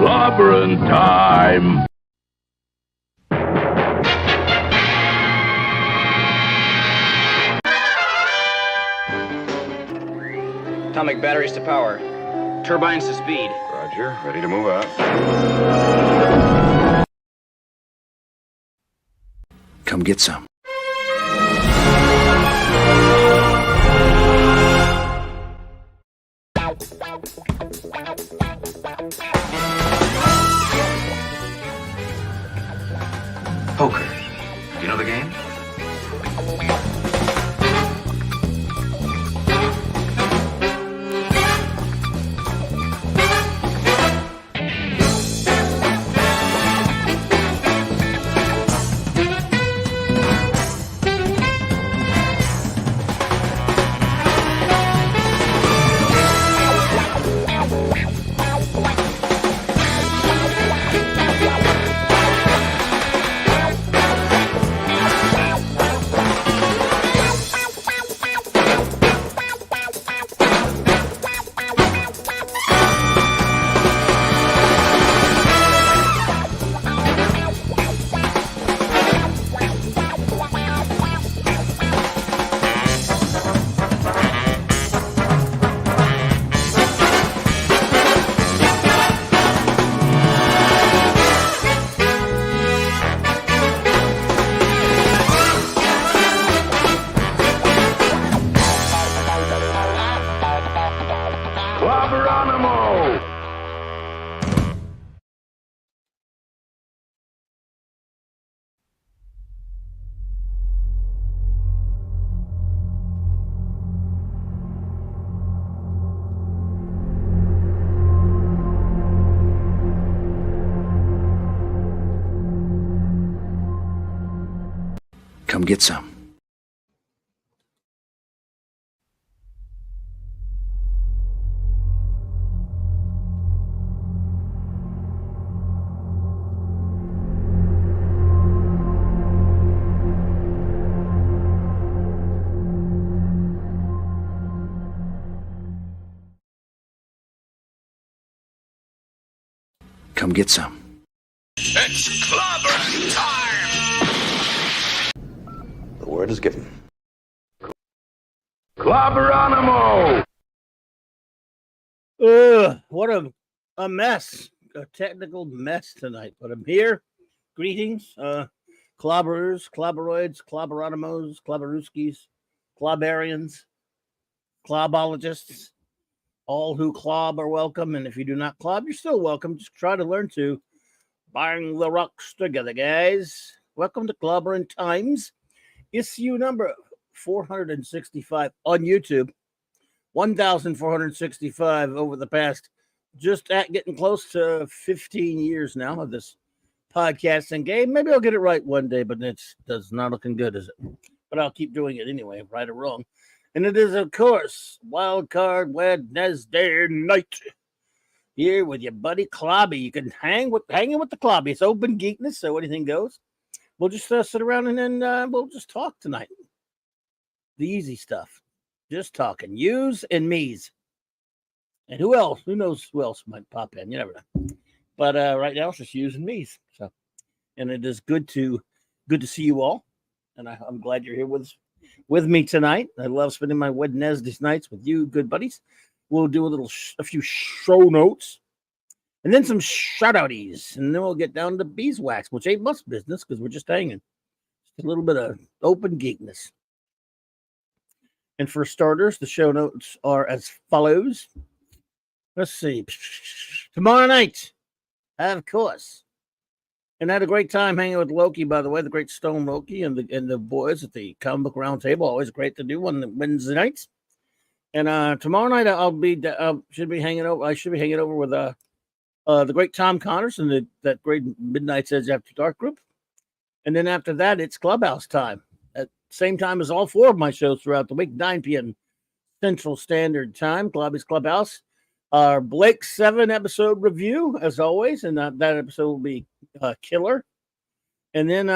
Clobberin time! Atomic batteries to power. Turbines to speed. Roger. Ready to move out. Come get some. Poker. You know the game? Clobberanimo! Come get some. Come get some. It's Clobberin time! The word is given. Clobberanimo! What a mess. A technical mess tonight. But I'm here. Greetings. Clobberers, clobberoids, clobberanimos, clobberuskis, clobberians, clobologists. All who clob are welcome. And if you do not clob, you're still welcome. Just try to learn to bang the rocks together, guys. Welcome to Clobberin Times. Issue number 465 on YouTube. 1,465 over the past, just at getting close to 15 years now of this podcasting game. Maybe I'll get it right one day, but it's not looking good, is it? But I'll keep doing it anyway, right or wrong. And it is, of course, Wild Card Wednesday night here with your buddy Clobby. You can hang with the Clobby. It's open geekness, so anything goes. We'll just sit around and then we'll just talk tonight. The easy stuff. Just talking. Yous and me's. And who else? Who knows who else might pop in? You never know. But right now it's just yous and me's. So, and it is good to see you all. And I'm glad you're here with me tonight. I love spending my Wednesday nights with you, good buddies. We'll do a few show notes. And then some shout-outies. And then we'll get down to beeswax, which ain't much business because we're just hanging. Just a little bit of open geekness. And for starters, the show notes are as follows. Let's see. Tomorrow night, of course. And I had a great time hanging with Loki, by the way, the great Stone Loki and the boys at the Comic Book Round Table. Always great to do on Wednesday nights. And tomorrow night I should be hanging over with the great Tom Connors and that great Midnight's Edge After Dark group. And then after that, it's Clubhouse time. At the same time as all four of my shows throughout the week, 9 p.m. Central Standard Time, Clobby's Clubhouse. Our Blake 7 episode review, as always, and that episode will be killer. And then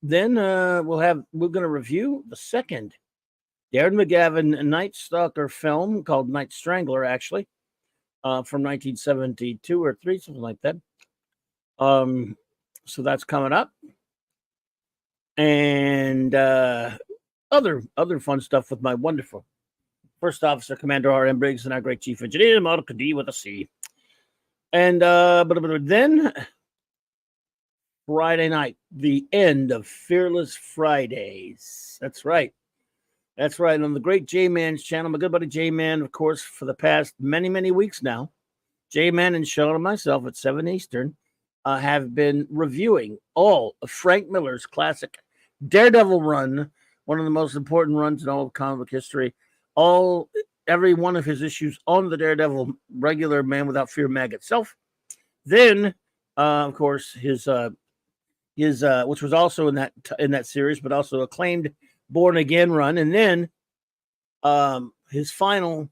we're going to review the second Darren McGavin Night Stalker film called Night Strangler, actually. from 1972 or three, something like that. So that's coming up, and other fun stuff with my wonderful First Officer Commander R.M. Briggs and our great Chief Engineer Monica D with a C. And but then Friday night, the end of Fearless Fridays. That's right. That's right. On the great J-Man's channel, my good buddy J-Man, of course, for the past many weeks now, J-Man and Sean and myself at 7 Eastern have been reviewing all of Frank Miller's classic Daredevil run, one of the most important runs in all of comic book history. Every one of his issues on the Daredevil regular Man Without Fear mag itself. Then, of course, his which was also in that series, but also acclaimed Born Again run, and then his final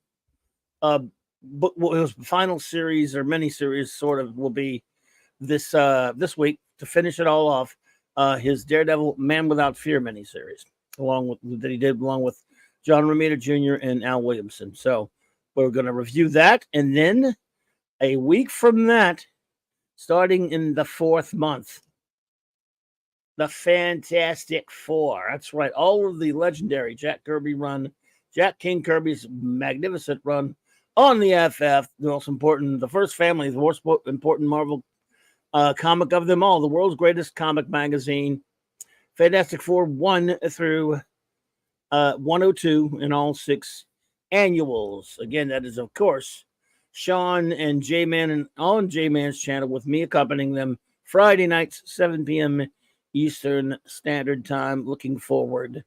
his final series or mini-series sort of will be this week to finish it all off. His Daredevil Man Without Fear mini-series, that he did along with John Romita Jr. and Al Williamson. So we're going to review that, and then a week from that, starting in the 4th month, the Fantastic Four. That's right. All of the legendary Jack King Kirby's magnificent run on the FF. The most important, the first family, the most important Marvel comic of them all. The world's greatest comic magazine. Fantastic Four 1 through 102 in all 6 annuals. Again, that is, of course, Sean and J-Man on J-Man's channel with me accompanying them Friday nights, 7 p.m. Eastern Standard Time. Looking forward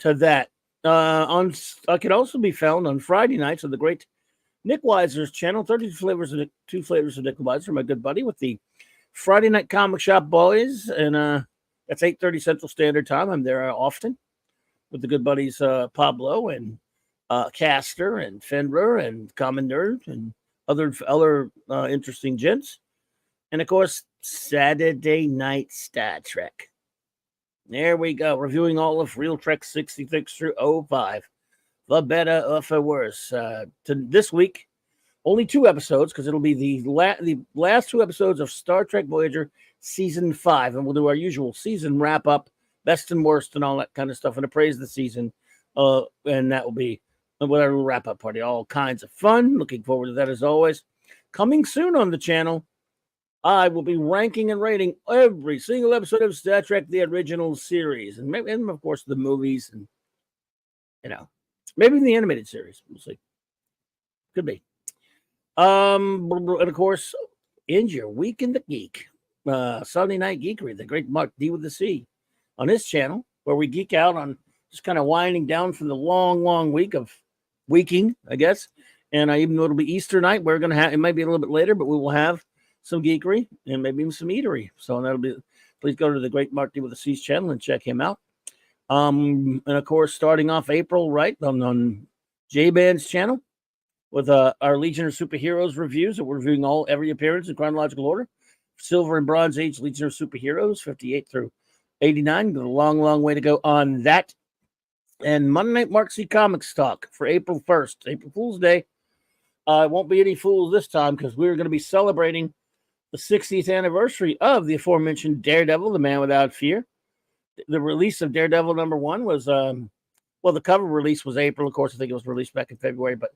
to that. I can also be found on Friday nights on the great Nick Weiser's channel, 32 flavors of Nick Weiser, my good buddy, with the Friday Night Comic Shop Boys, and that's 8:30 Central Standard Time. I'm there often with the good buddies Pablo and Castor and Fenrir and Common Nerd and other interesting gents. And, of course, Saturday Night Star Trek. There we go. Reviewing all of Real Trek 66 through 05. For better or for worse. To this week, only 2 episodes, because it'll be the last 2 episodes of Star Trek Voyager Season 5. And we'll do our usual season wrap-up, best and worst, and all that kind of stuff, and appraise the season. And that will be with our little wrap-up party. All kinds of fun. Looking forward to that as always. Coming soon on the channel, I will be ranking and rating every single episode of Star Trek, the original series, and of course the movies, and maybe the animated series. We'll see. Could be. And of course, end your week in the geek, Sunday Night Geekery, the great Mark D with the C, on his channel, where we geek out on just kind of winding down from the long week of weeking, I guess. And even though it'll be Easter night, we're gonna have it might be a little bit later, but we will have some geekery and maybe even some eatery. So that'll be. Please go to the great Mark D with the C's channel and check him out. And of course, starting off April, right on J-Band's channel with our Legion of Superheroes reviews. That we're reviewing every appearance in chronological order. Silver and Bronze Age Legion of Superheroes, 58 through 89. Got a long way to go on that. And Monday Night Mark C Comics Talk for April 1st, April Fool's Day. It won't be any fools this time because we're going to be celebrating the 60th anniversary of the aforementioned Daredevil, the Man Without Fear. The release of Daredevil #1 was, the cover release was April. Of course, I think it was released back in February. But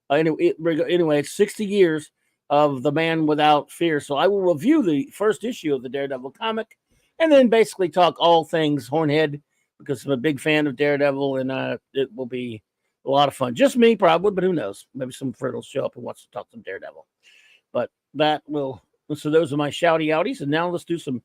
anyway, it's 60 years of the Man Without Fear. So I will review the first issue of the Daredevil comic and then basically talk all things Hornhead because I'm a big fan of Daredevil, and it will be a lot of fun. Just me, probably, but who knows? Maybe some friend will show up and wants to talk some Daredevil. But that will... So those are my shouty outies, and now let's do some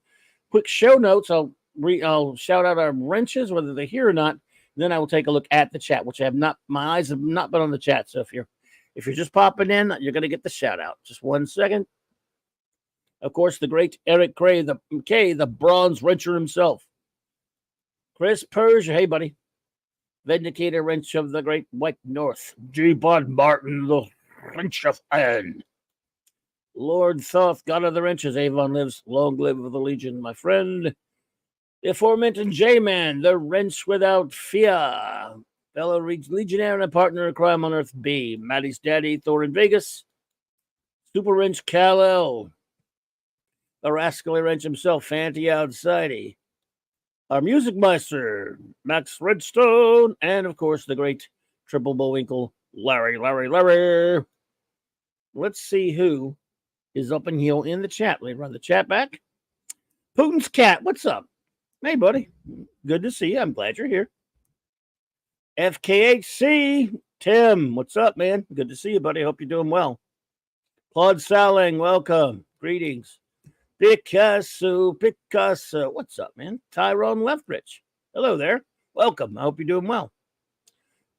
quick show notes. I'll shout out our wrenches, whether they're here or not. Then I will take a look at the chat, which my eyes have not been on the chat. So if you're just popping in, you're going to get the shout out. Just 1 second. Of course, the great Eric Gray, the bronze wrencher himself. Chris Persia, hey buddy. Vindicator wrench of the great White North. G. Bud Martin, the wrench of iron. Lord Thoth, God of the Wrenches, Avon lives, long live the Legion, my friend. The aforementioned J-Man, the Wrench Without Fear. Fellow Legionnaire and a partner in crime on Earth B. Maddie's daddy, Thor in Vegas. Super Wrench Kal-El. The rascally wrench himself, Fanty Outsidey. Our music meister, Max Redstone. And, of course, the great Triple Bullwinkle, Larry. Let's see who is up and heel in the chat. Let me run the chat back. Putin's Cat, what's up? Hey, buddy. Good to see you. I'm glad you're here. FKHC, Tim, what's up, man? Good to see you, buddy. Hope you're doing well. Claude Saling, welcome. Greetings. Picasso, what's up, man? Tyrone Leftridge, hello there. Welcome. I hope you're doing well.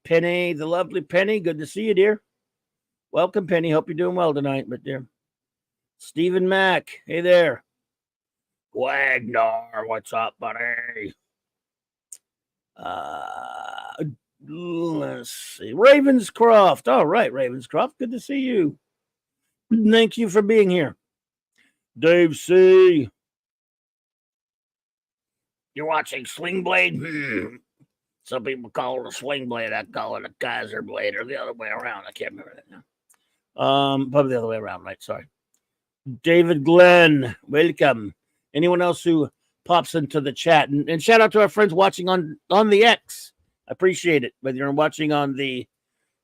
Penny, the lovely Penny, good to see you, dear. Welcome, Penny. Hope you're doing well tonight, but dear. Stephen Mack, hey there. Wagner, what's up, buddy? Let's see. Ravenscroft. All right, Ravenscroft. Good to see you. Thank you for being here. Dave C. You're watching Sling Blade? Some people call it a sling blade. I call it a Kaiser blade, or the other way around. I can't remember that now. Probably the other way around, right? Sorry. David Glenn, welcome. Anyone else who pops into the chat, and shout out to our friends watching on the X. I appreciate it. Whether you're watching on the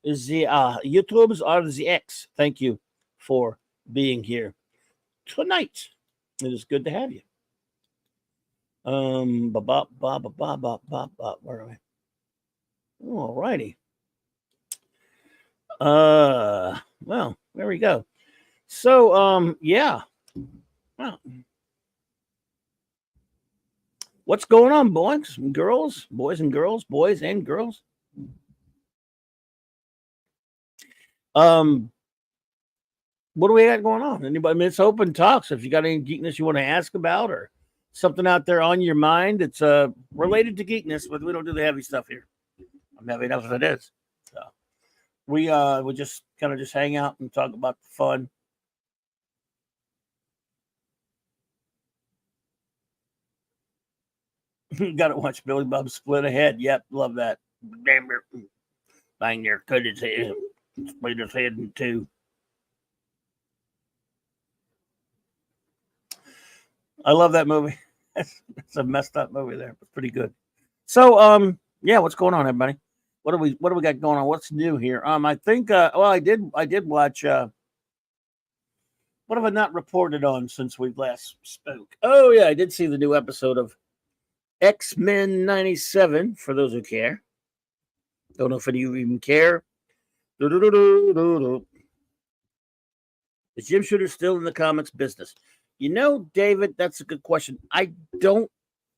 YouTubes or the X, thank you for being here tonight. It is good to have you. Where are we? All righty. Well, there we go. So, yeah. Well, what's going on, boys and girls? Boys and girls. What do we got going on? Anybody? I mean, it's open talks. If you got any geekness you want to ask about, or something out there on your mind that's related to geekness, but we don't do the heavy stuff here. I'm heavy enough as it is. So we just kind of just hang out and talk about the fun. Got to watch Billy Bob split a head. Yep, love that. Damn it. Bang your cut his head. Split his head in two. I love that movie. It's a messed up movie there. It's pretty good. So, yeah, what's going on, everybody? What do we got going on? What's new here? I think I did watch what have I not reported on since we last spoke? Oh yeah, I did see the new episode of X-Men 97, for those who care. Don't know if any of you even care. Is Jim Shooter still in the comics business? You know, David, that's a good question. I don't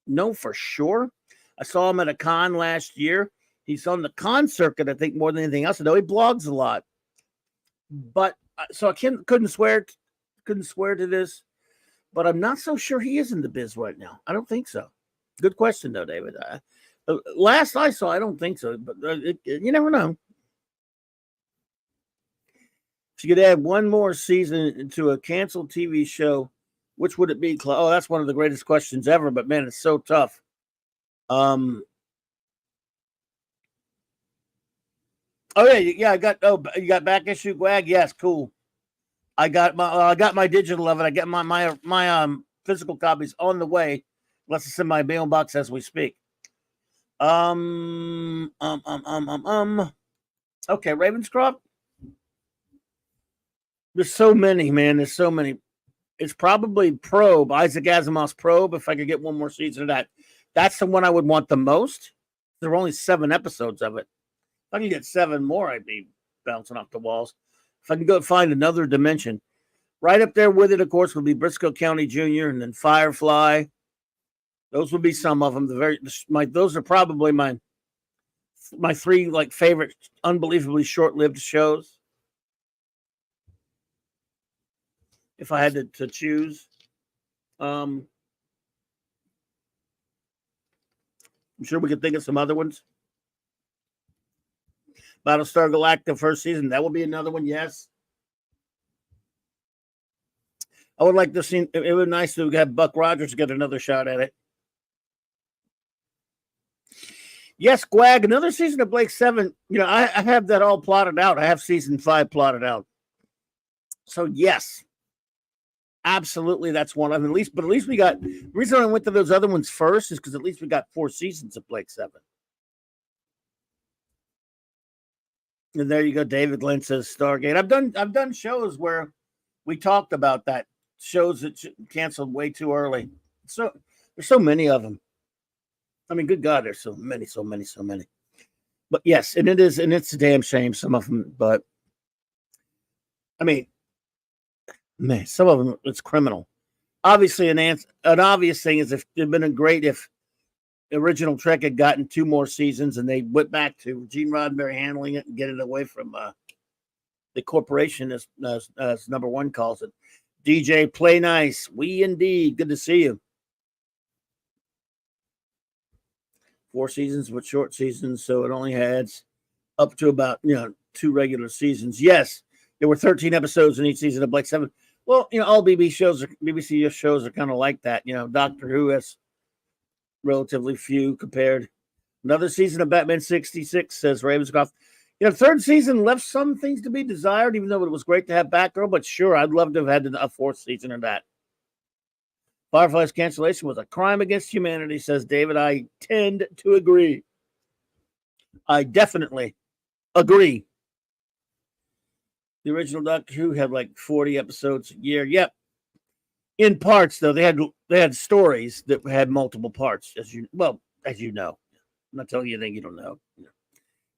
know for sure. I saw him at a con last year. He's on the con circuit, I think, more than anything else. I know he blogs a lot. But so I couldn't swear to this, but I'm not so sure he is in the biz right now. I don't think so. Good question, though, David. Last I saw, I don't think so, but you never know. If you could add one more season to a canceled TV show, which would it be? Oh, that's one of the greatest questions ever, but man, it's so tough. Oh yeah, you got back issue Gwag? Yes, cool. I got my digital of it. I got my physical copies on the way. Let's it's in my mailbox as we speak. Okay, Ravenscroft. There's so many, man. There's so many. It's probably Probe, Isaac Asimov's Probe. If I could get one more season of that, that's the one I would want the most. There are only 7 episodes of it. If I can get 7 more, I'd be bouncing off the walls. If I can go find another dimension. Right up there with it, of course, would be Briscoe County Jr. and then Firefly. Those would be some of them. Those are probably my 3 favorite, unbelievably short-lived shows. If I had to choose, I'm sure we could think of some other ones. Battlestar Galactica first season, that will be another one. Yes, I would like to see. It would be nice to have Buck Rogers get another shot at it. Yes, Gwag, another season of Blake 7. You know, I have that all plotted out. I have season 5 plotted out. So yes, absolutely, that's one of them. At least we got. The reason I went to those other ones first is because at least we got 4 seasons of Blake 7. And there you go. David Glenn says Stargate. I've done shows where we talked about that, shows that canceled way too early. So there's so many of them. I mean, good God, there's so many. But yes, and it's a damn shame, some of them. But I mean, man, some of them, it's criminal. Obviously, an obvious thing is if it'd been great if the original Trek had gotten 2 more seasons and they went back to Gene Roddenberry handling it and get it away from the corporation, as number 1 calls it. DJ, play nice. We indeed. Good to see you. 4 seasons with short seasons, so it only adds up to about 2 regular seasons. Yes, there were 13 episodes in each season of Blake 7. Well, all BBC shows are kind of like that. Doctor Who has relatively few compared. Another season of Batman 66, says Ravenscroft. Third season left some things to be desired, even though it was great to have Batgirl. But sure, I'd love to have had a 4th season of that. Firefly's cancellation was a crime against humanity, says David. I tend to agree. I definitely agree. The original Doctor Who had like 40 episodes a year. Yep. In parts, though, they had stories that had multiple parts, as you know. I'm not telling you anything you don't know.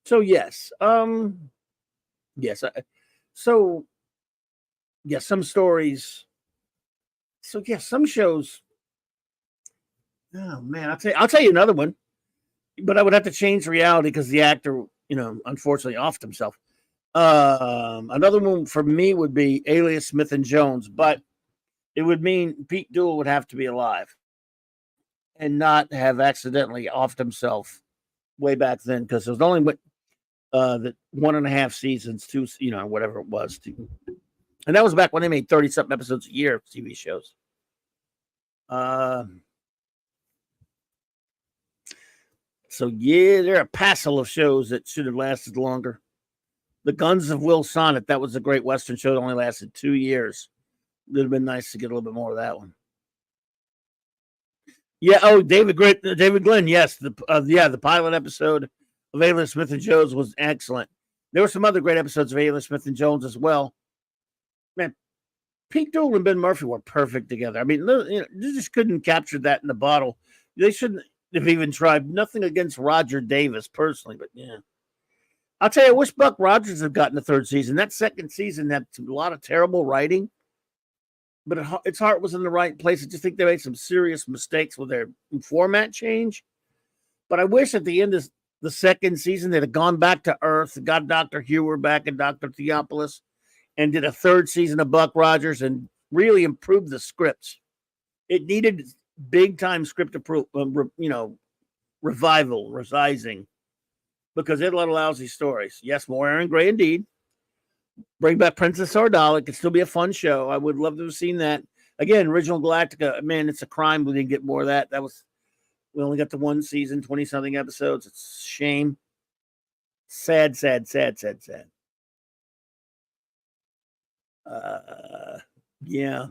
So yes, some stories. So yeah, some shows. Oh man, I'll tell you another one, but I would have to change reality because the actor, unfortunately, offed himself. Another one for me would be Alias Smith and Jones, but it would mean Pete Duell would have to be alive and not have accidentally offed himself way back then, because it was only the 1.5 seasons, 2, whatever it was, and that was back when they made 30-something episodes a year of TV shows. So yeah, there are a passel of shows that should have lasted longer. The Guns of Will Sonnet, that was a great Western show that only lasted 2 years. It would have been nice to get a little bit more of that one. Yeah. Oh, David Glenn. Yes. The pilot episode of Alias Smith and Jones was excellent. There were some other great episodes of Alias Smith and Jones as well. Man, Pete Duell and Ben Murphy were perfect together. I mean, they just couldn't capture that in the bottle. They shouldn't have even tried. Nothing against Roger Davis personally, but yeah. I'll tell you, I wish Buck Rogers had gotten the 3rd season. That 2nd season had a lot of terrible writing, but its heart was in the right place. I just think they made some serious mistakes with their format change. But I wish at the end of the 2nd season they'd have gone back to Earth, got Dr. Hewer back and Dr. Theopolis, and did a 3rd season of Buck Rogers and really improved the scripts. It needed big time script revival, revising, because it had a lot of lousy stories. Yes, more Aaron Gray indeed. Bring back Princess Ardala. It could still be a fun show. I would love to have seen that. Again, Original Galactica, man, it's a crime we didn't get more of that. We only got the 1 season, 20-something episodes. It's a shame. Sad. Yeah.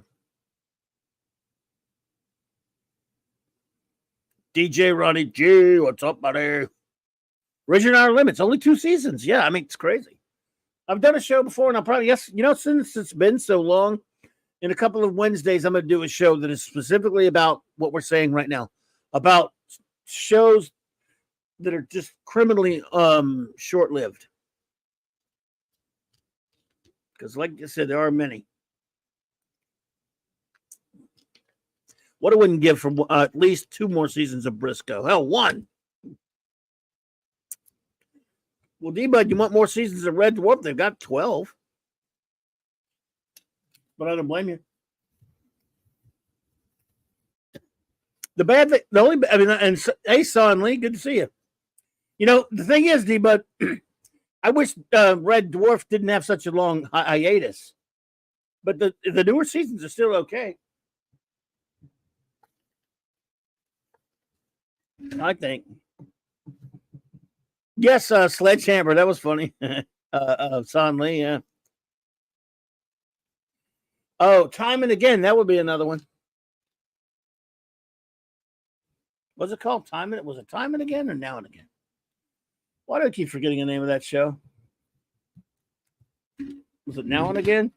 DJ Ronnie G, what's up, buddy? Original Outer Limits, only 2 seasons. Yeah, I mean, it's crazy. I've done a show before, and I'll probably, since it's been so long, in a couple of Wednesdays, I'm going to do a show that is specifically about what we're saying right now, about shows that are just criminally short-lived. Because, like I said, there are many. What I wouldn't give for at least 2 more seasons of Briscoe. Hell, 1. Well, D-Bud, you want more seasons of Red Dwarf? They've got 12. But I don't blame you. And hey, Son Lee, good to see you. The thing is, D-Bud, I wish Red Dwarf didn't have such a long hiatus. But the newer seasons are still okay, I think. Yes, Sledgehammer. That was funny. Son Lee, yeah. Oh, Time and Again. That would be another one. What's it called? Time and Was it Time and Again or Now and Again? Why do I keep forgetting the name of that show? Was it Now and Again?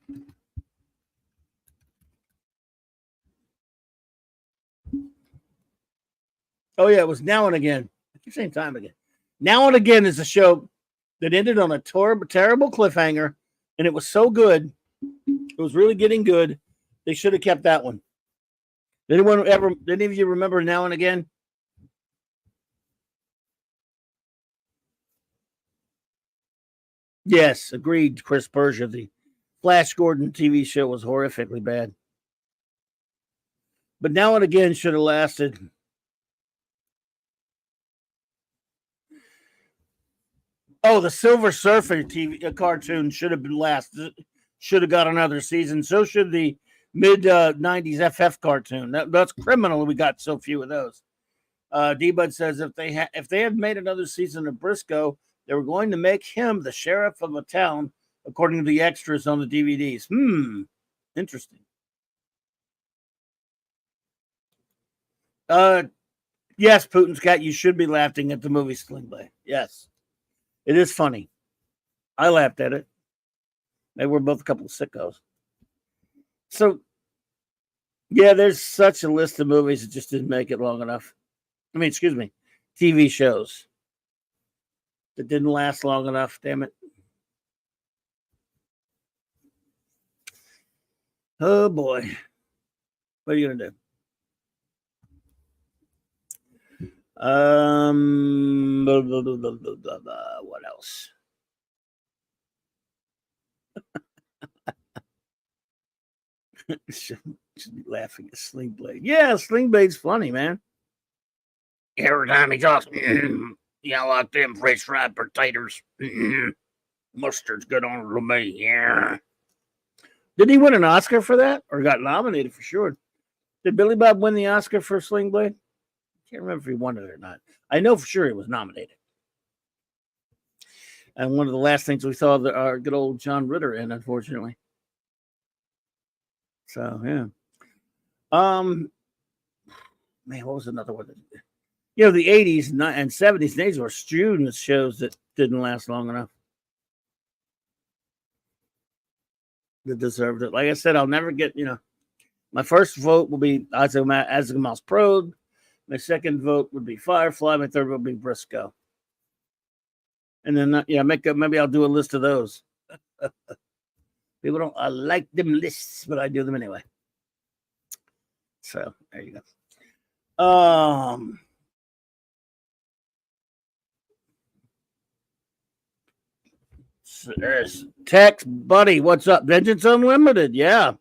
Oh, yeah, it was Now and Again. I keep saying Time Again. Now and Again is a show that ended on a terrible cliffhanger, and it was so good. It was really getting good. They should have kept that one. Did any of you remember Now and Again? Yes, agreed, Chris Persia. The Flash Gordon TV show was horrifically bad. But Now and Again should have lasted. Oh, the Silver Surfer TV cartoon should have got another season. So should the mid 90s FF cartoon. That's criminal. We got so few of those. D-Bud says if they had made another season of Briscoe, they were going to make him the sheriff of a town, according to the extras on the DVDs. Interesting. Yes, Putin's cat, you should be laughing at the movie Sling Blade. Yes. It is funny. I laughed at it. They were both a couple of sickos. So, yeah, there's such a list of movies that just didn't make it long enough. I mean, excuse me, TV shows that didn't last long enough. Damn it. Oh, boy. What are you going to do? What else? should be laughing at Sling Blade. Yeah, Sling Blade's funny, man. Every time he talks, yeah, like them fresh fried potatoes. Mustard's good on it to me. Yeah. Did he win an Oscar for that, or got nominated for sure? Did Billy Bob win the Oscar for Sling Blade? I can't remember if he won it or not. I know for sure he was nominated. And one of the last things we saw our good old John Ritter in, unfortunately. So, yeah. Man, what was another one? You know, the 80s and 70s and 80s were strewn with shows that didn't last long enough. That deserved it. Like I said, I'll never get, my first vote will be Azuma's Probe. My second vote would be Firefly. My third vote would be Briscoe. And then, maybe I'll do a list of those. People don't like them lists, but I do them anyway. So, there you go. So there's Text Buddy. What's up? Vengeance Unlimited. Yeah.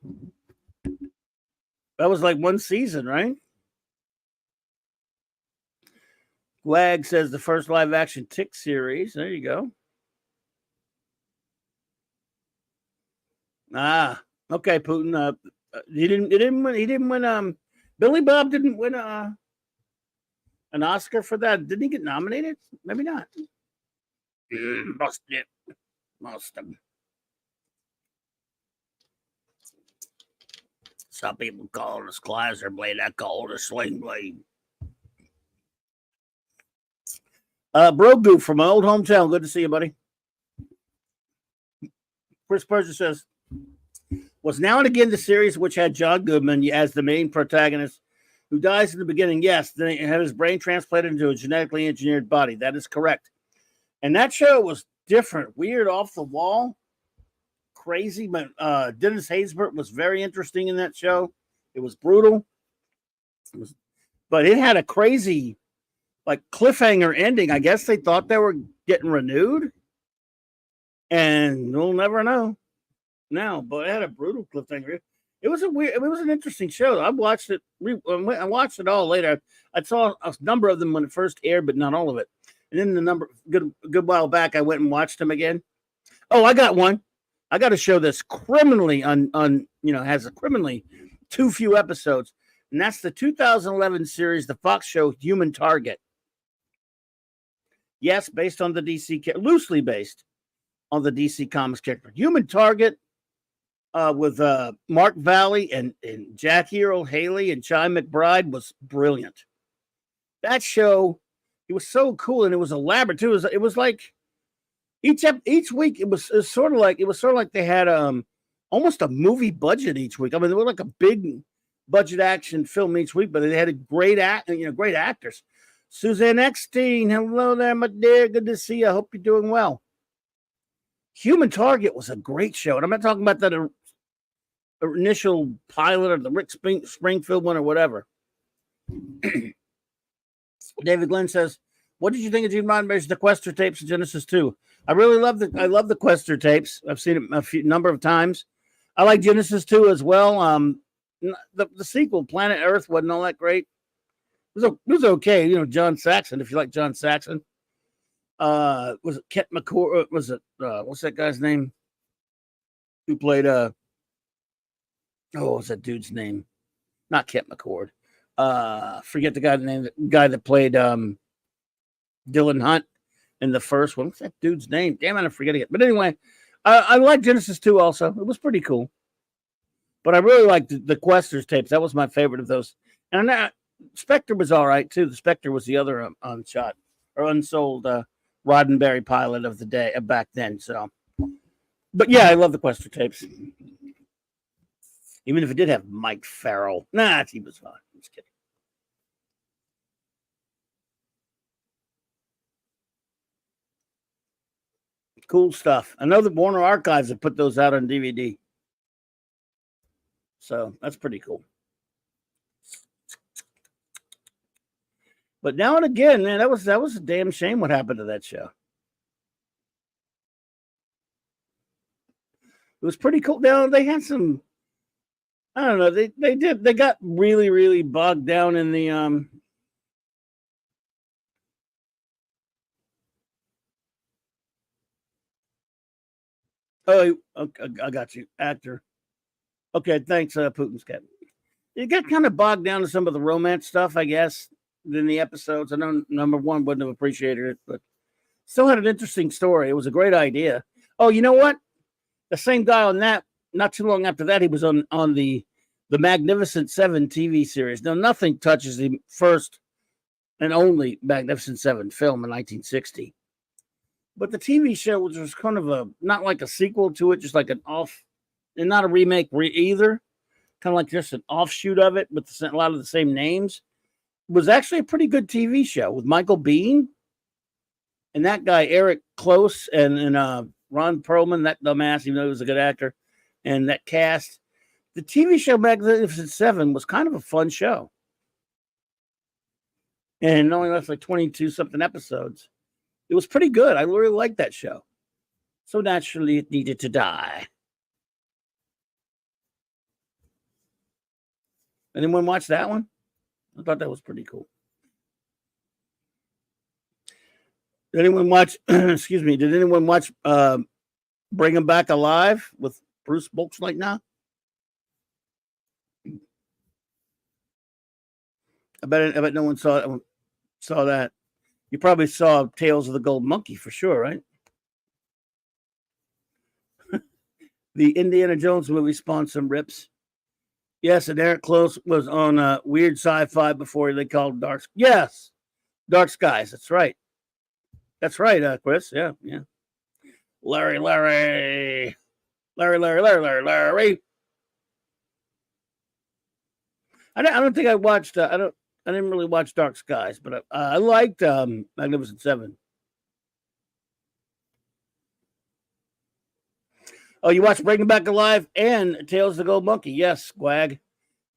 That was like one season, right? Wag says the first live action Tick series. There you go. Okay, Putin. He didn't win. Billy Bob didn't win an Oscar for that. Didn't he get nominated? Maybe not. Must have. Some people call it a Slicer Blade. I call it a Sling Blade. Bro Goop from my old hometown. Good to see you, buddy. Chris Persia says, was Now and Again the series which had John Goodman as the main protagonist who dies in the beginning? Yes, then he had his brain transplanted into a genetically engineered body. That is correct. And that show was different, weird, off the wall, crazy. But Dennis Haysbert was very interesting in that show. It was brutal. But it had a crazy, like, cliffhanger ending. I guess they thought they were getting renewed. And we'll never know now. But it had a brutal cliffhanger. It was an interesting show. I watched it. I watched it all later. I saw a number of them when it first aired, but not all of it. And then good while back, I went and watched them again. Oh, I got one. I got a show that's criminally has a criminally too few episodes. And that's the 2011 series, the Fox show Human Target. Yes, based on the DC, loosely based on the DC Comics character. Human Target with Mark Valley and Jackie Earl Haley and Chi McBride was brilliant. That show, it was so cool and it was elaborate too. It was like each week it was sort of like they had almost a movie budget each week. I mean, they were like a big budget action film each week, but they had a great actors. Suzanne Eckstein, hello there, my dear. Good to see you. I hope you're doing well. Human Target was a great show, and I'm not talking about that initial pilot or the Rick Springfield one or whatever. David Glenn says, "What did you think of Gene Roddenberry's The Quester tapes in Genesis 2?" I really love the Quester tapes. I've seen it a number of times. I like Genesis 2 as well. The sequel, Planet Earth, wasn't all that great. It was okay. You know, John Saxon, if you like John Saxon. Was it Kent McCord? Was it what's that guy's name? Who played what's that dude's name? Not Kent McCord. Forget the guy that played Dylan Hunt in the first one. What's that dude's name? Damn it, I'm forgetting it. But anyway, I like Genesis 2 also. It was pretty cool. But I really liked the Questers tapes. That was my favorite of those. And Spectre was all right too. The Spectre was the other unshot or unsold Roddenberry pilot of the day back then. So, but yeah, I love the Quester tapes. Even if it did have Mike Farrell, he was fine. I'm just kidding. Cool stuff. I know that Warner Archives have put those out on DVD. So that's pretty cool. But now and again, man, that was a damn shame what happened to that show. It was pretty cool. Now they had some, I don't know, they got really, really bogged down in the oh, okay, I got you. Actor. Okay, thanks, Putin's cat. It got kind of bogged down to some of the romance stuff, I guess, in the episodes. I know number one wouldn't have appreciated it, but still had an interesting story. It was a great idea. Oh, you know what? The same guy on that, not too long after that, he was on the Magnificent Seven TV series. Now, nothing touches the first and only Magnificent Seven film in 1960. But the TV show was just kind of not like a sequel to it, just like an off, and not a remake either. Kind of like just an offshoot of it with a lot of the same names. It was actually a pretty good TV show with Michael Biehn and that guy Eric Close and Ron Perlman, that dumbass, even though he was a good actor, and that cast. The TV show Magnificent Seven was kind of a fun show, and it only lasted like 22 something episodes. It was pretty good. I really liked that show. So naturally, it needed to die. Anyone watch that one? I thought that was pretty cool. Did anyone watch, excuse me, did anyone watch Bring 'Em Back Alive with Bruce Boxleitner? I bet no one saw that. You probably saw Tales of the Gold Monkey for sure, right? The Indiana Jones movie spawned some rips. Yes, and Eric Close was on Weird Sci-Fi before they called Dark. Yes, Dark Skies. That's right. That's right, Chris. Yeah. Larry. I don't think I watched. I didn't really watch Dark Skies, but I liked Magnificent Seven. Oh, you watched Bring 'Em Back Alive and Tales of the Gold Monkey? Yes, Squag.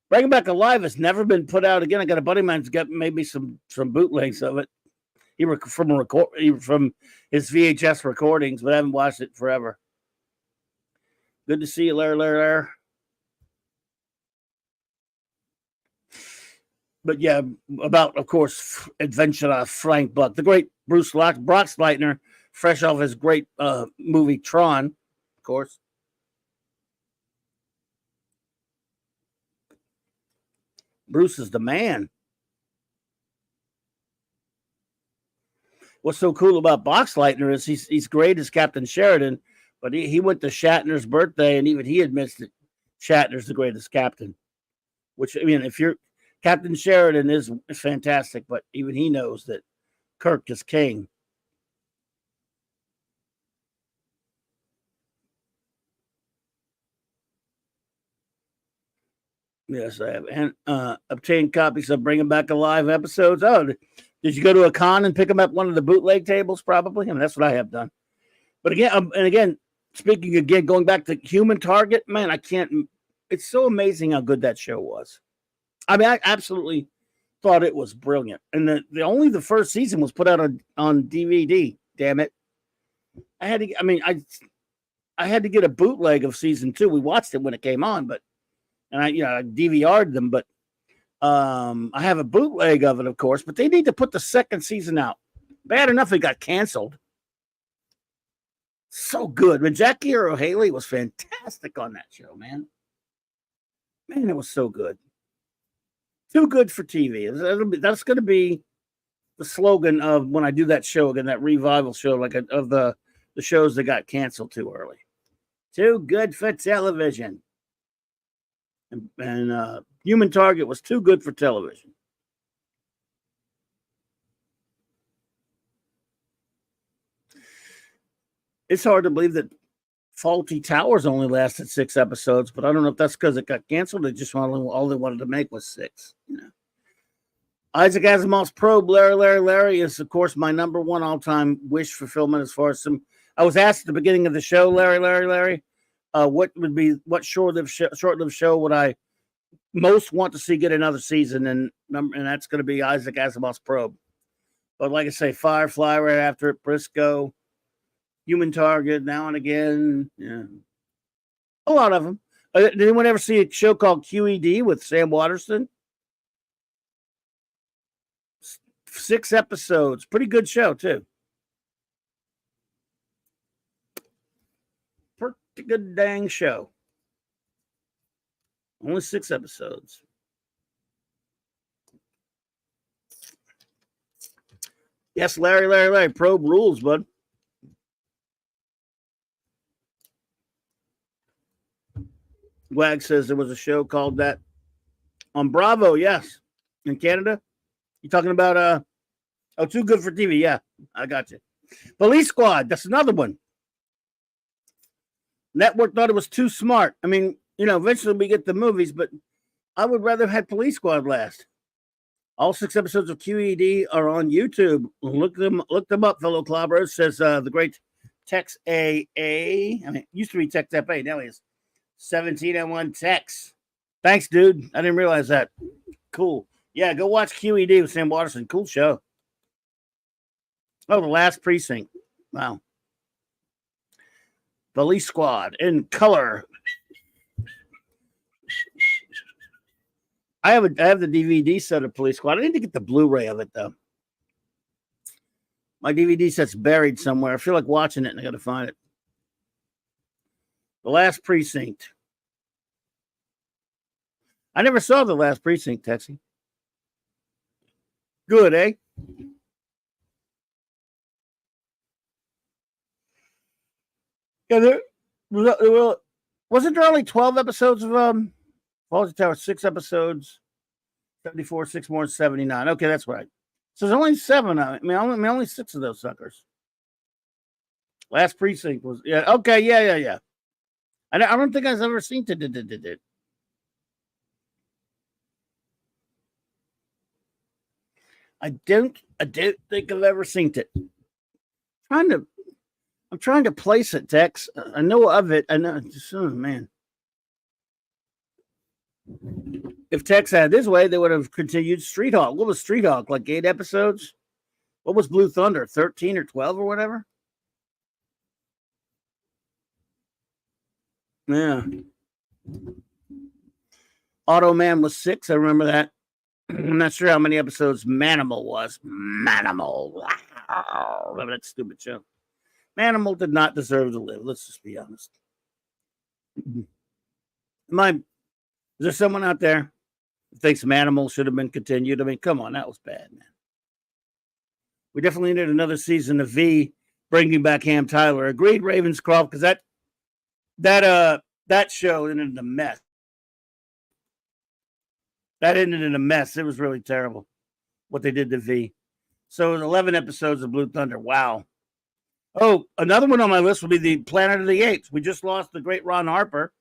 Bring 'Em Back Alive has never been put out again. I got a buddy of mine's got maybe some bootlegs of it. He from his VHS recordings, but I haven't watched it forever. Good to see you, Larry. But yeah, about, of course, Adventure Frank Buck, the great Bruce Boxleitner, fresh off his great movie Tron, of course. Bruce is the man. What's so cool about Boxleitner is he's great as Captain Sheridan, But he went to Shatner's birthday, and even he admits that Shatner's the greatest captain. Which, I mean, if you're Captain Sheridan is fantastic, but even he knows that Kirk is king. Yes, I have. And obtain copies of Bringing Back Alive episodes. Oh, did you go to a con and pick them up one of the bootleg tables? Probably. I mean, that's what I have done. But again, speaking again, going back to Human Target, man, I can't. It's so amazing how good that show was. I mean, I absolutely thought it was brilliant. And the first season was put out on DVD. Damn it! I had to get a bootleg of season 2. We watched it when it came on, but. And I DVR'd them, but I have a bootleg of it, of course. But they need to put the second season out. Bad enough it got canceled. So good. When Jackie Earle Haley was fantastic on that show, man. Man, it was so good. Too good for TV. That's going to be the slogan of when I do that show again, that revival show, like of the shows that got canceled too early. Too good for television. And Human Target was too good for television. It's hard to believe that Faulty Towers only lasted 6 episodes, but I don't know if that's because it got canceled. They just all they wanted to make was 6. Isaac Asimov's Probe, Larry is, of course, my number one all-time wish fulfillment as far as some. I was asked at the beginning of the show, Larry. What short-lived show would I most want to see get another season? And that's going to be Isaac Asimov's Probe. But like I say, Firefly right after it, Briscoe, Human Target now and again. Yeah, a lot of them. Did anyone ever see a show called QED with Sam Waterston? 6 episodes, pretty good show too. Pretty good dang show. Only 6 episodes. Yes, Larry. Probe rules, bud. Wag says there was a show called that on Bravo. Yes, in Canada. You talking about Too Good for TV? Yeah, I got you. Police Squad. That's another one. Network thought it was too smart. I mean, eventually we get the movies, but I would rather have had Police Squad last. All 6 episodes of QED are on YouTube. Look them up, fellow clobberers, says the great Tex AA. I mean, it used to be Tex FA. Now he is 1701 Tex. Thanks, dude. I didn't realize that. Cool. Yeah, go watch QED with Sam Waterston. Cool show. Oh, The Last Precinct. Wow. Police Squad in color. I have the DVD set of Police Squad. I need to get the Blu-ray of it though. My DVD set's buried somewhere. I feel like watching it and I got to find it. The Last Precinct. I never saw The Last Precinct, Texie. Good, eh? Yeah, wasn't there only 12 episodes of Fawlty Tower? 6 episodes, 74, 6 more, 79. Okay, that's right. So there's only 7 of it. Only 6 of those suckers. Last Precinct was okay, yeah. I don't think I've ever seen it. I don't think I've ever seen it. I'm trying to place it, Tex. I know of it. I know. Oh, man. If Tex had his way, they would have continued Street Hawk. What was Street Hawk? Like 8 episodes? What was Blue Thunder? 13 or 12 or whatever? Yeah. Automan was 6. I remember that. I'm not sure how many episodes Manimal was. Manimal. Wow. Remember that stupid show? Manimal did not deserve to live. Let's just be honest. Is there someone out there who thinks Manimal should have been continued? I mean, come on. That was bad, man. We definitely needed another season of V bringing back Ham Tyler. Agreed, Ravenscroft, because That show ended in a mess. That ended in a mess. It was really terrible what they did to V. So it was 11 episodes of Blue Thunder. Wow. Oh, another one on my list would be the Planet of the Apes. We just lost the great Ron Harper.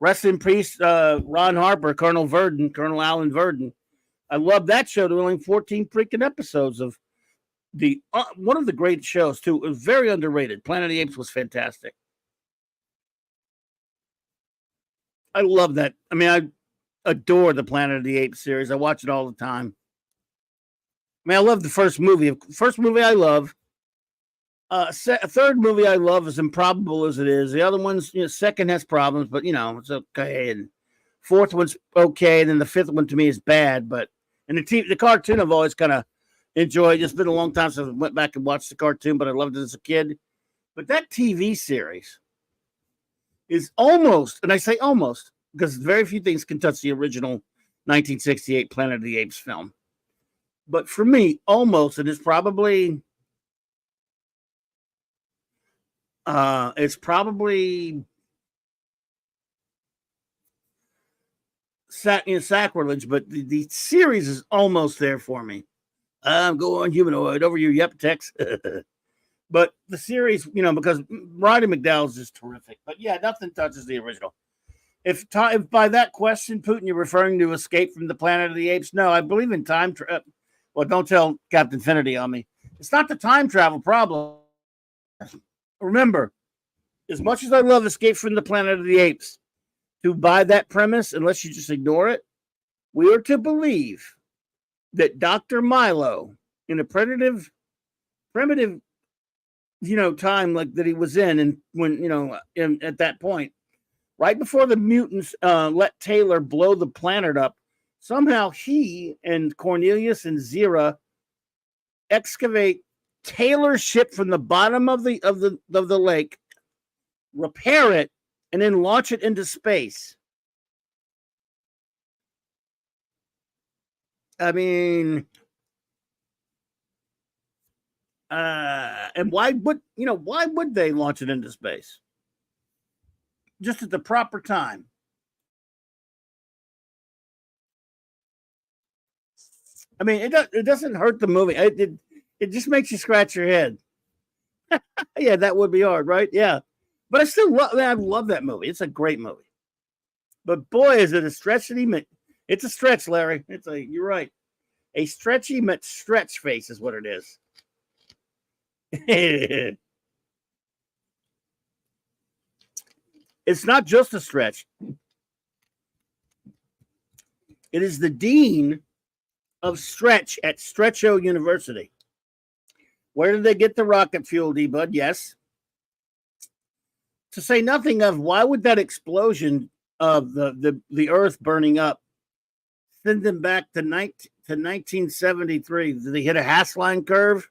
Rest in peace, Ron Harper, Colonel Alan Verdon. I love that show. There were only 14 freaking episodes of the one of the great shows too. It was very underrated. Planet of the Apes was fantastic. I love that. I mean, I adore the Planet of the Apes series. I watch it all the time. I mean, I love the first movie. First movie I love. Third movie I love, as improbable as it is. The other one's, second has problems, but it's okay. And fourth one's okay. And then the fifth one to me is bad. But and the cartoon I've always kind of enjoyed. It's been a long time since I went back and watched the cartoon, but I loved it as a kid. But that TV series is almost, and I say almost, because very few things can touch the original 1968 Planet of the Apes film. But for me, almost, and it's probably sacrilege, but the series is almost there for me. I'm going humanoid over you, yep, Tex. But the series, because Roddy McDowell is just terrific. But yeah, nothing touches the original. If by that question, Putin, you're referring to Escape from the Planet of the Apes, no, I believe in time travel. Well, don't tell Captain Finity on me. It's not the time travel problem. Remember, as much as I love Escape from the Planet of the Apes, to buy that premise, unless you just ignore it, we are to believe that Dr. Milo, in a primitive, time like that he was in, and when at that point, right before the mutants let Taylor blow the planet up, somehow he and Cornelius and Zira excavate Taylor's ship from the bottom of the lake, repair it, and then launch it into space. I mean, and why would they launch it into space? Just at the proper time. I mean, it doesn't hurt the movie. It just makes you scratch your head. Yeah, that would be hard, right? Yeah. But I still love that movie. It's a great movie. But boy, is it a stretch that he made. It's a stretch, Larry. You're right. A stretchy stretch face is what it is. It's not just a stretch. It is the dean of stretch at Stretcho University. Where did they get the rocket fuel, D-Bud? Yes. To say nothing of, why would that explosion of the Earth burning up send them back to 1973? Did they hit a Hassline curve?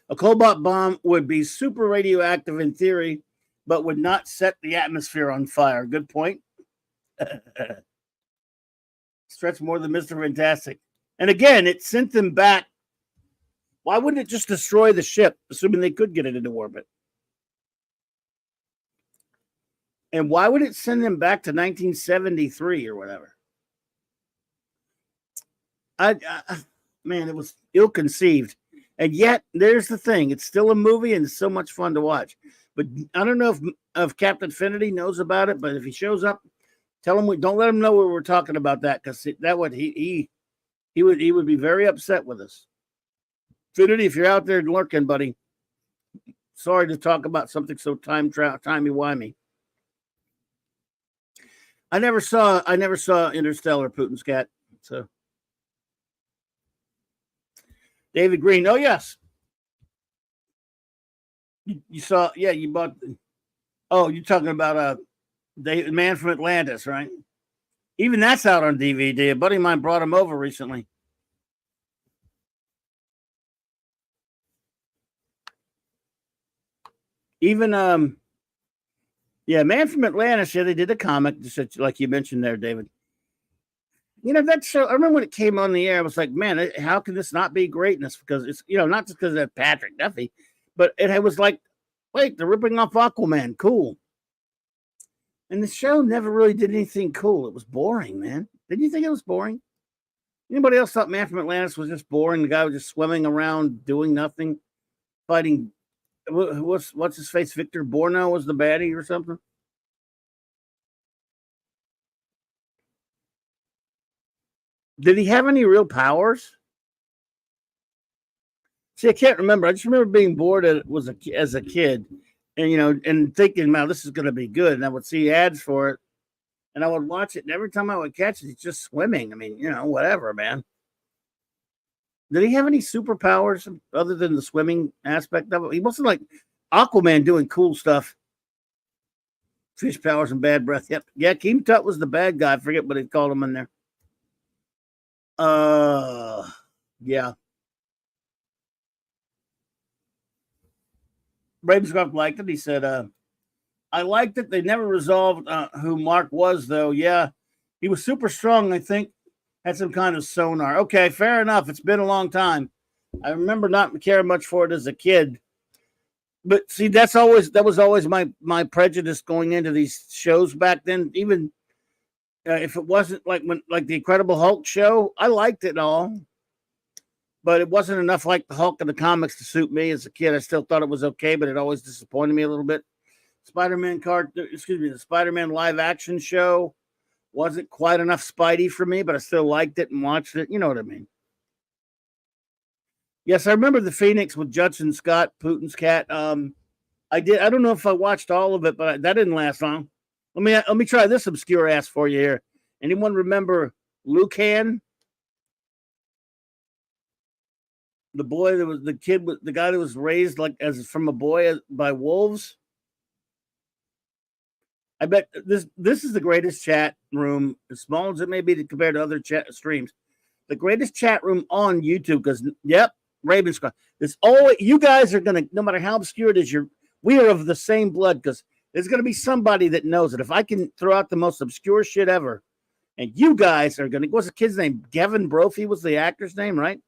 A cobalt bomb would be super radioactive in theory, but would not set the atmosphere on fire. Good point. Stretch more than Mr. Fantastic. And again, it sent them back. Why wouldn't it just destroy the ship, assuming they could get it into orbit? And why would it send them back to 1973 or whatever? Man, it was ill-conceived. And yet, there's the thing. It's still a movie and it's so much fun to watch. But I don't know if Captain Finity knows about it, but if he shows up, tell him don't let him know we're talking about that, because that would he would be very upset with us. Finity, if you're out there lurking, buddy, sorry to talk about something so timey-wimey. I never saw Interstellar, Putin's cat. So David Green. Oh yes. You saw, yeah, you bought. Oh, you're talking about the Man from Atlantis, right? Even that's out on DVD. A buddy of mine brought him over recently. Even Man from Atlantis. Yeah, they did a comic, just like you mentioned there, David. That show. I remember when it came on the air, I was like, man, how can this not be greatness? Because it's not just because of Patrick Duffy, But it was like, wait, they're ripping off Aquaman. Cool. And the show never really did anything cool. It was boring, man. Didn't you think it was boring? Anybody else thought Man from Atlantis was just boring? The guy was just swimming around doing nothing, fighting. What's his face? Victor Borno was the baddie or something. Did he have any real powers? See, I can't remember. I just remember being bored as a kid, and and thinking, "Man, this is going to be good." And I would see ads for it, and I would watch it. And every time I would catch it, he's just swimming. I mean, whatever, man. Did he have any superpowers other than the swimming aspect of it? He wasn't like Aquaman doing cool stuff. Fish powers and bad breath. Yep. Yeah, Keem Tut was the bad guy. I forget what they called him in there. Yeah. Ravenscroft liked it. He said, I liked it. They never resolved who Mark was, though. Yeah, he was super strong, I think. Had some kind of sonar. Okay, fair enough. It's been a long time. I remember not caring much for it as a kid. But see, that was always my prejudice going into these shows back then. Even if it wasn't like the Incredible Hulk show, I liked it all. But it wasn't enough like the Hulk in the comics to suit me as a kid. I still thought it was okay, but it always disappointed me a little bit. The Spider-Man live action show wasn't quite enough Spidey for me, but I still liked it and watched it. You know what I mean? Yes, I remember the Phoenix with Judson Scott, Putin's cat. I did. I don't know if I watched all of it, but that didn't last long. Let me try this obscure ass for you here. Anyone remember Lucan? The boy that was the guy that was raised like as from a boy by wolves. I bet this is the greatest chat room, as small as it may be compared to other chat streams. The greatest chat room on YouTube because Ravenscroft. It's always you guys are gonna, no matter how obscure it is, we are of the same blood because there's gonna be somebody that knows it. If I can throw out the most obscure shit ever, and you guys are gonna, what's the kid's name? Kevin Brophy was the actor's name, right?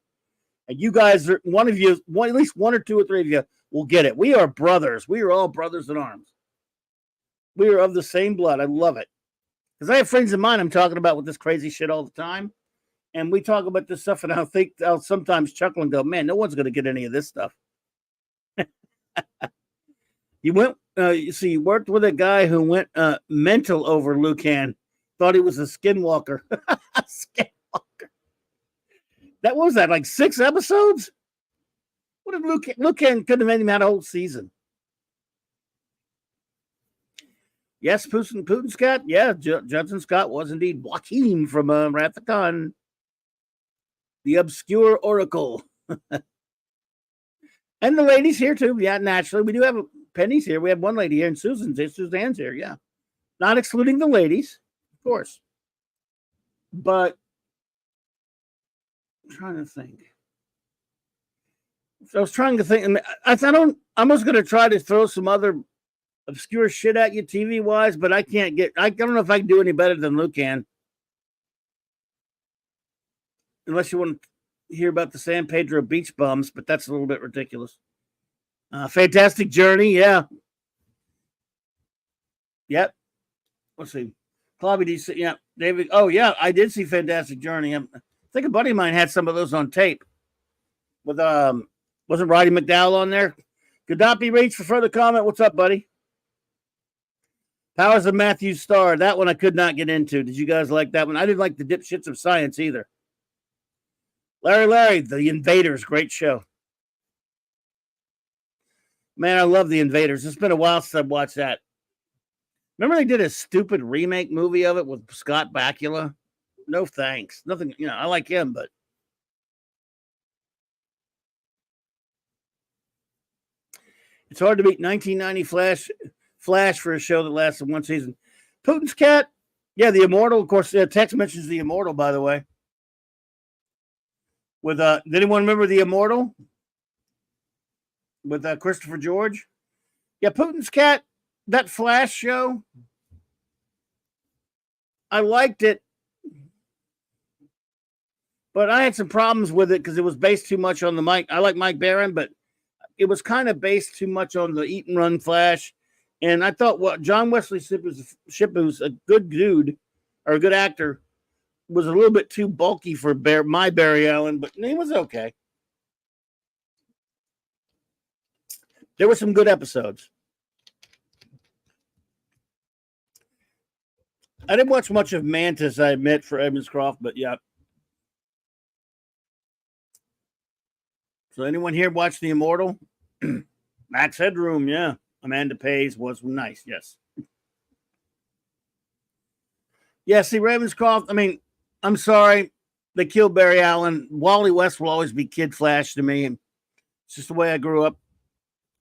And you guys are at least one or two or three of you will get it. We are brothers. We are all brothers in arms. We are of the same blood. I love it. Because I have friends of mine I'm talking about with this crazy shit all the time. And we talk about this stuff, and I'll sometimes chuckle and go, man, no one's going to get any of this stuff. You worked with a guy who went mental over Lucan. Thought he was a skinwalker. Skinwalker. What was that, like 6 episodes? What if Lucan couldn't have made him out a whole season? Yes, Putin Scott. Yeah, Judson Scott was indeed Joaquin from Wrath of Khan. The obscure oracle. And the ladies here too. Yeah, naturally. We do have Penny's here. We have one lady here, and Suzanne's here. Yeah. Not excluding the ladies, of course. But I'm trying to think. So I was trying to think. I was going to try to throw some other obscure shit at you TV wise, but I don't know if I can do any better than Luke can. Unless you want to hear about the San Pedro beach bums, but that's a little bit ridiculous. Fantastic Journey, yeah. Yep. Let's see. Clobberin, yeah. David. Oh, yeah, I did see Fantastic Journey. I think a buddy of mine had some of those on tape. With wasn't Roddy McDowell on there? Could not be reached for further comment. What's up, buddy? Powers of Matthew Starr. That one I could not get into. Did you guys like that one? I didn't like the dipshits of science either. Larry, The Invaders, great show. Man, I love The Invaders. It's been a while since I've watched that. Remember they did a stupid remake movie of it with Scott Bakula? No thanks. Nothing, I like him, but it's hard to beat 1990 Flash for a show that lasted one season. Putin's cat, yeah, The Immortal. Of course, text mentions The Immortal, by the way. With did anyone remember The Immortal? With Christopher George? Yeah, Putin's cat, that Flash show. I liked it. But I had some problems with it because it was based too much on the Mike. I like Mike Barron, but it was kind of based too much on the Eat and Run Flash. And I thought what John Wesley Shipp, who's a good dude or a good actor, was a little bit too bulky for my Barry Allen, but he was okay. There were some good episodes. I didn't watch much of Mantis, I admit, for Evans Croft, but yeah. So anyone here watch The Immortal? Max Headroom, yeah. Amanda Pays was nice, yes. Yeah, see, Ravenscroft, I mean, I'm sorry. They killed Barry Allen. Wally West will always be Kid Flash to me. It's just the way I grew up.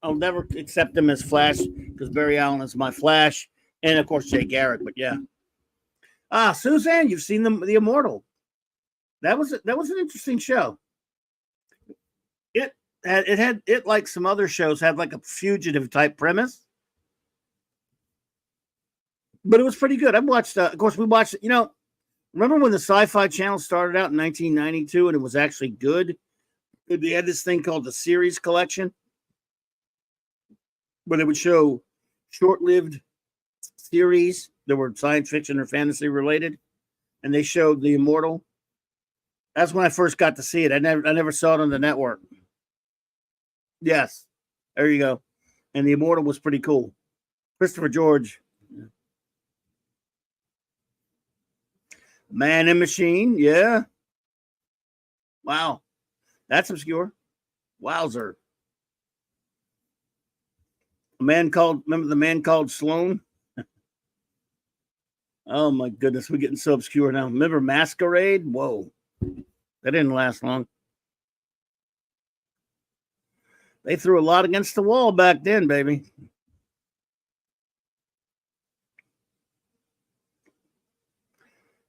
I'll never accept him as Flash because Barry Allen is my Flash. And, of course, Jay Garrick, but yeah. Suzanne, you've seen the Immortal. That was an interesting show. It like some other shows had like a fugitive type premise, but it was pretty good. I've watched. Of course, we watched. Remember when the Sci-Fi Channel started out in 1992 and it was actually good? They had this thing called the Series Collection, where they would show short-lived series that were science fiction or fantasy related, and they showed The Immortal. That's when I first got to see it. I never saw it on the network. Yes, there you go. And The Immortal was pretty cool. Christopher George. Man and Machine, yeah. Wow. That's obscure. Wowzer. Remember the man called Sloan? Oh my goodness, we're getting so obscure now. Remember Masquerade? Whoa. That didn't last long. They threw a lot against the wall back then, baby.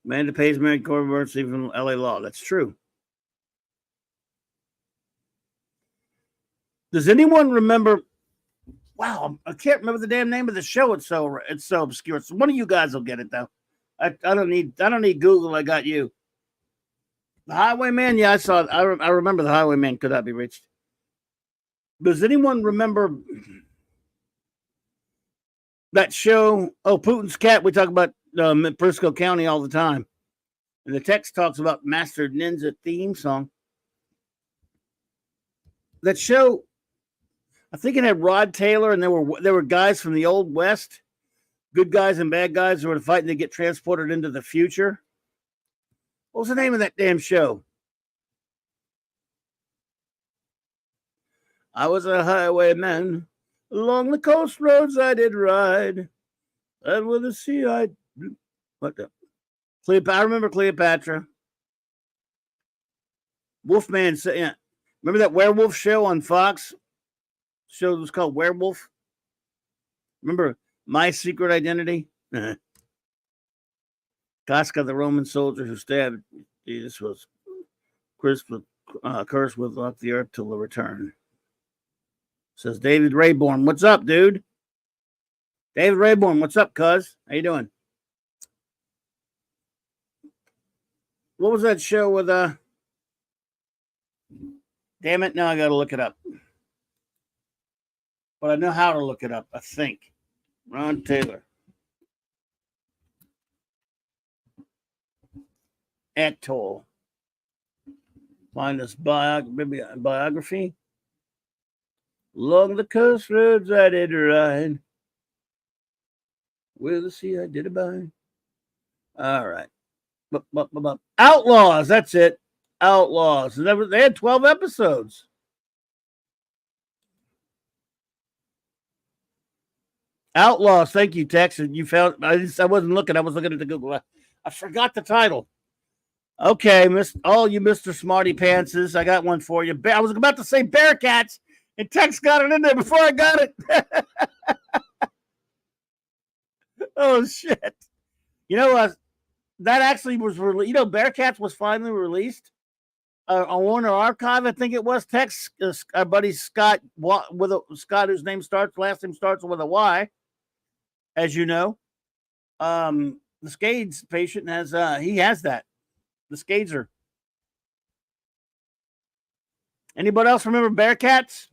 Amanda Pays, Mary Corbert's, even LA Law. That's true. Does anyone remember? Wow, I can't remember the damn name of the show. It's so obscure. So one of you guys will get it though. I don't need Google. I got you. The Highwayman. Yeah, I saw it. I remember the Highwayman could not be reached. Does anyone remember that show? Oh, Putin's Cat. We talk about Briscoe County all the time. And the text talks about Master Ninja theme song. That show, I think it had Rod Taylor, and there were guys from the Old West, good guys and bad guys who were fighting to get transported into the future. What was the name of that damn show? I was a highwayman. Along the coast roads I did ride. And with the sea what the? I remember Cleopatra. Wolfman said, yeah. Remember that werewolf show on Fox? Show was called Werewolf. Remember My Secret Identity? Casca, the Roman soldier who stabbed Jesus, was cursed with luck the earth till the return. Says David Rayborn. What's up, dude? David Rayborn, what's up, cuz? How you doing? What was that show with damn it, now I gotta look it up. But I know how to look it up, I think. Ron Taylor. Atoll. Find this biography. Along the coast roads I did ride. Where the sea I did abide. All right. Outlaws, that's it. Outlaws. They had 12 episodes. Outlaws, thank you, Tex. You found I wasn't looking, I was looking at the Google. I forgot the title. Okay, all you Mr. Smarty Pantses, I got one for you. I was about to say Bearcats, and Tex got it in there before I got it. Oh shit! That actually was released. Bearcats was finally released on Warner Archive. I think it was. Tex, our buddy Scott, Scott, whose last name starts with a Y. As you know, the Scades patient has that. The Skadeser. Anybody else remember Bearcats?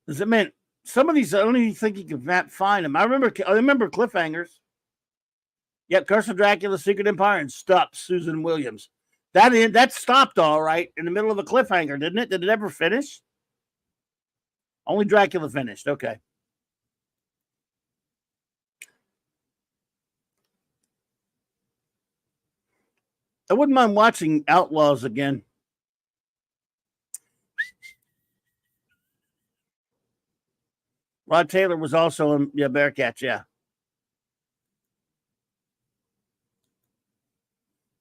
Does it mean some of these? I don't even think you can find them. I remember cliffhangers. Yep, Curse of Dracula, Secret Empire, and Stop, Susan Williams. That stopped all right in the middle of a cliffhanger, didn't it? Did it ever finish? Only Dracula finished. Okay. I wouldn't mind watching Outlaws again. Rod Taylor was also in Bearcats, yeah.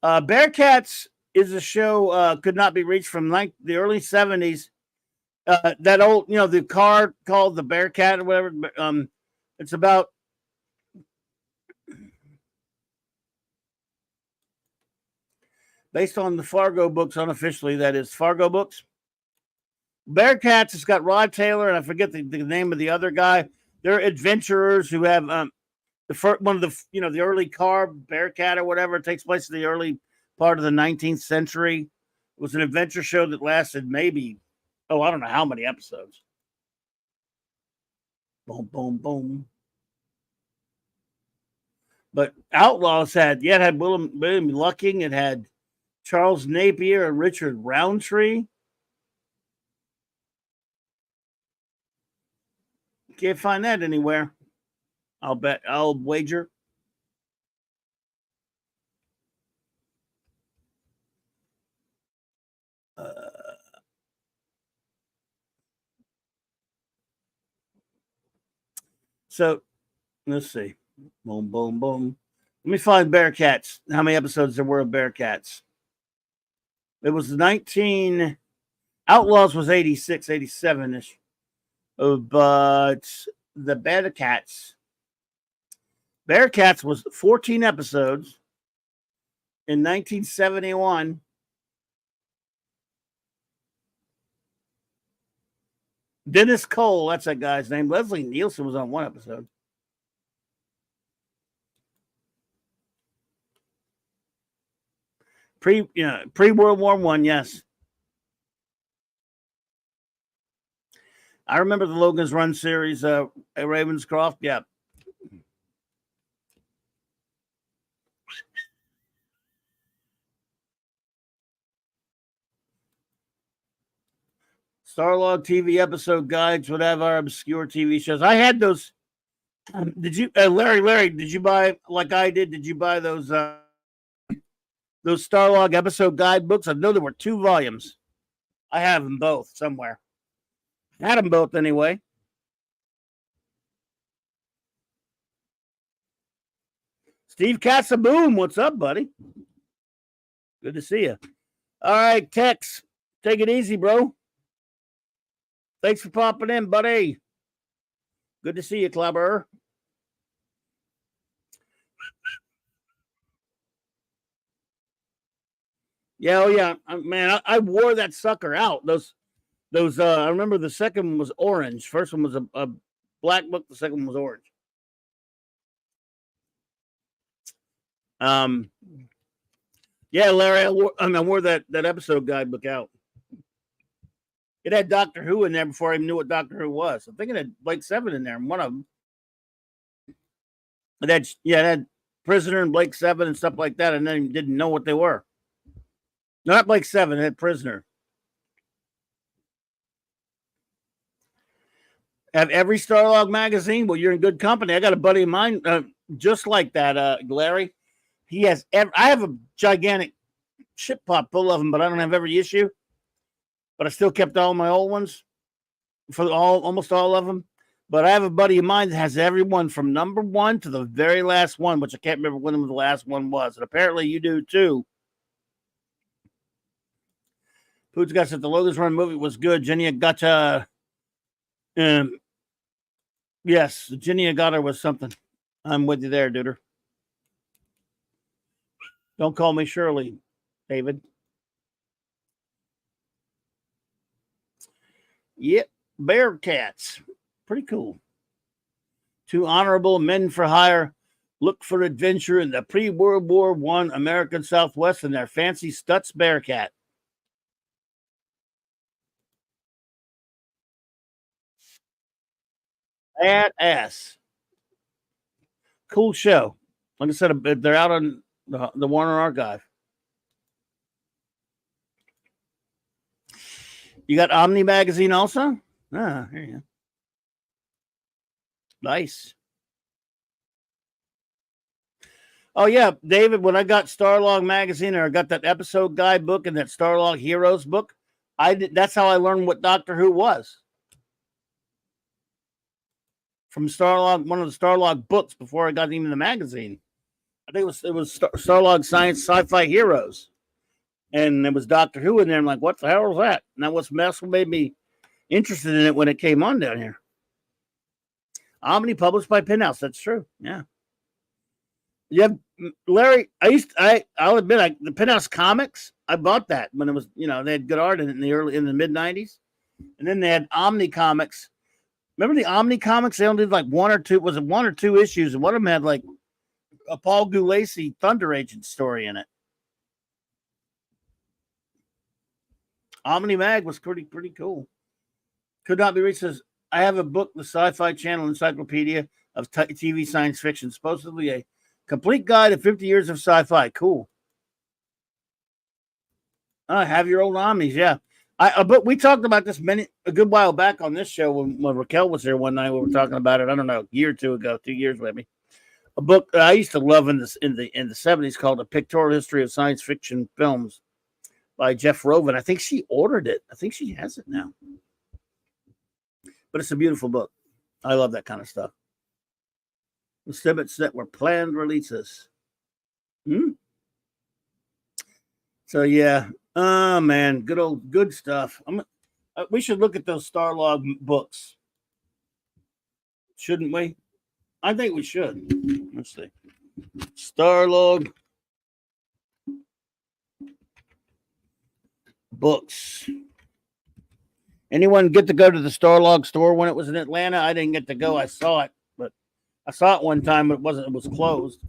Bearcats is a show could not be reached from the early 70s. That old, the car called the Bearcat or whatever. It's about based on the Fargo books, unofficially, that is Fargo books. Bearcats has got Rod Taylor, and I forget the name of the other guy. They're adventurers who have one of the early car Bearcat or whatever. It takes place in the early part of the 19th century. It was an adventure show that lasted maybe, I don't know how many episodes. Boom, boom, boom. But Outlaws had William Lucking. It had Charles Napier and Richard Roundtree. Can't find that anywhere. I'll wager. So let's see. Boom, boom, boom. Let me find Bearcats. How many episodes there were of Bearcats? It was 19. Outlaws was 86, 87-ish. But the Bearcats was 14 episodes in 1971. Dennis Cole, that's that guy's name. Leslie Nielsen was on one episode. Pre-World War I, yes. I remember the Logan's Run series, at Ravenscroft. Yeah. Starlog TV episode guides, whatever, obscure TV shows. I had those. Did you, Larry? Did you buy like I did? Did you buy those Starlog episode guide books? I know there were 2 volumes. I have them both somewhere. Had them both anyway. Steve Cassaboom, what's up, buddy? Good to see you. All right, Tex, take it easy, bro. Thanks for popping in, buddy. Good to see you, Clobberin. Yeah, oh yeah, man, I wore that sucker out. Those. I remember the second one was orange. First one was a black book. The second one was orange. Yeah, Larry, I wore that episode guidebook out. It had Doctor Who in there before I even knew what Doctor Who was. I think it had Blake Seven in there, and one of them. It had Prisoner and Blake Seven and stuff like that, and then didn't know what they were. Not Blake Seven, it had Prisoner. Have every Starlog magazine? Well, you're in good company. I got a buddy of mine just like that, Larry. He has. I have a gigantic ship pop full of them, but I don't have every issue. But I still kept all my old ones for almost all of them. But I have a buddy of mine that has every one from number 1 to the very last one, which I can't remember when the last one was. And apparently you do too. Poots got said the Logan's Run movie was good. Jenny Agata. Yes, Jenny Agata was something. I'm with you there, duder. Don't call me Shirley, David. Yep, Bearcats. Pretty cool. 2 honorable men for hire look for adventure in the pre-World War I American Southwest in their fancy Stutz Bearcat. Badass. Cool show. Like I said, they're out on the Warner Archive. You got Omni Magazine also? Ah, here you go. Nice. Oh yeah, David. When I got Starlog magazine, or I got that episode guide book and that Starlog Heroes book, that's how I learned what Doctor Who was. From Starlog, one of the Starlog books before I got even the magazine. I think it was Starlog Science Sci-Fi Heroes, and there was Doctor Who in there. I'm like, what the hell was that? And that was what made me interested in it when it came on down here. Omni published by Penthouse. That's true. Yeah. Yeah, Larry. I'll admit, the Penthouse comics. I bought that when it was, they had good art in it in the mid '90s, and then they had Omni comics. Remember the Omni comics? They only did like one or two issues, and one of them had like a Paul Gulacy Thunder Agent story in it. Omni Mag was pretty cool. Could not be reached. Says, I have a book, the Sci-Fi Channel Encyclopedia of TV Science Fiction, supposedly a complete guide of 50 years of sci-fi. Cool. Have your old Omnis, yeah. But we talked about this a good while back on this show when Raquel was here one night. We were talking about it. I don't know, a year or two ago, 2 years maybe. A book that I used to love in the 70s called A Pictorial History of Science Fiction Films by Jeff Rovin. I think she ordered it. I think she has it now. But it's a beautiful book. I love that kind of stuff. The snippets that were planned releases. So yeah. Oh man, good stuff. We should look at those Starlog books. Shouldn't we? I think we should. Let's see. Starlog books. Anyone get to go to the Starlog store when it was in Atlanta? I didn't get to go. I saw it, but I saw it one time, but it was closed.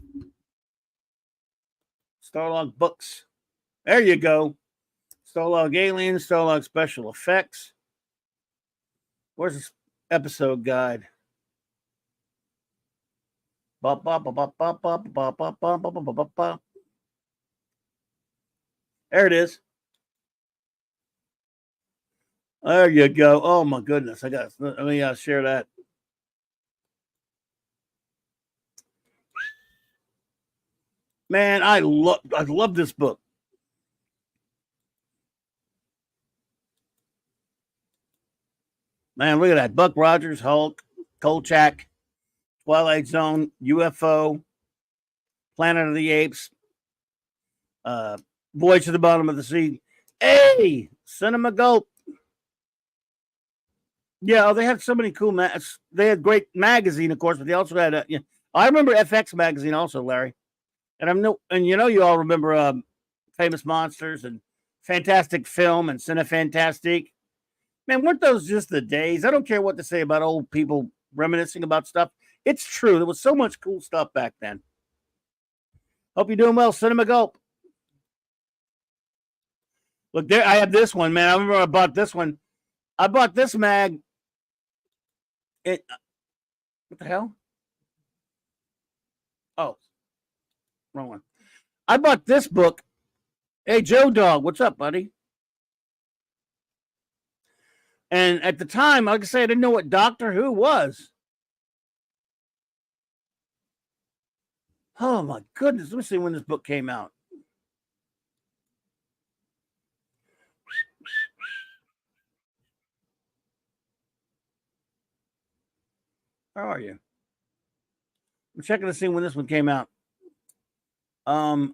Starlog books. There you go. Starlog Aliens, Starlog Special Effects. Where's this episode guide? There it is. There you go. Oh my goodness. Let me share that. Man, I love this book. Man, look at that. Buck Rogers, Hulk, Kolchak, Twilight Zone, UFO, Planet of the Apes, Voyage to the Bottom of the Sea. Hey, Cinema Gulp. Yeah, they had so many cool they had great magazine, of course, but they also had I remember FX magazine also, Larry. And you all remember Famous Monsters and Fantastic Film and Cinefantastique. Man, weren't those just the days? I don't care what to say about old people reminiscing about stuff. It's true. There was so much cool stuff back then. Hope you're doing well, Cinema Gulp. Look, there, I have this one, man. I remember I bought this one. I bought this mag. What the hell? Oh, wrong one. I bought this book. Hey, Joe Dog, what's up, buddy? And at the time, like I say, I didn't know what Doctor Who was. Oh, my goodness. Let me see when this book came out. How are you? I'm checking to see when this one came out. Come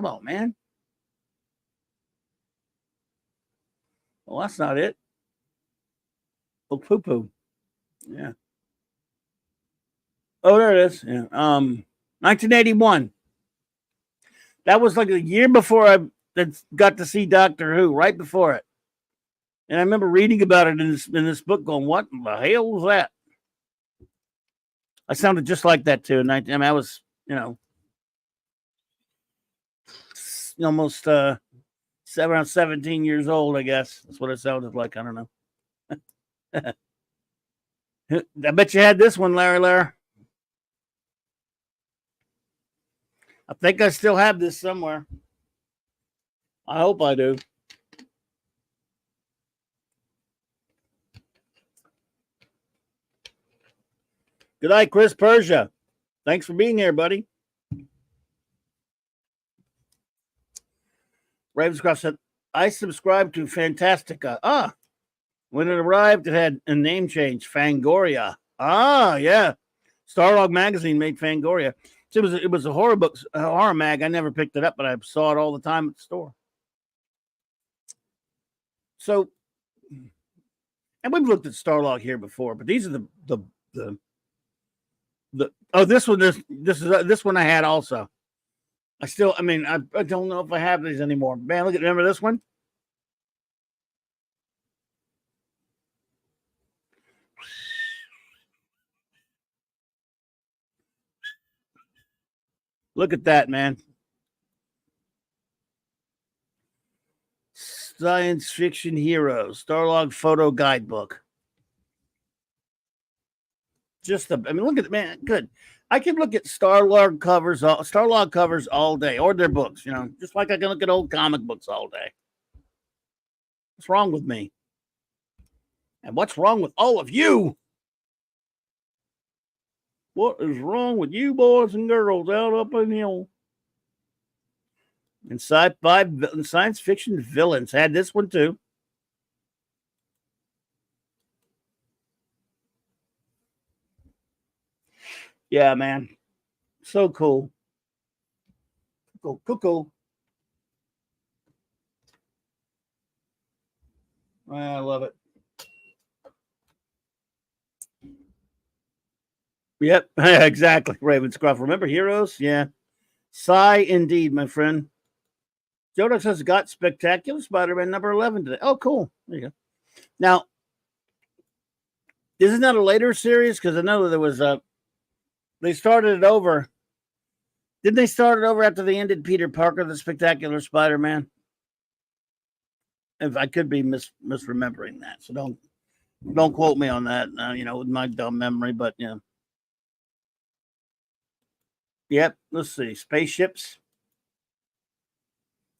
on, man. Well, that's not it. Oh, poo-poo. Yeah. Oh, there it is. Yeah. 1981. That was like a year before I got to see Doctor Who, right before it. And I remember reading about it in this book going, what the hell was that? I sounded just like that too. And I was, almost around 17 years old, I guess. That's what it sounded like. I don't know. I bet you had this one, Larry. I think I still have this somewhere. I hope I do. Good night, Chris Persia. Thanks for being here, buddy. Ravenscroft said, I subscribed to Fantastica. When it arrived, it had a name change, Fangoria. Yeah. Starlog magazine made Fangoria. So it was a horror book, a horror mag. I never picked it up, but I saw it all the time at the store. So, and we've looked at Starlog here before, but these are this one I had also. I don't know if I have these anymore. Man, remember this one? Look at that, man. Science Fiction Heroes, Starlog Photo Guidebook. Look at it, man. Good. I can look at Starlog covers all day, or their books, just like I can look at old comic books all day. What's wrong with me? And what's wrong with all of you? What is wrong with you boys and girls out up in the hill? And science fiction villains had this one too. Yeah, man. So cool. Cool. I love it. Yep, exactly. Ravenscroft. Remember Heroes? Yeah. Sigh indeed, my friend. Joe Duck says got Spectacular Spider-Man number 11 today. Oh, cool. There you go. Now, isn't that a later series? Because I know there was they started it over. Didn't they start it over after they ended Peter Parker, the Spectacular Spider-Man? If I could be misremembering that, so don't quote me on that. With my dumb memory, but yeah. Yep. Let's see. Spaceships.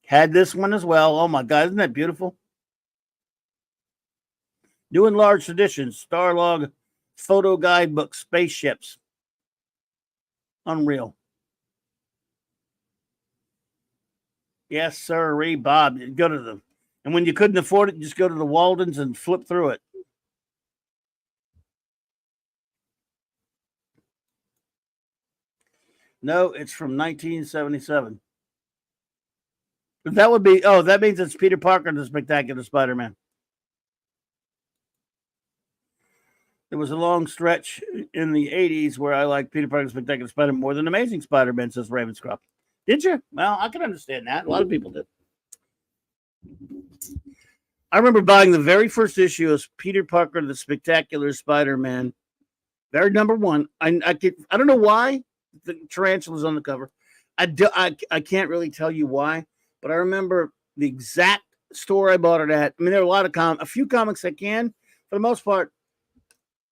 Had this one as well. Oh my God, isn't that beautiful? New and large editions. Starlog photo guidebook. Spaceships. Unreal. Yes, sir. Bob. Go to them. And when you couldn't afford it, just go to the Waldens and flip through it. No, it's from 1977. That would be, that means it's Peter Parker, the Spectacular Spider-Man. There was a long stretch in the 80s where I liked Peter Parker, the Spectacular Spider-Man more than Amazing Spider-Man, says Ravenscroft. Did you? Well, I can understand that. A lot of people did. I remember buying the very first issue of Peter Parker, the Spectacular Spider-Man. Very number one. I don't know why the tarantula's on the cover. I can't really tell you why, but I remember the exact store I bought it at. I mean, there are a few comics I can. For the most part,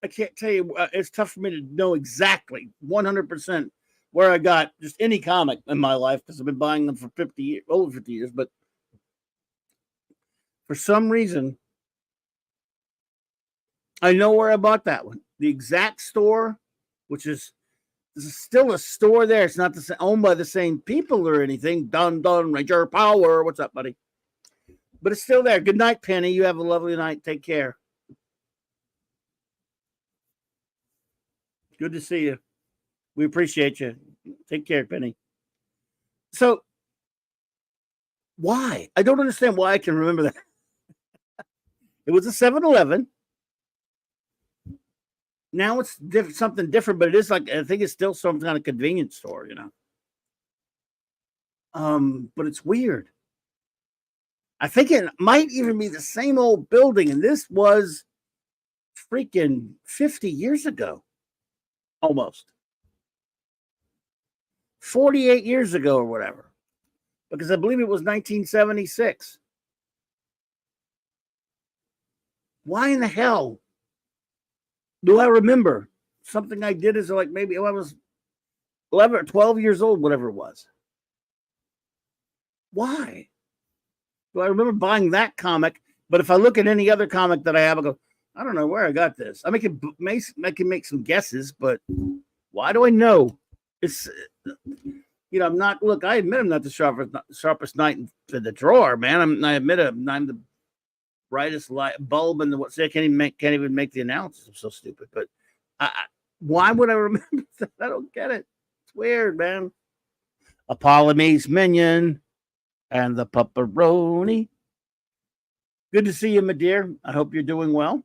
I can't tell you. It's tough for me to know exactly 100% where I got just any comic in my life because I've been buying them for over 50 years. But for some reason, I know where I bought that one. The exact store, which is still a store there. It's not owned by the same people or anything. Dun, Ranger Power. What's up, buddy? But it's still there. Good night, Penny. You have a lovely night. Take care. Good to see you. We appreciate you. Take care, Penny. So, why? I don't understand why I can remember that. It was a 7-Eleven. Now it's something different, but it is I think it's still some kind of convenience store, But it's weird. I think it might even be the same old building, and this was freaking 50 years ago. Almost. 48 years ago or whatever. Because I believe it was 1976. Why in the hell do I remember something I did as like maybe I was 11 or 12 years old, whatever it was? Why do I remember buying that comic? But if I look at any other comic that I have, I go, I don't know where I got this. I can make some guesses, but why do I know? It's I'm not. Look, I admit I'm not the sharpest knight in the drawer, man. I admit I'm the brightest light bulb in the what? See, I can't even make the analysis. I'm so stupid. But why would I remember that? I don't get it. It's weird, man. A Polynese minion and the pepperoni. Good to see you, my dear. I hope you're doing well.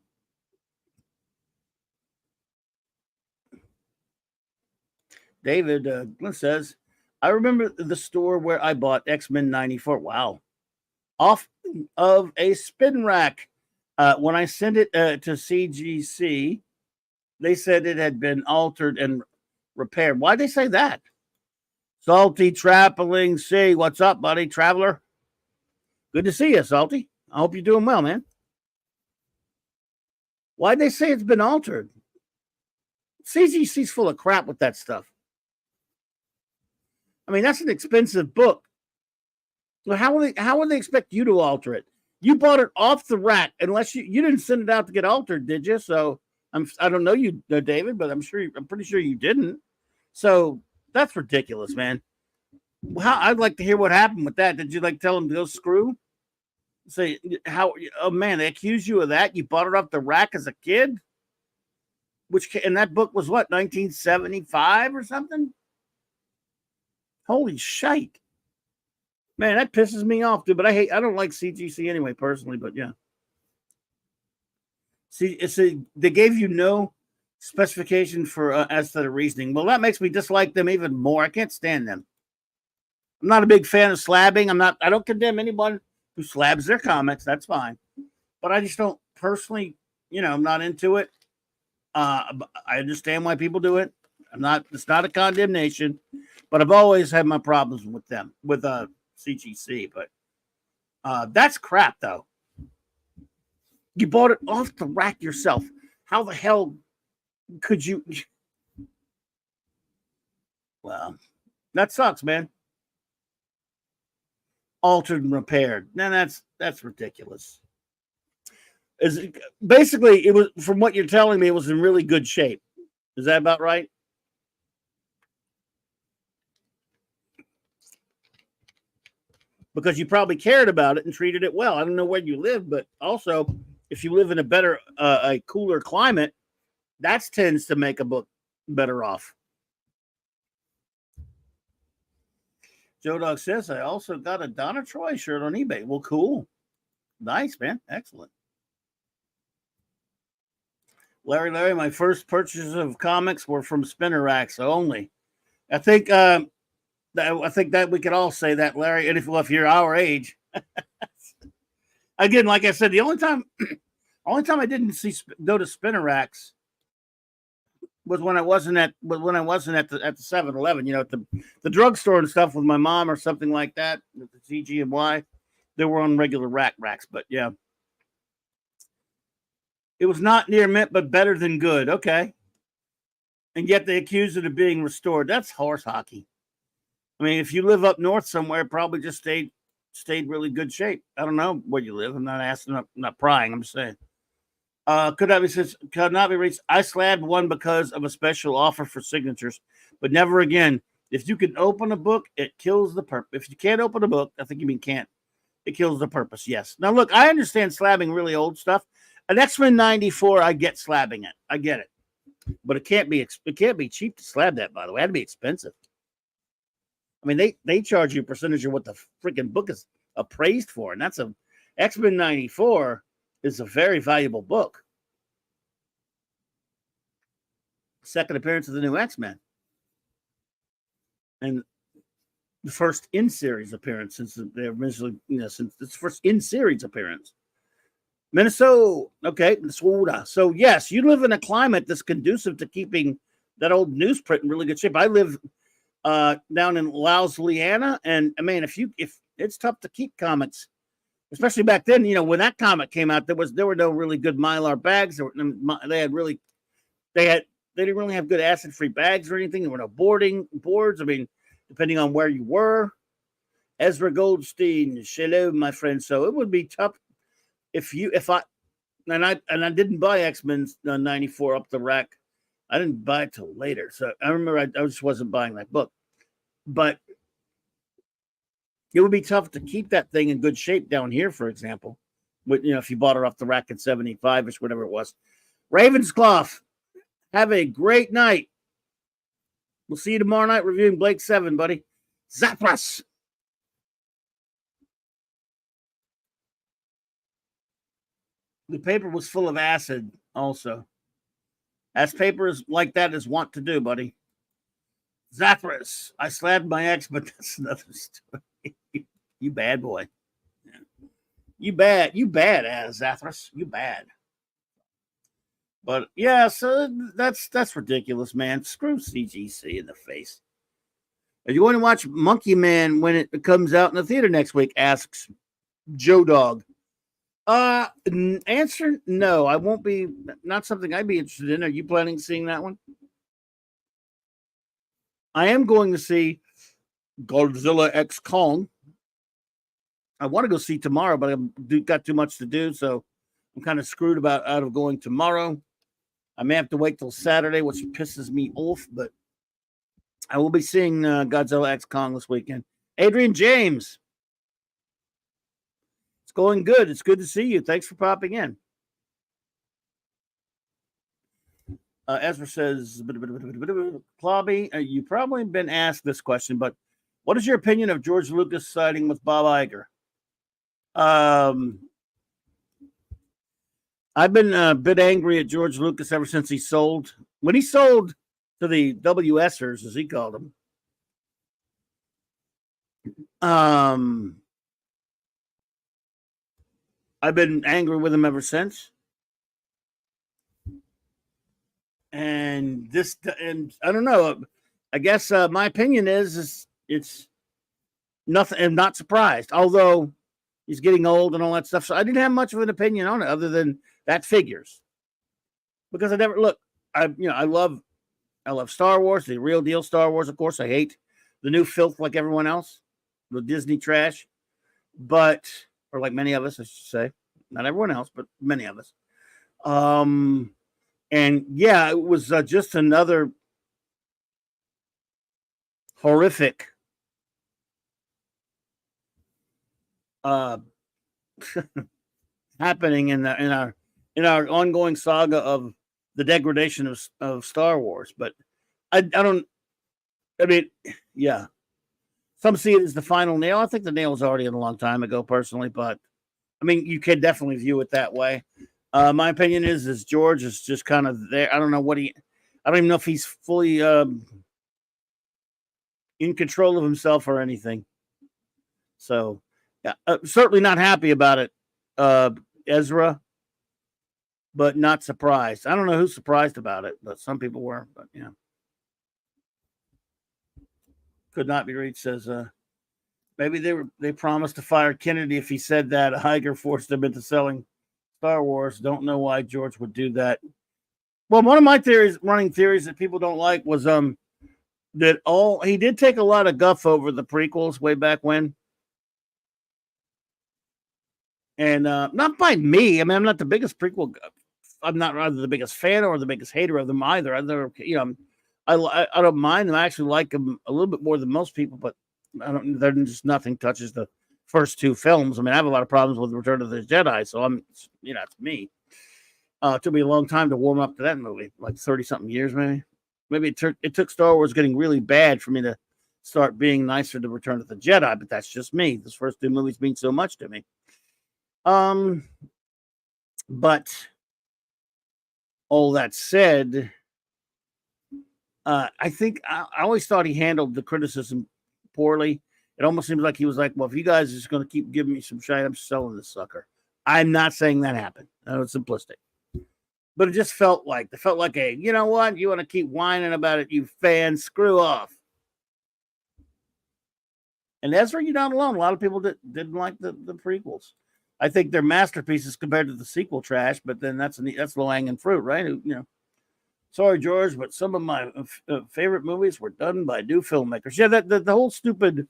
David says, I remember the store where I bought X-Men 94. Wow. Off of a spin rack. When I sent it to CGC, they said it had been altered and repaired. Why'd they say that? Salty Traveling C. What's up, buddy? Traveler? Good to see you, Salty. I hope you're doing well, man. Why'd they say it's been altered? CGC's full of crap with that stuff. I mean, that's an expensive book. Well, how would they expect you to alter it? You bought it off the rack, unless you didn't send it out to get altered, did you? So I don't know you, David, but I'm pretty sure you didn't. So that's ridiculous, man. I'd like to hear what happened with that. Did you tell them to go screw? Say how? Oh man, they accuse you of that. You bought it off the rack as a kid, and that book was what, 1975 or something? Holy shite. Man, that pisses me off, dude. But I don't like CGC anyway, personally, but yeah. See, they gave you no specification for as to the reasoning. Well, that makes me dislike them even more. I can't stand them. I'm not a big fan of slabbing. I don't condemn anyone who slabs their comics. That's fine. But I just don't personally, I'm not into it. I understand why people do it. It's not a condemnation, but I've always had my problems with them, with CGC. But that's crap, though. You bought it off the rack yourself. How the hell could you? Well, that sucks, man. Altered and repaired. Now that's ridiculous. Basically, it was, from what you're telling me, it was in really good shape. Is that about right? Because you probably cared about it and treated it well. I don't know where you live, but also if you live in a cooler climate, that tends to make a book better off. Joe Dog says, I also got a Donna Troy shirt on eBay. Well, cool. Nice, man. Excellent. Larry, my first purchases of comics were from spinner racks only. I think that we could all say that, Larry. And if you're our age, again, like I said, the only time I didn't go to spinner racks was when I wasn't at the 7-Eleven, at the drugstore and stuff with my mom or something like that. At the CG&Y, they were on regular racks. But yeah, it was not near mint, but better than good. Okay, and yet they accuse it of being restored. That's horse hockey. I mean, if you live up north somewhere, it probably just stayed really good shape. I don't know where you live. I'm not asking. I'm not prying. I'm just saying. Could not be reached. I slabbed one because of a special offer for signatures, but never again. If you can open a book, it kills the purpose. If you can't open a book, I think you mean can't. It kills the purpose. Yes. Now look, I understand slabbing really old stuff. An X-Men 94, I get slabbing it. I get it, but it can't be cheap to slab that. By the way, it had to be expensive. I mean, they charge you a percentage of what the freaking book is appraised for, and that's X-Men 94 is a very valuable book. Second appearance of the new X-Men, and the first in-series appearance since they originally, since its first in-series appearance. Minnesota, okay, Minnesota. So yes, you live in a climate that's conducive to keeping that old newsprint in really good shape. I live down in Laos, Louisiana, and I mean, if it's tough to keep comics especially back then. When that comic came out, there were no really good Mylar bags. They didn't really have good acid-free bags or anything. There were no boards. I mean, depending on where you were. Ezra Goldstein, hello, my friend. So it would be tough if I didn't buy X-Men 94 up the rack. I didn't buy it till later. So I remember I just wasn't buying that book. But it would be tough to keep that thing in good shape down here, for example. But, if you bought it off the rack at 75-ish, whatever it was. Ravenscroft, have a great night. We'll see you tomorrow night reviewing Blake 7, buddy. Zathras. The paper was full of acid also. As papers like that is wont to do, buddy. Zathras. I slapped my ex, but that's another story. You bad boy. Yeah. You bad ass Zathras. You bad. But yeah, so that's ridiculous, man. Screw CGC in the face. Are you going to watch Monkey Man when it comes out in the theater next week? Asks Joe Dog. Answer no. I won't be. Not something I'd be interested in. Are you planning on seeing that one? I am going to see Godzilla X Kong. I want to go see tomorrow, but I've got too much to do, so I'm kind of screwed out of going tomorrow. I may have to wait till Saturday, which pisses me off, but I will be seeing Godzilla X Kong this weekend. Adrian James. It's going good. It's good to see you. Thanks for popping in. Ezra says, Clobby, you've probably been asked this question, but what is your opinion of George Lucas siding with Bob Iger? I've been a bit angry at George Lucas ever since he sold. When he sold to the WSers, as he called them, I've been angry with him ever since. And I don't know. I guess my opinion is it's nothing. I'm not surprised, although he's getting old and all that stuff. So I didn't have much of an opinion on it, other than that figures. Because I never look. I love Star Wars, the real deal Star Wars. Of course, I hate the new filth like everyone else, the Disney trash. Or like many of us, I should say, not everyone else, but many of us. And yeah, it was just another horrific happening in our ongoing saga of the degradation of Star Wars. But I mean, yeah. Some see it as the final nail. I think the nail was already in a long time ago, personally, but I mean, you could definitely view it that way. My opinion is George is just kind of there. I don't even know if he's fully in control of himself or anything. So, yeah, certainly not happy about it, Ezra, but not surprised. I don't know who's surprised about it, but some people were. But yeah, could not be reached. Says maybe they promised to fire Kennedy if he said that Iger forced him into selling Star Wars. Don't know why George would do that. Well, one of my running theories that people don't like was that he did take a lot of guff over the prequels way back when. And not by me. I mean, I'm not the biggest prequel. I'm not rather the biggest fan or the biggest hater of them either. I don't mind them. I actually like them a little bit more than most people, but there's just nothing touches the first two films. I mean, I have a lot of problems with Return of the Jedi, so it's me. It took me a long time to warm up to that movie, like 30-something years, maybe. Maybe it took Star Wars getting really bad for me to start being nicer to Return of the Jedi, but that's just me. Those first two movies mean so much to me. But all that said, I think I always thought he handled the criticism poorly. It almost seems like he was like, well, if you guys are just going to keep giving me some shit, I'm selling this sucker. I'm not saying that happened. I know it's simplistic. But it just felt like you know what? You want to keep whining about it, you fans, screw off. And Ezra, you're not alone. A lot of people didn't like the prequels. I think they're masterpieces compared to the sequel trash, but then that's low hanging fruit, right? Sorry, George, but some of my favorite movies were done by new filmmakers. Yeah, the whole stupid.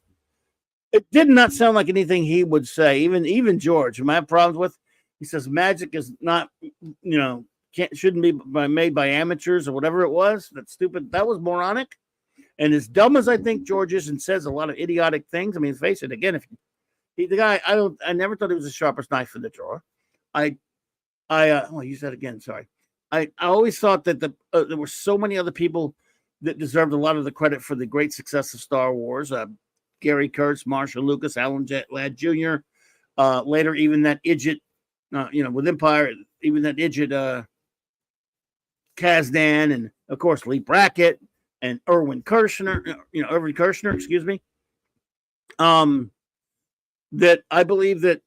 It did not sound like anything he would say. Even George, whom I have problems with, he says magic is not, shouldn't be made by amateurs or whatever it was. That's stupid. That was moronic. And as dumb as I think George is and says a lot of idiotic things, I mean, face it again. If the guy, I never thought he was the sharpest knife in the drawer. You said again. Sorry. I always thought that there were so many other people that deserved a lot of the credit for the great success of Star Wars. Gary Kurtz, Marshall Lucas, Alan Ladd Jr. Later, even that idiot, with Empire, even that idiot Kazdan, and of course Lee Brackett and Irvin Kershner, excuse me. That I believe that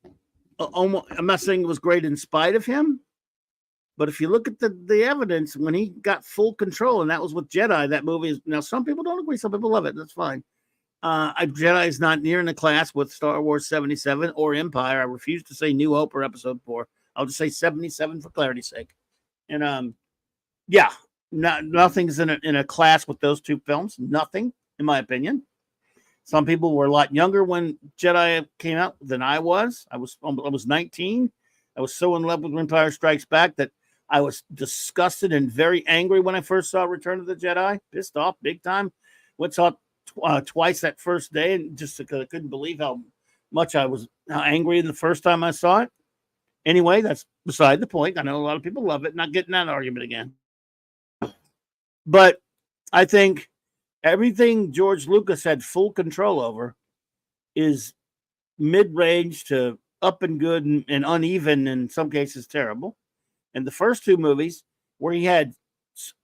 I'm not saying it was great in spite of him, but if you look at the evidence, when he got full control, and that was with Jedi, that movie is now some people don't agree, some people love it. That's fine. Jedi is not near in the class with Star Wars 77 or Empire. I refuse to say New Hope or Episode 4. I'll just say 77 for clarity's sake. And nothing's in a class with those two films. Nothing, in my opinion. Some people were a lot younger when Jedi came out than I was. I was 19. I was so in love with Empire Strikes Back that I was disgusted and very angry when I first saw Return of the Jedi. Pissed off big time. Went saw it twice that first day, and just couldn't believe how much I was angry the first time I saw it. Anyway, that's beside the point. I know a lot of people love it. Not getting that argument again. But I think everything George Lucas had full control over is mid-range to up and good and uneven, in some cases terrible. And the first two movies, where he had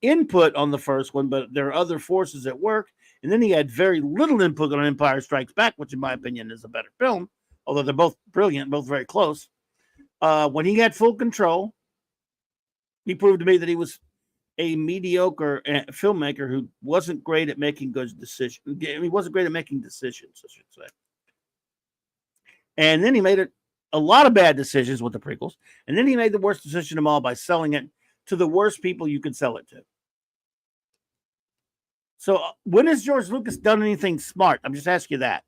input on the first one, but there are other forces at work, and then he had very little input on Empire Strikes Back, which in my opinion is a better film, although they're both brilliant, both very close. When he had full control, he proved to me that he was a mediocre filmmaker who wasn't great at making good decisions. He wasn't great at making decisions, I should say. And then he made a lot of bad decisions with the prequels. And then he made the worst decision of them all by selling it to the worst people you could sell it to. So when has George Lucas done anything smart? I'm just asking you that.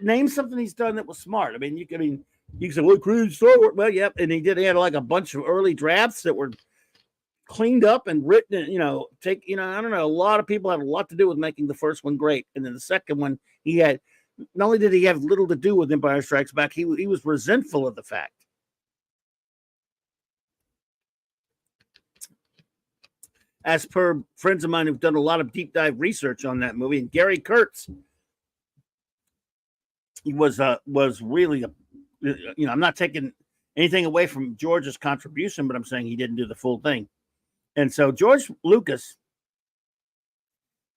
Name something he's done that was smart. I mean, you can say, well, created Star Wars. Well, yep. And he had like a bunch of early drafts that were cleaned up and written, I don't know. A lot of people had a lot to do with making the first one great. And then the second one, not only did he have little to do with Empire Strikes Back, he was resentful of the fact. As per friends of mine who've done a lot of deep dive research on that movie, and Gary Kurtz, he was really I'm not taking anything away from George's contribution, but I'm saying he didn't do the full thing. And so George Lucas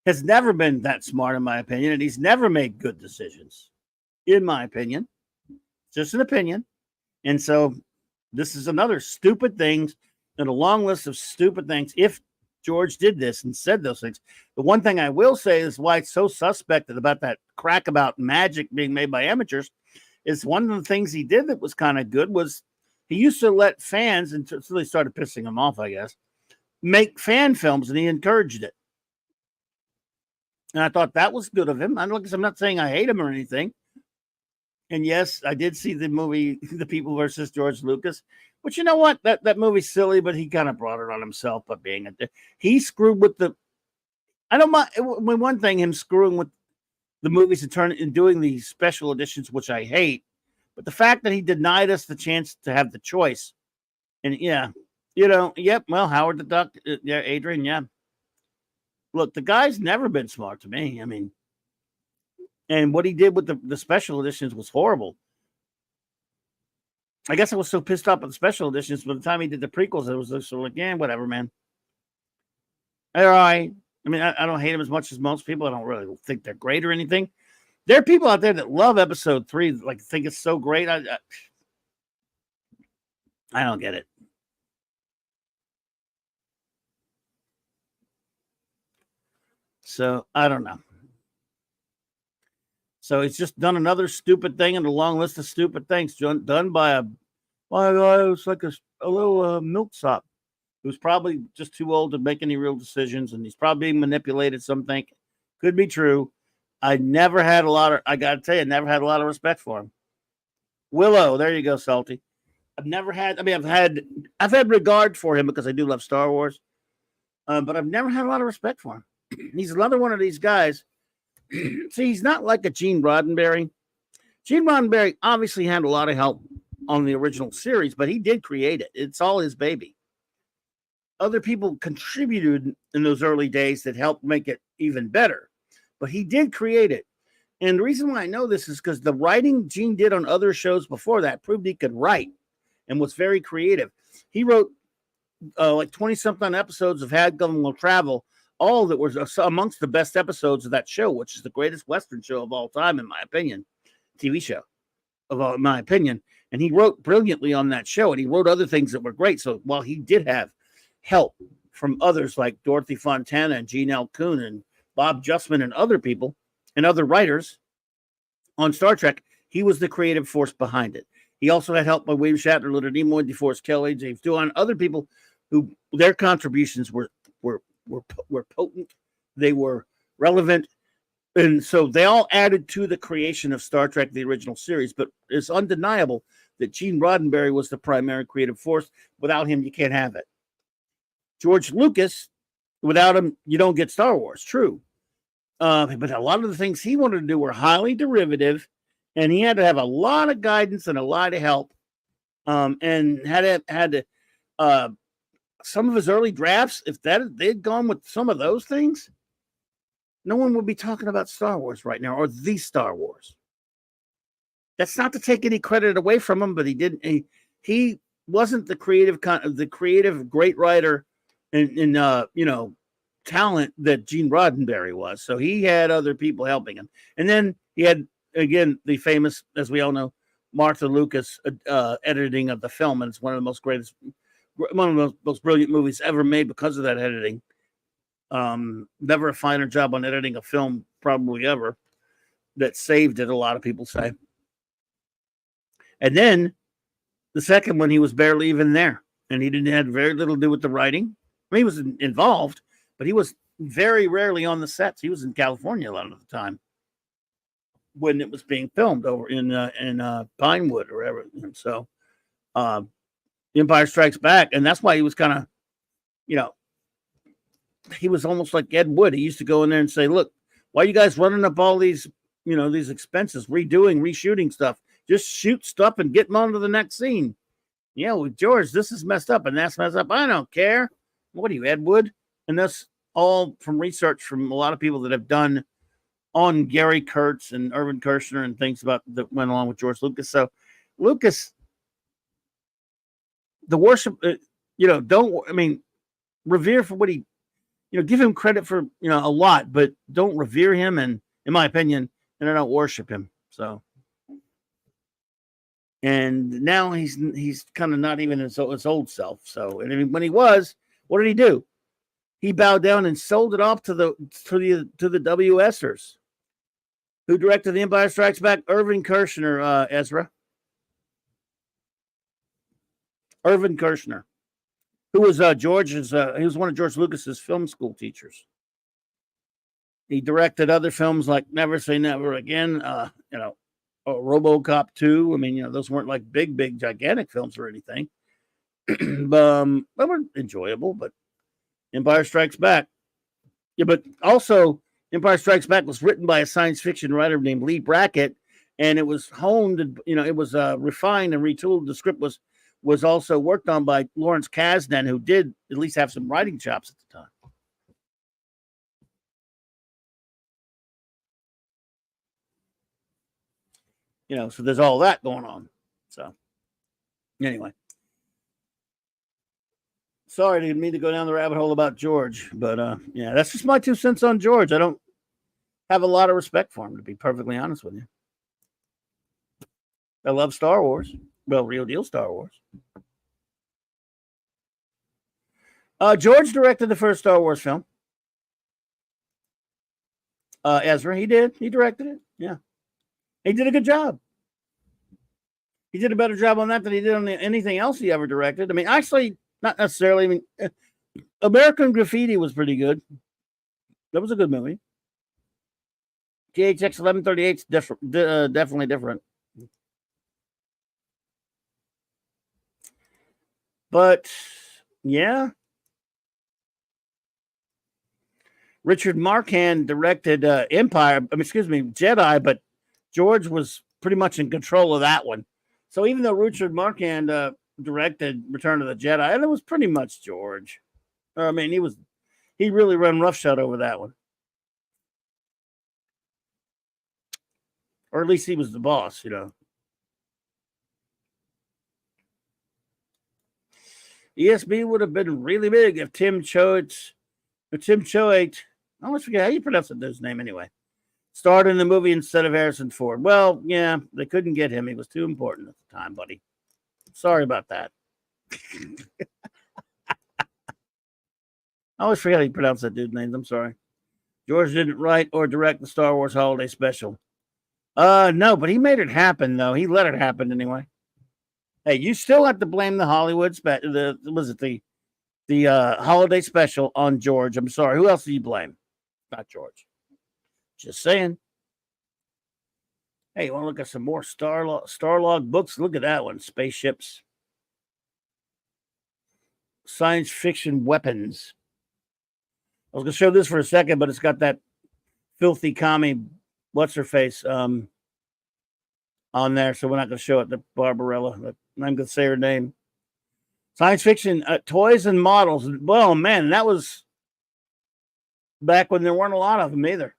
has never been that smart, in my opinion, and he's never made good decisions, in my opinion. Just an opinion. And so this is another stupid things and a long list of stupid things. If George did this and said those things, the one thing I will say is why it's so suspected about that crack about magic being made by amateurs is one of the things he did that was kind of good was he used to let fans, until they started pissing him off, I guess, make fan films, and he encouraged it. And I thought that was good of him. I'm not saying I hate him or anything. And yes, I did see the movie The People versus George Lucas. But you know what? That movie's silly, but he kind of brought it on himself by being he screwed with I don't mind one thing, him screwing with the movies and doing the special editions, which I hate. But the fact that he denied us the chance to have the choice. And well, Howard the Duck, Adrian, yeah. Look, the guy's never been smart to me. I mean, and what he did with the special editions was horrible. I guess I was so pissed off at the special editions. By the time he did the prequels, it was sort of like, yeah, whatever, man. All right. I mean, I don't hate him as much as most people. I don't really think they're great or anything. There are people out there that love Episode 3, like think it's so great. I don't get it. So I don't know. So he's just done another stupid thing in a long list of stupid things done by a guy who's like a little milksop who's probably just too old to make any real decisions, and he's probably being manipulated. Some think could be true. I gotta tell you, never had a lot of respect for him. Willow, there you go, Salty. I've had regard for him because I do love Star Wars, but I've never had a lot of respect for him. He's another one of these guys. See, he's not like a Gene Roddenberry. Gene Roddenberry obviously had a lot of help on the original series, but he did create it. It's all his baby. Other people contributed in those early days that helped make it even better, but he did create it. And the reason why I know this is because the writing Gene did on other shows before that proved he could write and was very creative. He wrote like 20-something episodes of Had Gun Will Travel, all that was amongst the best episodes of that show, which is the greatest Western show of all time, in my opinion, TV show in my opinion. And he wrote brilliantly on that show, and he wrote other things that were great. So while he did have help from others like Dorothy Fontana and Gene L. Kuhn and Bob Justman and other people and other writers on Star Trek, he was the creative force behind it. He also had help by William Shatner, Leonard Nimoy, DeForest Kelley, James Doohan, other people who their contributions were potent. They were relevant. And so they all added to the creation of Star Trek, the original series. But it's undeniable that Gene Roddenberry was the primary creative force. Without him, you can't have it. George Lucas, without him, you don't get Star Wars. True. But a lot of the things he wanted to do were highly derivative, and he had to have a lot of guidance and a lot of help. And had to some of his early drafts, if they'd gone with some of those things, no one would be talking about Star Wars right now, or the Star Wars. That's not to take any credit away from him, but he wasn't the creative great writer and talent that Gene Roddenberry was. So he had other people helping him. And then he had, again, the famous, as we all know, Martha Lucas editing of the film. And it's one of the most brilliant movies ever made because of that editing. Never a finer job on editing a film probably ever. That saved it, a lot of people say. And then the second one, he was barely even there. And he had very little to do with the writing. I mean, he was involved, but he was very rarely on the sets. He was in California a lot of the time when it was being filmed over in Pinewood or wherever. And so Empire Strikes Back, and that's why he was kind of, he was almost like Ed Wood. He used to go in there and say, look, why are you guys running up all these, these expenses, reshooting stuff? Just shoot stuff and get them on to the next scene. Yeah, well, George, this is messed up and that's messed up. I don't care. What are you, Ed Wood? And that's all from research from a lot of people that have done on Gary Kurtz and Irvin Kershner and things that went along with George Lucas. So Lucas, the worship, revere for what he, give him credit for, a lot, but don't revere him. And in my opinion, and I don't worship him. So, and now he's kind of not even his old self. So, and I mean, when he was, what did he do? He bowed down and sold it off to the WSers, who directed The Empire Strikes Back. Irvin Kershner, Ezra. Irvin Kershner, who was he was one of George Lucas's film school teachers. He directed other films like Never Say Never Again, RoboCop 2. I mean, those weren't like big, gigantic films or anything. They were enjoyable, but Empire Strikes Back. Yeah, but also Empire Strikes Back was written by a science fiction writer named Lee Brackett, and it was honed, it was refined and retooled. The script was also worked on by Lawrence Kasdan, who did at least have some writing chops at the time. So there's all that going on. So anyway. Sorry, I didn't mean to go down the rabbit hole about George, but that's just my 2 cents on George. I don't have a lot of respect for him, to be perfectly honest with you. I love Star Wars. Well, real deal Star Wars. George directed the first Star Wars film. Ezra, he did. He directed it. Yeah. He did a good job. He did a better job on that than he did on anything else he ever directed. I mean, actually, not necessarily. I mean, American Graffiti was pretty good. That was a good movie. THX 1138 is definitely different. But, yeah. Richard Marquand directed Jedi, but George was pretty much in control of that one. So even though Richard Marquand directed Return of the Jedi, and it was pretty much George. I mean, he really ran roughshod over that one. Or at least he was the boss, you know. ESB would have been really big if Tim Choate, I always forget how you pronounce his name anyway, starred in the movie instead of Harrison Ford. Well, yeah, they couldn't get him. He was too important at the time, buddy. Sorry about that. I always forget how you pronounce that dude's name. I'm sorry. George didn't write or direct the Star Wars Holiday Special. No, but he made it happen, though. He let it happen anyway. Hey, you still have to blame the Hollywood the Holiday Special on George. I'm sorry. Who else do you blame? Not George. Just saying. Hey, you want to look at some more Starlog books? Look at that one. Spaceships. Science fiction weapons. I was going to show this for a second, but it's got that filthy commie, what's-her-face, on there, so we're not going to show it to Barbarella. I'm going to say her name. Science fiction, toys and models. Well, man, that was back when there weren't a lot of them either.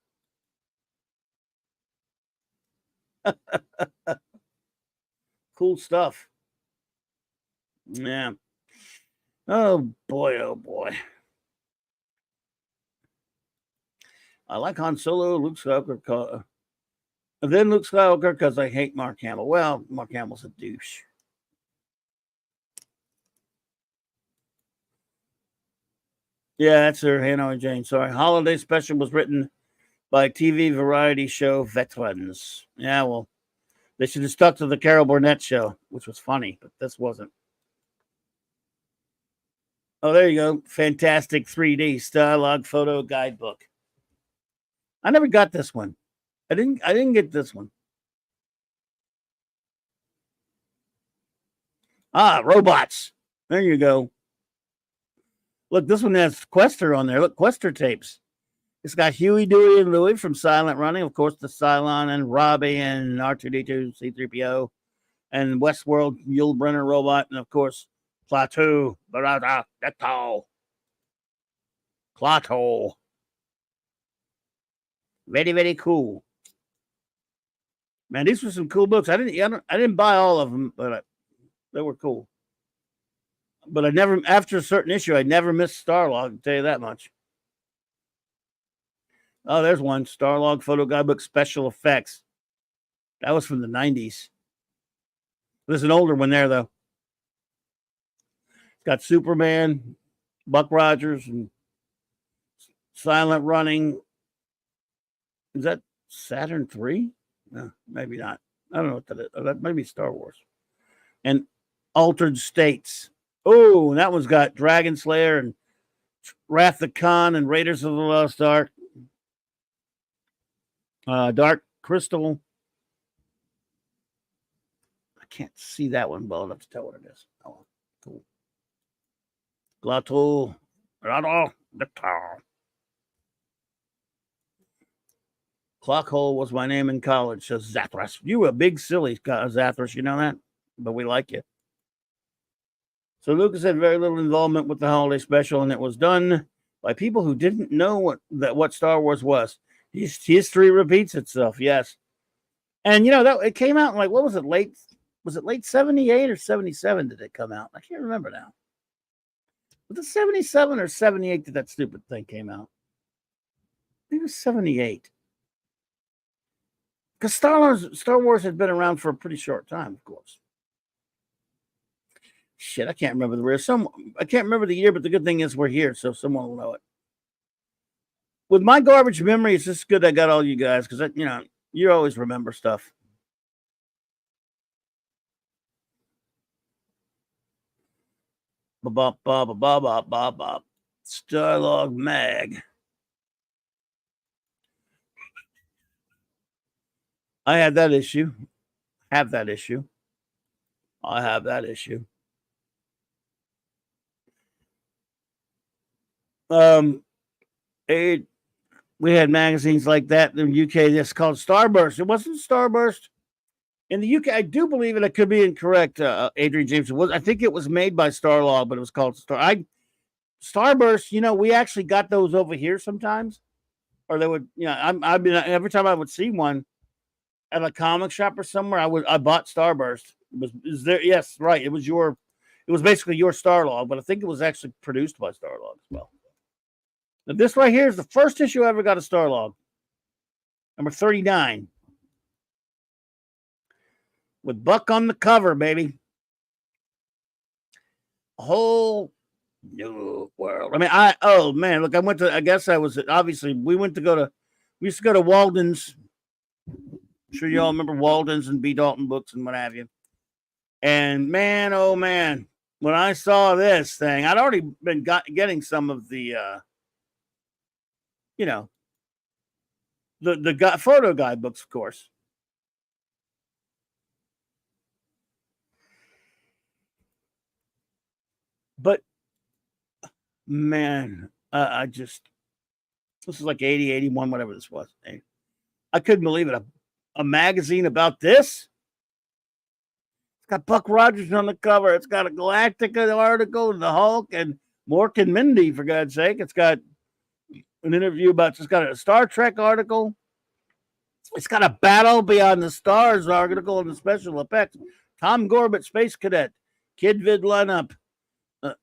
Cool stuff. Yeah. Oh, boy, oh, boy. I like Han Solo, Luke Skywalker, and then Luke Skywalker because I hate Mark Hamill. Well, Mark Hamill's a douche. Yeah, that's her, Hannah and Jane. Sorry. Holiday Special was written by TV variety show veterans. Yeah, well, they should have stuck to the Carol Burnett show, which was funny, but this wasn't. Oh, there you go. Fantastic 3D Starlog photo guidebook. I never got this one. I didn't get this one. Ah, robots. There you go. Look, this one has Quester on there. Look, Quester tapes. It's got Huey, Dewey, and Louie from Silent Running. Of course, the Cylon and Robbie and R2-D2, C-3PO, and Westworld, Yul Brynner robot, and of course, Plateau. Plateau. Very, very cool. Man, these were some cool books. I didn't buy all of them, but they were cool. But after a certain issue, I never missed Starlog, I'll tell you that much. Oh, there's one. Starlog Photo Guidebook Special Effects. That was from the 90s. There's an older one there, though. It's got Superman, Buck Rogers, and Silent Running. Is that Saturn 3? No, maybe not. I don't know what that is. That might be Star Wars. And Altered States. Oh, that one's got Dragon Slayer and Wrath of Khan and Raiders of the Lost Ark. Dark Crystal. I can't see that one well enough to tell what it is. Oh, cool. Glotto. Rado. Clockhole was my name in college, says Zathras. You were a big silly, Zathras. You know that? But we like you. So Lucas had very little involvement with the holiday special, and it was done by people who didn't know what Star Wars was. History repeats itself, yes. And that it came out in what was it, late 78 or 77 did it come out? I can't remember now. Was it 77 or 78 that that stupid thing came out? I think it was 78. Because Star Wars had been around for a pretty short time, of course. Shit, I can't remember the year. I can't remember the year, but the good thing is we're here, so someone will know it. With my garbage memory, it's just good I got all you guys, because you always remember stuff. Starlog Mag. I had that issue. Have that issue. I have that issue. We had magazines like that in the UK. That's called Starburst. It wasn't Starburst in the UK. I do believe it. I could be incorrect. Adrian James. I think it was made by Starlog, but it was called Starburst. You know, we actually got those over here sometimes, or they would. You know, I mean, every time I would see one at a comic shop or somewhere, I bought Starburst. Is there? Yes, right. It was basically your Starlog, but I think it was actually produced by Starlog as well. Now, this right here is the first issue I ever got a Starlog. Number 39. With Buck on the cover, baby. A whole new world. I mean, oh man, look, we used to go to Walden's. I'm sure you all remember Walden's and B. Dalton Books and what have you. And man, oh man, when I saw this thing, I'd already been getting some of the, the photo guidebooks, of course. But man, this is like 80, 81, whatever this was. I couldn't believe it. A magazine about this. It's got Buck Rogers on the cover. It's got a Galactica article, the Hulk, and Mork and Mindy, for God's sake. It's got an interview it's got a Star Trek article. It's got a Battle Beyond the Stars article and the special effects. Tom Corbett, Space Cadet, Kid Vid lineup,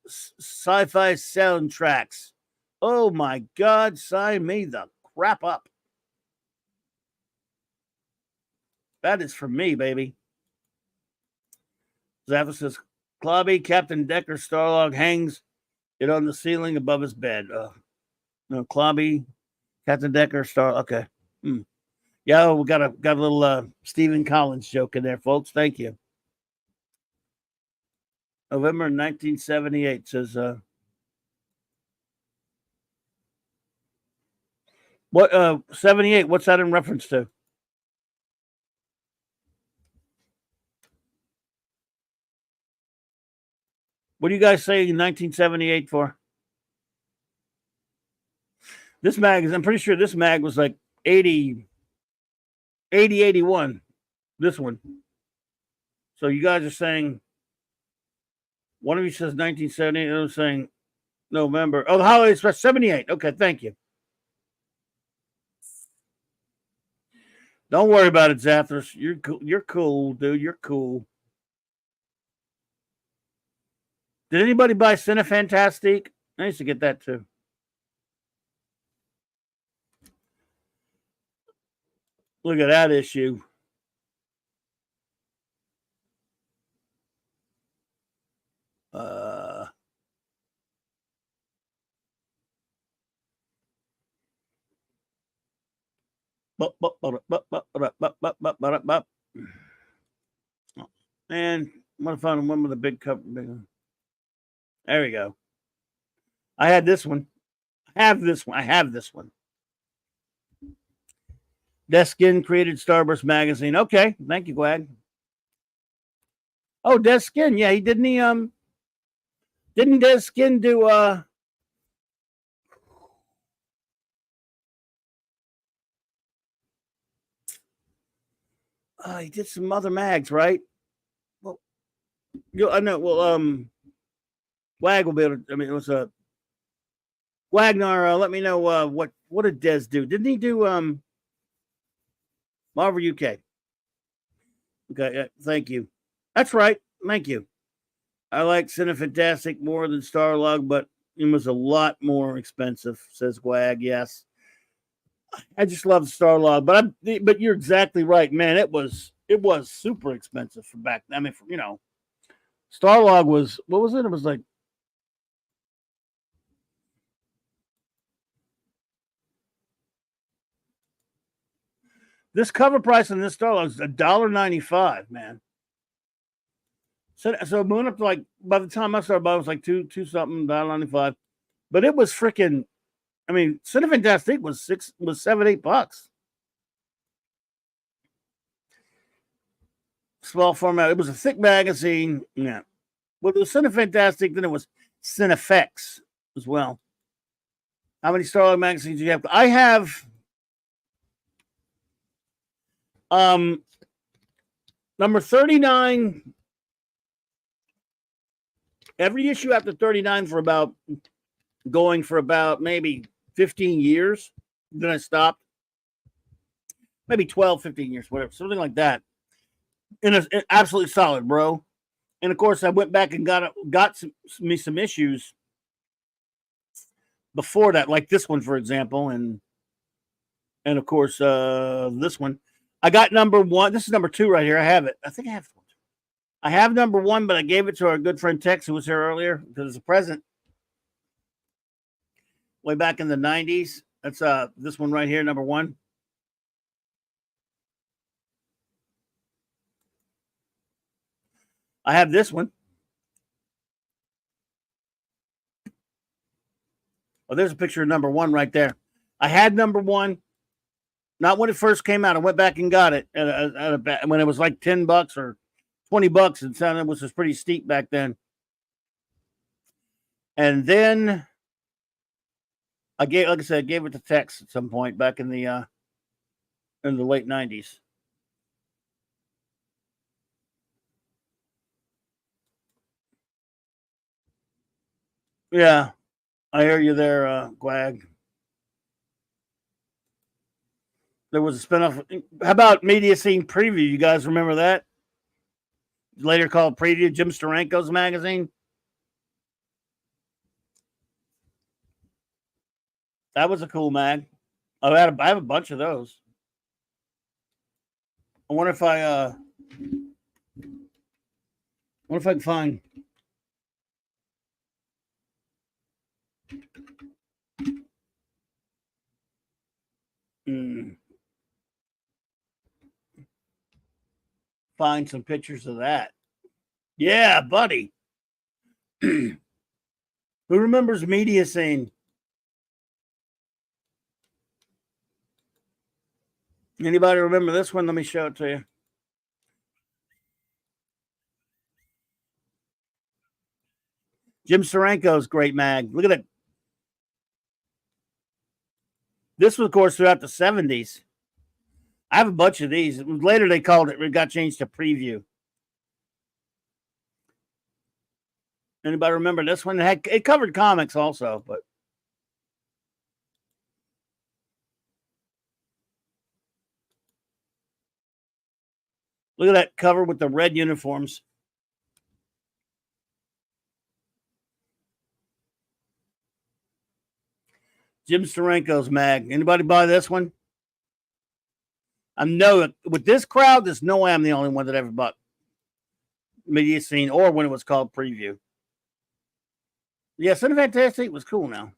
sci-fi soundtracks. Oh my God, sign me the crap up. That is for me, baby. Zaffa says, Clobby, Captain Decker, Starlog hangs it on the ceiling above his bed. No, Clobby, Captain Decker, okay. Yeah, we got a little Stephen Collins joke in there, folks. Thank you. November 1978 says, what 78? What's that in reference to? What are you guys saying in 1978 for? This mag I'm pretty sure this mag was like 80, 81. This one. So you guys are saying, one of you says 1978, and I'm saying November. Oh, the Holiday Express, 78. Okay, thank you. Don't worry about it, Zathras. You're cool, dude. You're cool. Did anybody buy Cinefantastique? I used to get that too. Look at that issue. And I'm gonna find one with a big cover. There we go. I had this one. I have this one. Deskin created Starburst magazine. Okay, thank you, Gwag. Oh, Deskin, yeah, didn't Deskin do he did some other mags, right? Well, I know. Well, Wag will be able to. I mean, it was a Wagner. Let me know what did Des do? Didn't he do Marvel UK? Okay, thank you. That's right. Thank you. I like Cinefantastique more than Starlog, but it was a lot more expensive, says Gwag. Yes. I just love Starlog, but you're exactly right, man. It was super expensive for back then. I mean, Starlog was, what was it? It was like this cover price on this Starlog is $1.95, man. So it went up to like, by the time I started buying, it was like two something, $1.95. But it was freaking, I mean, Cinefantastique was $7-8. Small format. It was a thick magazine. Yeah. Well, it was Cinefantastique, then it was Cinefex as well. How many Starlight magazines do you have? I have number 39. Every issue after 39 for about maybe 15 years. Then I stopped. Maybe 12, 15 years, whatever, something like that. And it's absolutely solid, bro. And of course, I went back and got some issues before that, like this one, for example, and of course this one. I got number 1. This is number 2 right here. I have it. I think I have one. I have number 1, but I gave it to our good friend Tex, who was here earlier, because it's a present. Way back in the 90s. That's this one right here, number 1. I have this one. Oh, there's a picture of number 1 right there. I had number 1, not when it first came out. I went back and got it when it was like $10 or $20, and it was pretty steep back then. And then I gave it to Tex at some point back in the late 90s. Yeah, I hear you there, Gwag. There was a spinoff. How about Media Scene Preview? You guys remember that? Later called Preview, Jim Steranko's magazine. That was a cool mag. I have a bunch of those. I wonder if I can find. Find some pictures of that. Yeah, buddy. Who remembers Media Scene? Anybody remember this one? Let me show it to you. Jim Steranko's great mag. Look at it. This was, of course, throughout the 70s. I have a bunch of these. Later, they called it. It got changed to Preview. Anybody remember this one? It covered comics also, but look at that cover with the red uniforms. Jim Steranko's mag. Anybody buy this one? I know with this crowd, there's no way I'm the only one that ever bought Media Scene or when it was called Preview. Yeah, Cinefantastique was cool now.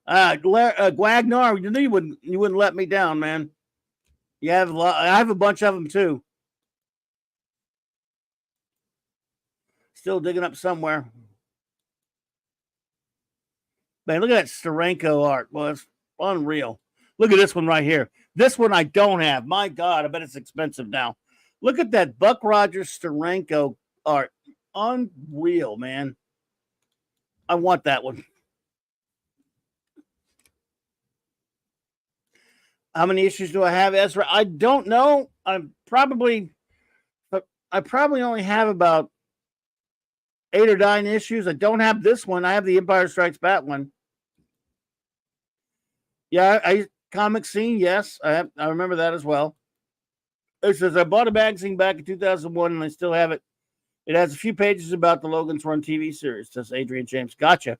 Guagnar, you knew you wouldn't let me down, man. You have a lot. I have a bunch of them too. Still digging up somewhere. Man, look at that Steranko art. Well, it's unreal. Look at this one right here. This one I don't have. My God, I bet it's expensive now. Look at that Buck Rogers Steranko art. Unreal, man. I want that one. How many issues do I have, Ezra? I don't know. I probably only have about 8 or 9 issues. I don't have this one. I have the Empire Strikes Back one. Yeah, Comic Scene, yes. I remember that as well. It says I bought a magazine back in 2001 and I still have it. It has a few pages about the Logan's Run TV series, says Adrian James. Gotcha.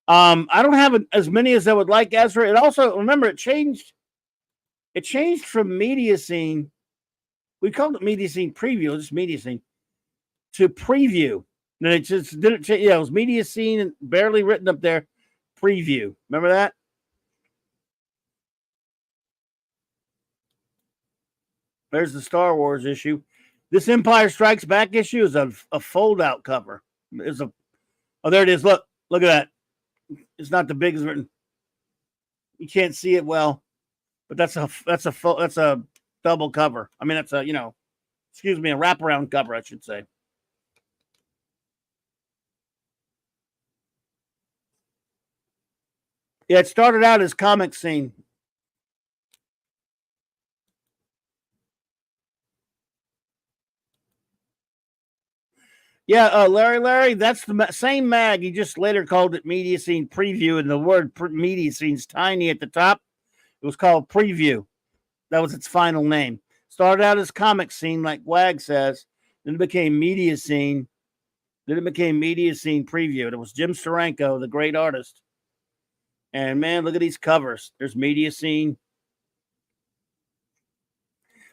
I don't have as many as I would like, Ezra. It also, remember, it changed. It changed from Media Scene. We called it Media Scene Preview, just Media Scene, to Preview. And it just didn't change. Yeah, it was Media Scene and barely written up there. Preview. Remember that? There's the Star Wars issue. This Empire Strikes Back issue is a fold-out cover. There it is. Look at that. It's not the biggest written. You can't see it well, but that's a double cover. I mean, that's a a wraparound cover, I should say. Yeah, it started out as Comic Scene. Yeah, Larry, that's the same mag. He just later called it Media Scene Preview, and the word Media Scene's tiny at the top. It was called Preview. That was its final name. Started out as Comic Scene, like Wag says. Then it became Media Scene. Then it became Media Scene Preview. It was Jim Steranko, the great artist. And man, look at these covers. There's Media Scene.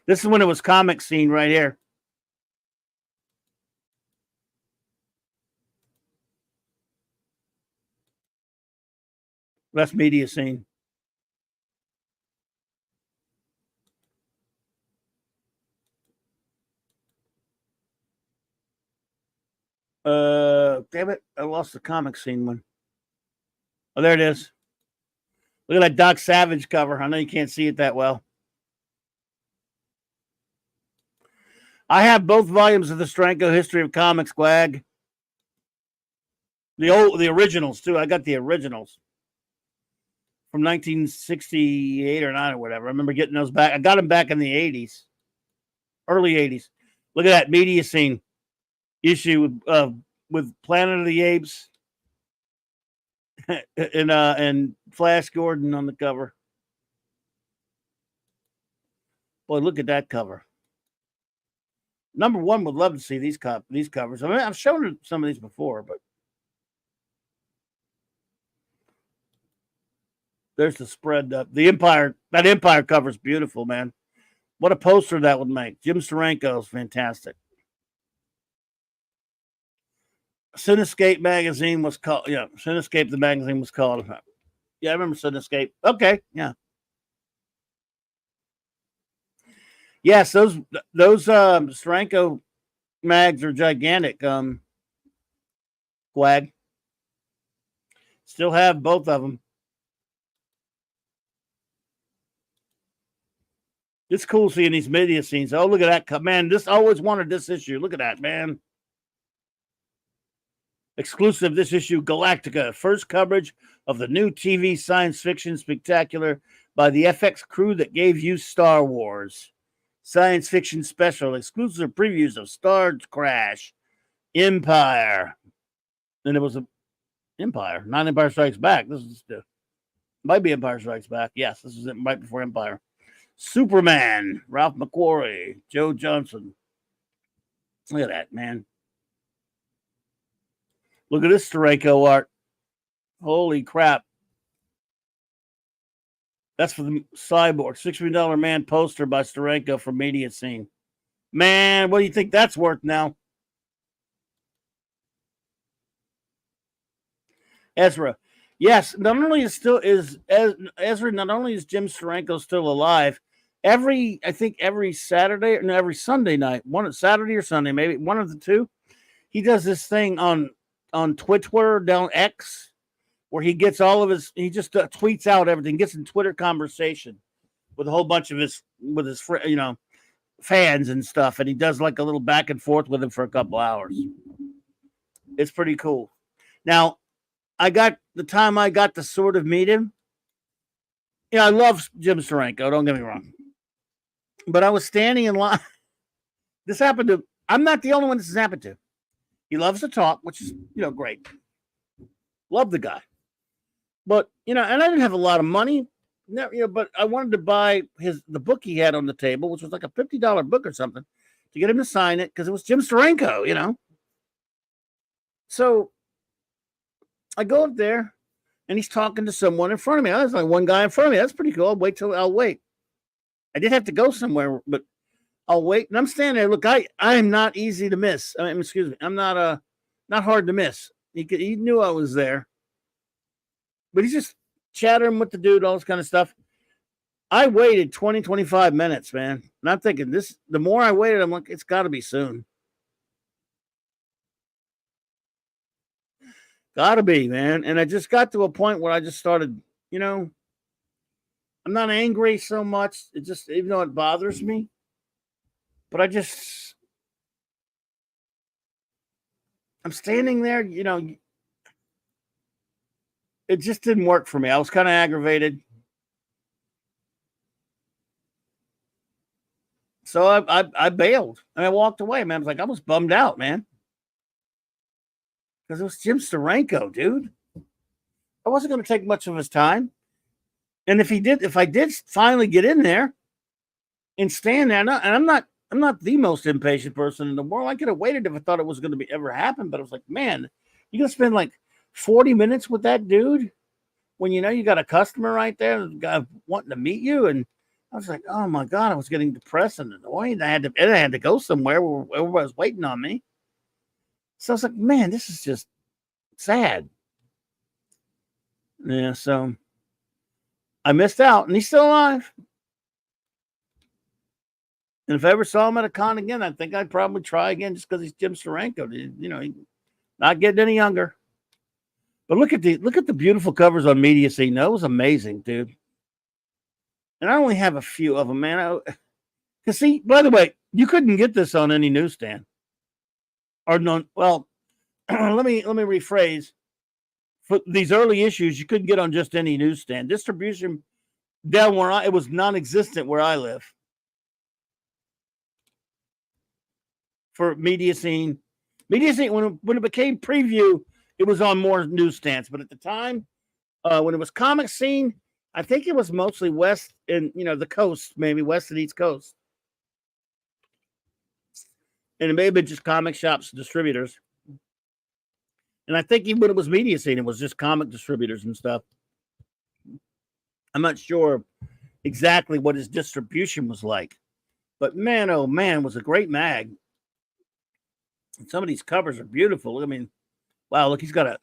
This is when it was Comic Scene right here. That's Media Scene. Damn it. I lost the Comic Scene one. Oh, there it is. Look at that Doc Savage cover. I know you can't see it that well. I have both volumes of the Steranko History of Comics, Gwag. The originals, too. I got the originals from 1968 or 9 or whatever. I remember getting those back. I got them back in the 80s, early 80s. Look at that Media Scene issue with Planet of the Apes and Flash Gordon on the cover. Boy, look at that cover. Number one would love to see these covers. I mean, I've shown some of these before, but there's the spread up. That Empire cover is beautiful, man. What a poster that would make. Jim Steranko is fantastic. Cinescape magazine was called. Yeah, Cinescape, the magazine was called. Yeah, I remember Cinescape. Okay, yeah. Yes, those Steranko mags are gigantic. Gwag. Still have both of them. It's cool seeing these media scenes. Oh, look at that. Man, I always wanted this issue. Look at that, man. Exclusive this issue, Galactica. First coverage of the new TV science fiction spectacular by the FX crew that gave you Star Wars. Science fiction special. Exclusive previews of Star Crash. Empire. And it was Empire. Not Empire Strikes Back. This is might be Empire Strikes Back. Yes, this is it right before Empire. Superman, Ralph McQuarrie, Joe Johnson. Look at that, man. Look at this Steranko art. Holy crap. That's for the Cyborg. $6 million man poster by Steranko from Media Scene. Man, what do you think that's worth now? Ezra. Yes, not only is Ezra, not only is Jim Steranko still alive, every Saturday or every Sunday night, one Saturday or Sunday, maybe one of the two, he does this thing on Twitter down X where he gets all of his, he just tweets out everything, gets in Twitter conversation with a whole bunch of his fans and stuff, and he does like a little back and forth with them for a couple hours. It's pretty cool. Now, I got to sort of meet him. Yeah, I love Jim Steranko, don't get me wrong. But I was standing in line. This happened to, I'm not the only one this has happened to. He loves to talk, which is, great. Love the guy. But, and I didn't have a lot of money, but I wanted to buy the book he had on the table, which was like a $50 book or something, to get him to sign it because it was Jim Steranko, So I go up there and he's talking to someone in front of me. I was like, one guy in front of me. That's pretty cool. I'll wait. I did have to go somewhere, but I'll wait. And I'm standing there. Look, I am not easy to miss. Excuse me. I'm not hard to miss. He knew I was there. But he's just chattering with the dude, all this kind of stuff. I waited 20, 25 minutes, man. And I'm thinking the more I waited, I'm like, it's got to be soon. Got to be, man. And I just got to a point where I just started, I'm not angry so much. It just, even though it bothers me, but I'm standing there, it just didn't work for me. I was kind of aggravated. So I bailed and I walked away, man. I was bummed out, man. Because it was Jim Steranko, dude. I wasn't going to take much of his time. And if I did finally get in there and stand there, and I'm not the most impatient person in the world. I could have waited if I thought it was going to ever happen. But I was like, man, you're going to spend like 40 minutes with that dude when you got a customer right there, the guy wanting to meet you. And I was like, oh my God, I was getting depressed and annoyed. I had to go somewhere where everybody was waiting on me. So I was like, man, this is just sad. Yeah, so I missed out, and he's still alive. And if I ever saw him at a con again, I think I'd probably try again just because he's Jim Steranko. He's not getting any younger. But look at the beautiful covers on Media Scene. That was amazing, dude. And I only have a few of them, man. Because see, by the way, you couldn't get this on any newsstand. Or no, well, let me rephrase. For these early issues, you couldn't get on just any newsstand. Distribution down where it was non-existent where I live. For Media Scene, when it became Preview, it was on more newsstands. But at the time, when it was Comic Scene, I think it was mostly west and the coast, maybe west and east coast. And it may have been just comic shops, distributors. And I think even when it was Media Scene, it was just comic distributors and stuff. I'm not sure exactly what his distribution was like. But man, oh man, it was a great mag. And some of these covers are beautiful. I mean, wow, look, he's got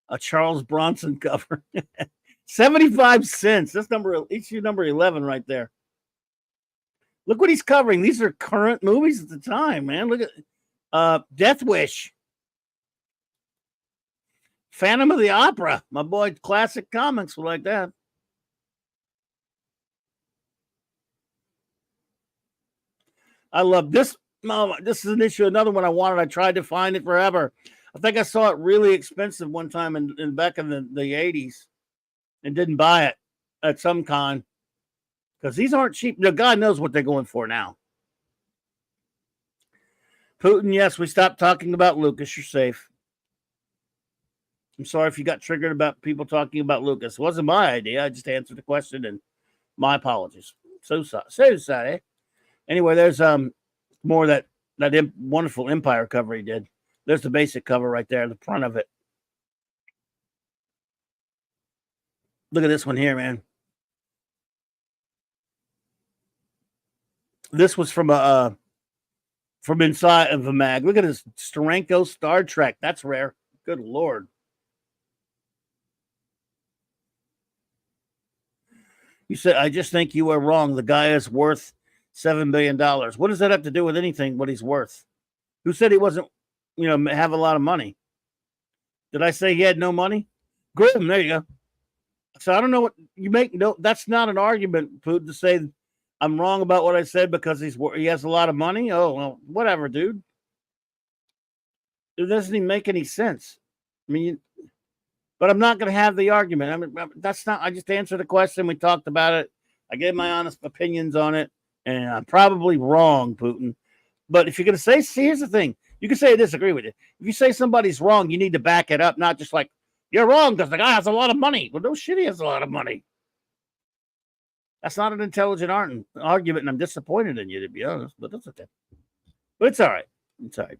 a Charles Bronson cover. 75 cents. That's issue number 11 right there. Look what he's covering. These are current movies at the time, man. Look at Death Wish. Phantom of the Opera. My boy, classic comics were like that. I love this. This is an issue, another one I wanted. I tried to find it forever. I think I saw it really expensive one time in back in the 80s and didn't buy it at some con. Because these aren't cheap. God knows what they're going for now. Putin, yes, we stopped talking about Lucas. You're safe. I'm sorry if you got triggered about people talking about Lucas. It wasn't my idea. I just answered the question, and my apologies. So sorry. Anyway, there's more of that wonderful Empire cover he did. There's the basic cover right there, the front of it. Look at this one here, man. This was from inside of a mag. Look at this Steranko Star Trek. That's rare. Good Lord. You said, I just think you are wrong. The guy is worth $7 billion. What does that have to do with anything, what he's worth? Who said he wasn't, have a lot of money? Did I say he had no money? Grim, there you go. So I don't know what you make. No, that's not an argument, Putin, to say I'm wrong about what I said because he has a lot of money. Oh, well, whatever, dude. It doesn't even make any sense. I mean, but I'm not going to have the argument. I mean, that's not. I just answered the question. We talked about it. I gave my honest opinions on it, and I'm probably wrong, Putin. But if you're going to say, see, here's the thing. You can say I disagree with you. If you say somebody's wrong, you need to back it up, not just like, you're wrong because the guy has a lot of money. Well, no shit, he has a lot of money. That's not an intelligent argument, and I'm disappointed in you, to be honest. But that's okay. But it's all right. It's all right.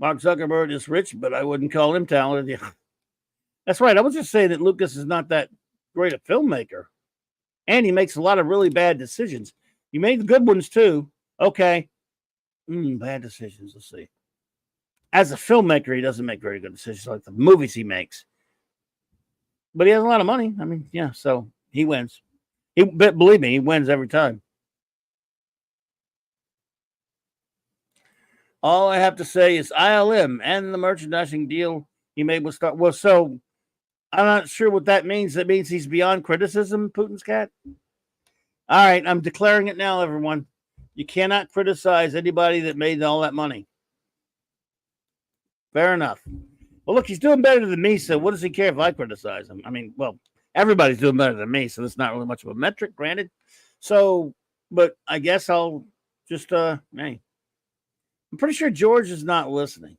Mark Zuckerberg is rich, but I wouldn't call him talented. Yeah. That's right. I was just saying that Lucas is not that great a filmmaker. And he makes a lot of really bad decisions. He made the good ones, too. Okay. Bad decisions. Let's see. As a filmmaker, he doesn't make very good decisions like the movies he makes. But he has a lot of money. I mean, yeah, so he wins. But believe me, he wins every time. All I have to say is ILM and the merchandising deal he made with Star. Well, so I'm not sure what that means. That means he's beyond criticism, Putin's cat. All right, I'm declaring it now, everyone. You cannot criticize anybody that made all that money. Fair enough. Well, look, he's doing better than me, so what does he care if I criticize him? I mean, well, everybody's doing better than me, so that's not really much of a metric, granted. So, but I guess I'll just, hey, I'm pretty sure George is not listening.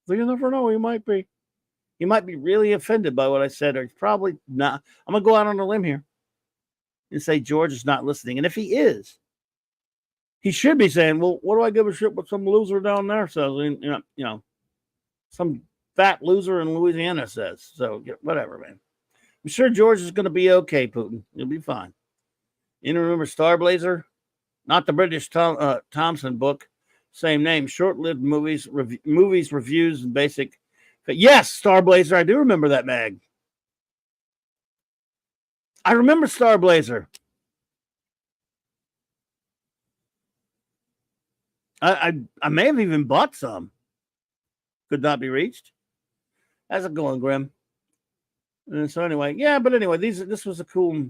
So you never know, he might be. He might be really offended by what I said, or he's probably not. I'm going to go out on a limb here and say George is not listening. And if he is, he should be saying, well, what do I give a shit what some loser down there says? Some fat loser in Louisiana says. So, whatever, man. I'm sure George is going to be okay, Putin. He'll be fine. You remember Star Blazer? Not the British Thompson book. Same name. Short-lived movies, reviews, and basic. But yes, Star Blazer. I do remember that mag. I remember Star Blazer. I may have even bought some. Could not be reached. How's it going, Grim? And so anyway, yeah, but anyway, this was a cool.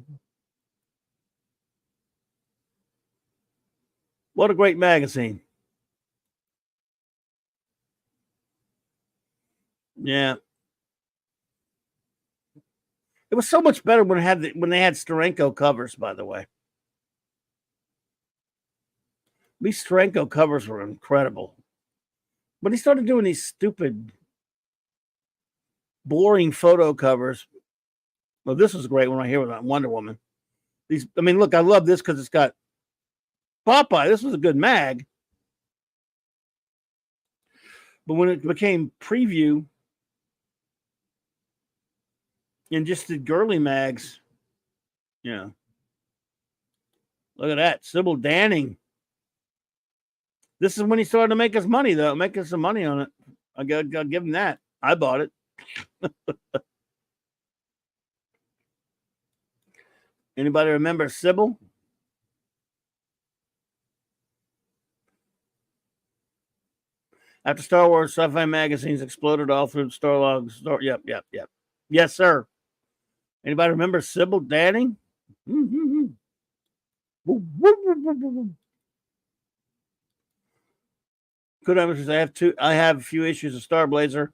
What a great magazine. Yeah. It was so much better when they had Steranko covers, by the way. These Steranko covers were incredible. But he started doing these stupid, boring photo covers. Well, this was a great one right here with Wonder Woman. Look, I love this because it's got Popeye. This was a good mag. But when it became preview and just the girly mags, yeah. Look at that. Sybil Danning. This is when he started to make his money, though. Making some money on it. I got to give him that. I bought it. Anybody remember Sybil? After Star Wars, sci-fi magazines exploded all through Starlog. Yep. Yes, sir. Anybody remember Sybil Danning? Mm-hmm. Good episode. I have a few issues of Star Blazer.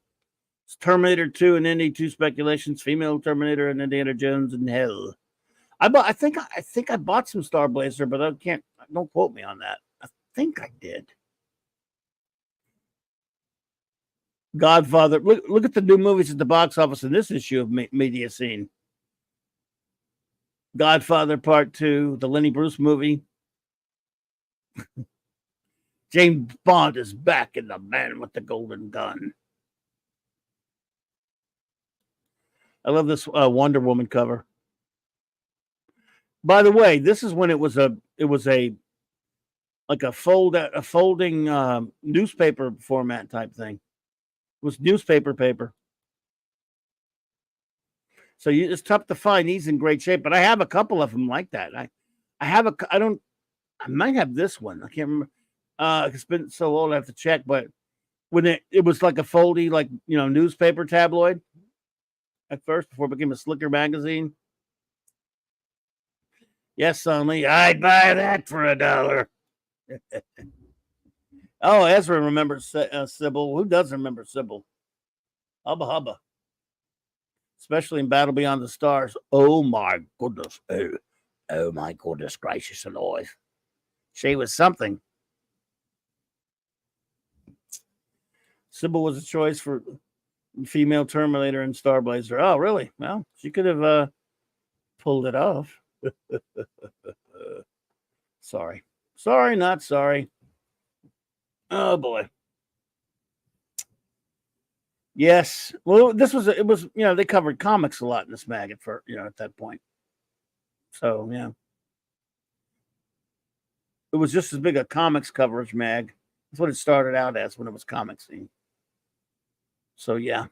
It's Terminator 2 and Indy 2 speculations, female Terminator and Indiana Jones and hell. I think I bought some Star Blazer, but don't quote me on that. I think I did. Godfather. Look at the new movies at the box office in this issue of Media Scene. Godfather Part 2, the Lenny Bruce movie. James Bond is back in The Man with the Golden Gun. I love this Wonder Woman cover. By the way, this is when it was a folding newspaper format type thing. It was newspaper paper. So it's tough to find. He's in great shape, but I have a couple of them like that. I might have this one. I can't remember. It's been so old I have to check, but when it was like a foldy, newspaper tabloid at first before it became a slicker magazine. Yes, only I'd buy that for $1. Oh, Ezra remembers Sybil. Who doesn't remember Sybil? Hubba hubba. Especially in Battle Beyond the Stars. Oh my goodness. Oh my goodness gracious alive. She was something. Sybil was a choice for female Terminator and Star Blazer. Oh, really? Well, she could have pulled it off. Sorry, not sorry. Oh boy. Yes. Well, it was they covered comics a lot in this mag at that point. So yeah, it was just as big a comics coverage mag. That's what it started out as when it was comic scene. So yeah.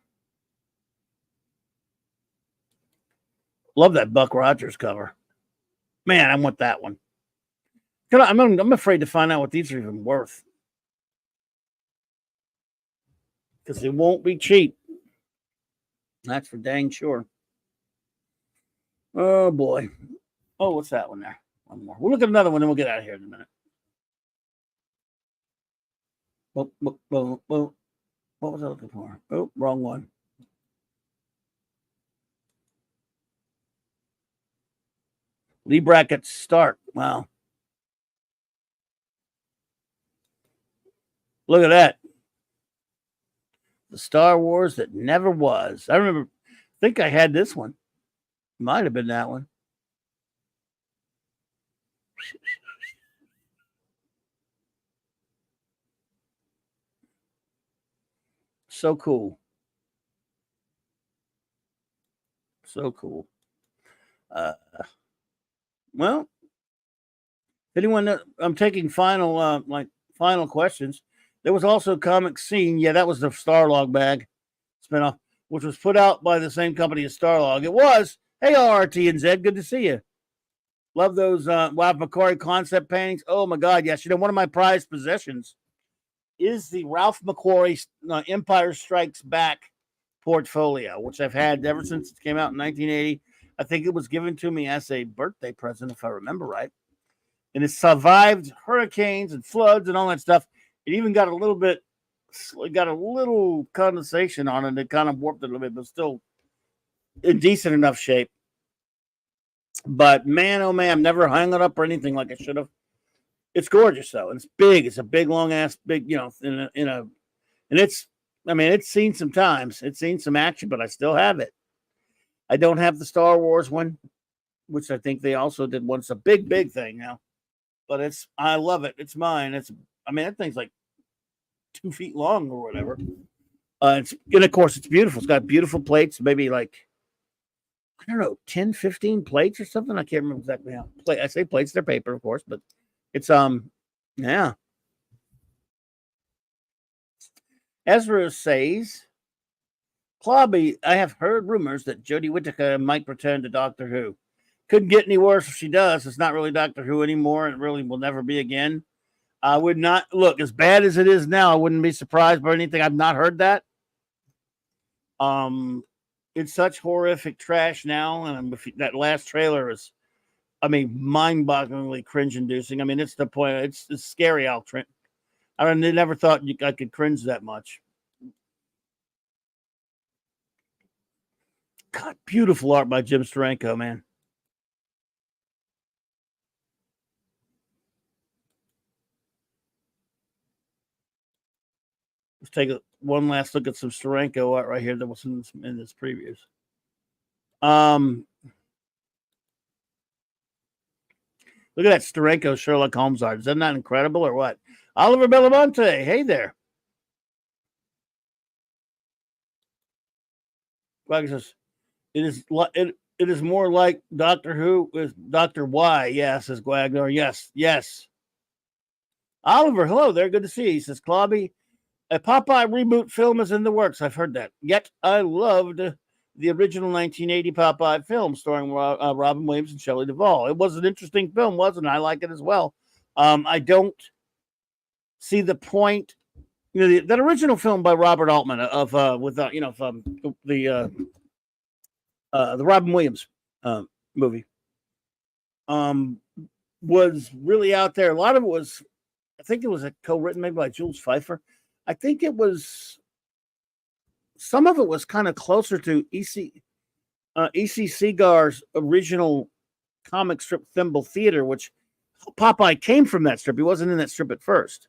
Love that Buck Rogers cover. Man, I want that one. I'm afraid to find out what these are even worth. Because it won't be cheap. That's for dang sure. Oh, boy. Oh, what's that one there? One more. We'll look at another one, and we'll get out of here in a minute. What was I looking for? Oh, wrong one. Lee Brackett's Start. Wow. Look at that. The Star Wars that never was. I think I had this one. Might have been that one. So cool. So cool. Well, anyone I'm taking final questions. There was also Comic Scene. Yeah, that was the Starlog bag spinoff, which was put out by the same company as Starlog. It was. Hey, RT and Z, good to see you. Love those Ralph McQuarrie concept paintings. Oh my God, yes. You know, one of my prized possessions is the Ralph McQuarrie Empire Strikes Back portfolio, which I've had ever since it came out in 1980. I think it was given to me as a birthday present, if I remember right. And it survived hurricanes and floods and all that stuff. It even got a little condensation on it. It kind of warped it a little bit, but still in decent enough shape. But man, oh man, I've never hung it up or anything like I should have. It's gorgeous though. It's big. It's a big, long ass, big, and it's seen some times. It's seen some action, but I still have it. I don't have the Star Wars one, which I think they also did once. A big, big thing now. But I love it. It's mine. That thing's like 2 feet long or whatever. And of course, it's beautiful. It's got beautiful plates, maybe like, I don't know, 10, 15 plates or something. I can't remember exactly how. I say plates, they're paper, of course, but it's, yeah. Ezra says, Clobby, I have heard rumors that Jodie Whittaker might return to Doctor Who. Couldn't get any worse if she does. It's not really Doctor Who anymore. It really will never be again. I would not look as bad as it is now. I wouldn't be surprised by anything. I've not heard that. It's such horrific trash now, and that last trailer is, mind-bogglingly cringe-inducing. It's the point. It's scary. I never thought I could cringe that much. God, beautiful art by Jim Steranko, man. Let's take one last look at some Steranko art right here that was in this previews. Look at that Steranko Sherlock Holmes art. Is that not incredible or what? Oliver Belamonte, hey there. Says, it is more like Doctor Who with Dr. Y. Yes, says Guagnar. Yes. Oliver, hello there. Good to see you. He says, Clobby, a Popeye reboot film is in the works. I've heard that. Yet I loved the original 1980 Popeye film starring Robin Williams and Shelley Duvall. It was an interesting film, wasn't it? I like it as well. I don't see the point. That original film by Robert Altman the Robin Williams movie was really out there. A lot of it was, I think it was co-written maybe by Jules Pfeiffer. I think some of it was kind of closer to E.C. Segar's original comic strip Thimble Theater, which Popeye came from that strip. He wasn't in that strip at first.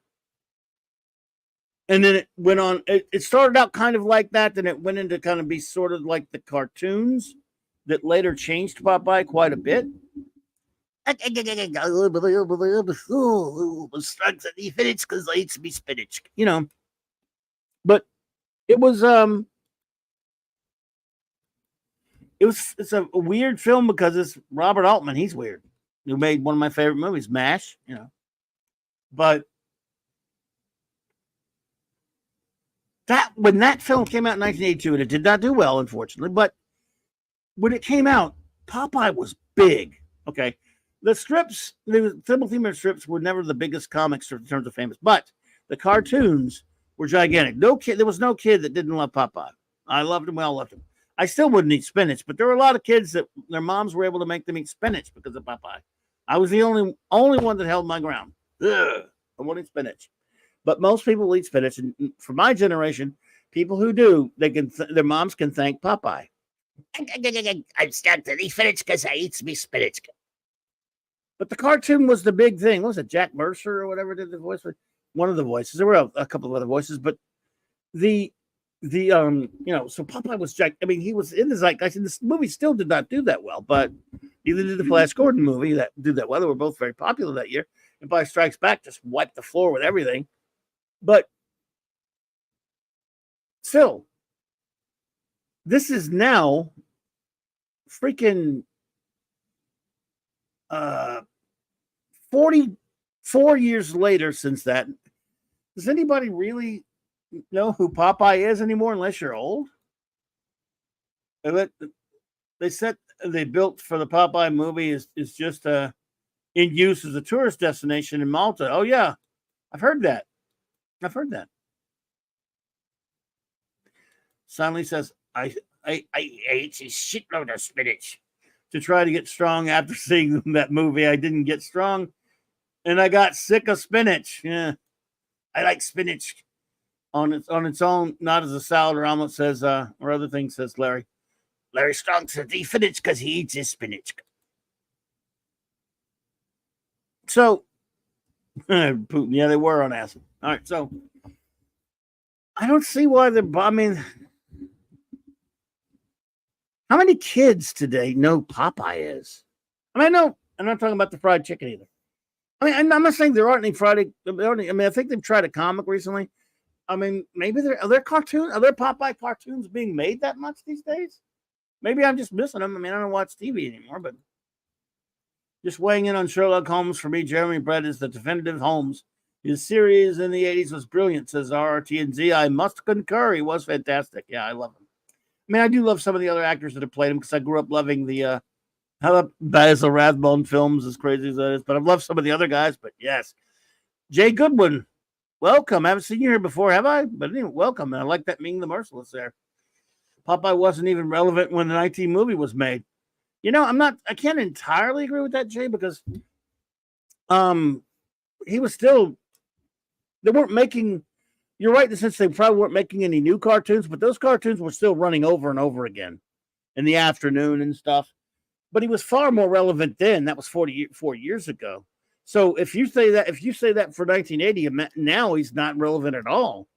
And then it went on. It started out kind of like that. Then it went into kind of be sort of like the cartoons that later changed Popeye quite a bit. But it's a weird film because it's Robert Altman. He's weird. Who made one of my favorite movies, MASH. But when that film came out in 1982, and it did not do well, unfortunately, but when it came out, Popeye was big. Okay. The strips, the Timothy Timothy strips were never the biggest comics in terms of famous, but the cartoons were gigantic. No kid, there was no kid that didn't love Popeye. I loved him. We all loved him. I still wouldn't eat spinach, but there were a lot of kids that their moms were able to make them eat spinach because of Popeye. I was the only one that held my ground. Ugh, I won't eat spinach, but most people will eat spinach, and for my generation, people who do, they can their moms can thank Popeye. I'm stuck to eat spinach because I eat me spinach. But the cartoon was the big thing. What was it, Jack Mercer or whatever did the voice? One of the voices. There were a couple of other voices, but so Popeye was Jack. I mean, he was in the zeitgeist, and this movie still did not do that well, but neither did the Flash Gordon movie that did that well. They were both very popular that year. Empire Strikes Back just wiped the floor with everything. But still, this is now freaking 44 years later since that. Does anybody really know who Popeye is anymore unless you're old? They built for the Popeye movie is just in use as a tourist destination in Malta. Oh yeah, I've heard that. Sonley says, I ate a shitload of spinach to try to get strong after seeing that movie. I didn't get strong, and I got sick of spinach. Yeah, I like spinach on its own, not as a salad or omelet, says or other things, says Larry. Larry Strong says he spinach because he eats his spinach. So, Putin, yeah, they were on acid. All right, so I don't see why they're. I mean, how many kids today know Popeye is? I mean, I know I'm not talking about the fried chicken either. I mean, I'm not saying there aren't any I think they've tried a comic recently. I mean, maybe are there Popeye cartoons being made that much these days? Maybe I'm just missing them. I mean, I don't watch TV anymore, but just weighing in on Sherlock Holmes for me, Jeremy Brett is the definitive Holmes. His series in the 80s was brilliant, says RRT and Z. I must concur. He was fantastic. Yeah, I love him. I mean, I do love some of the other actors that have played him because I grew up loving the Basil Rathbone films, as crazy as that is. But I've loved some of the other guys. But yes, Jay Goodwin, welcome. I haven't seen you here before, have I? But anyway, welcome. And I like that Ming the Merciless there. Popeye wasn't even relevant when the 19 movie was made. You know, I can't entirely agree with that, Jay, because he was still, they weren't making, you're right in the sense they probably weren't making any new cartoons, but those cartoons were still running over and over again in the afternoon and stuff. But he was far more relevant then. That was 44 years ago. So if you say that for 1980, now he's not relevant at all.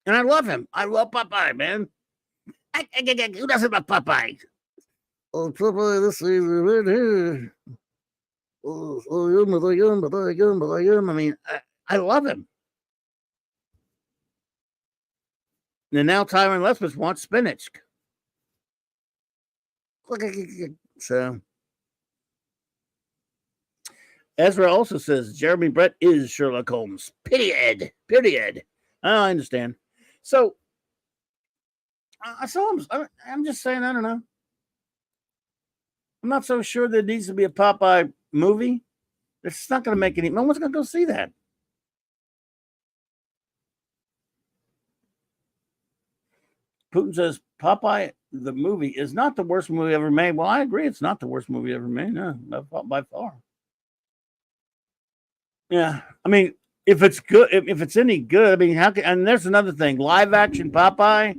And I love him. I love Popeye, man. Who doesn't love Popeye? Oh, Popeye, this is right here. I mean, I love him. And now Tyron Lespis wants spinach. So Ezra also says Jeremy Brett is Sherlock Holmes. Period. I understand. So I saw him. I'm just saying, I don't know. I'm not so sure there needs to be a Popeye movie. It's not going to make any. No one's going to go see that. Putin says Popeye, the movie, is not the worst movie ever made. Well, I agree. It's not the worst movie ever made. No, by far. Yeah. I mean, if it's good, if it's any good, I mean, and there's another thing, live action Popeye.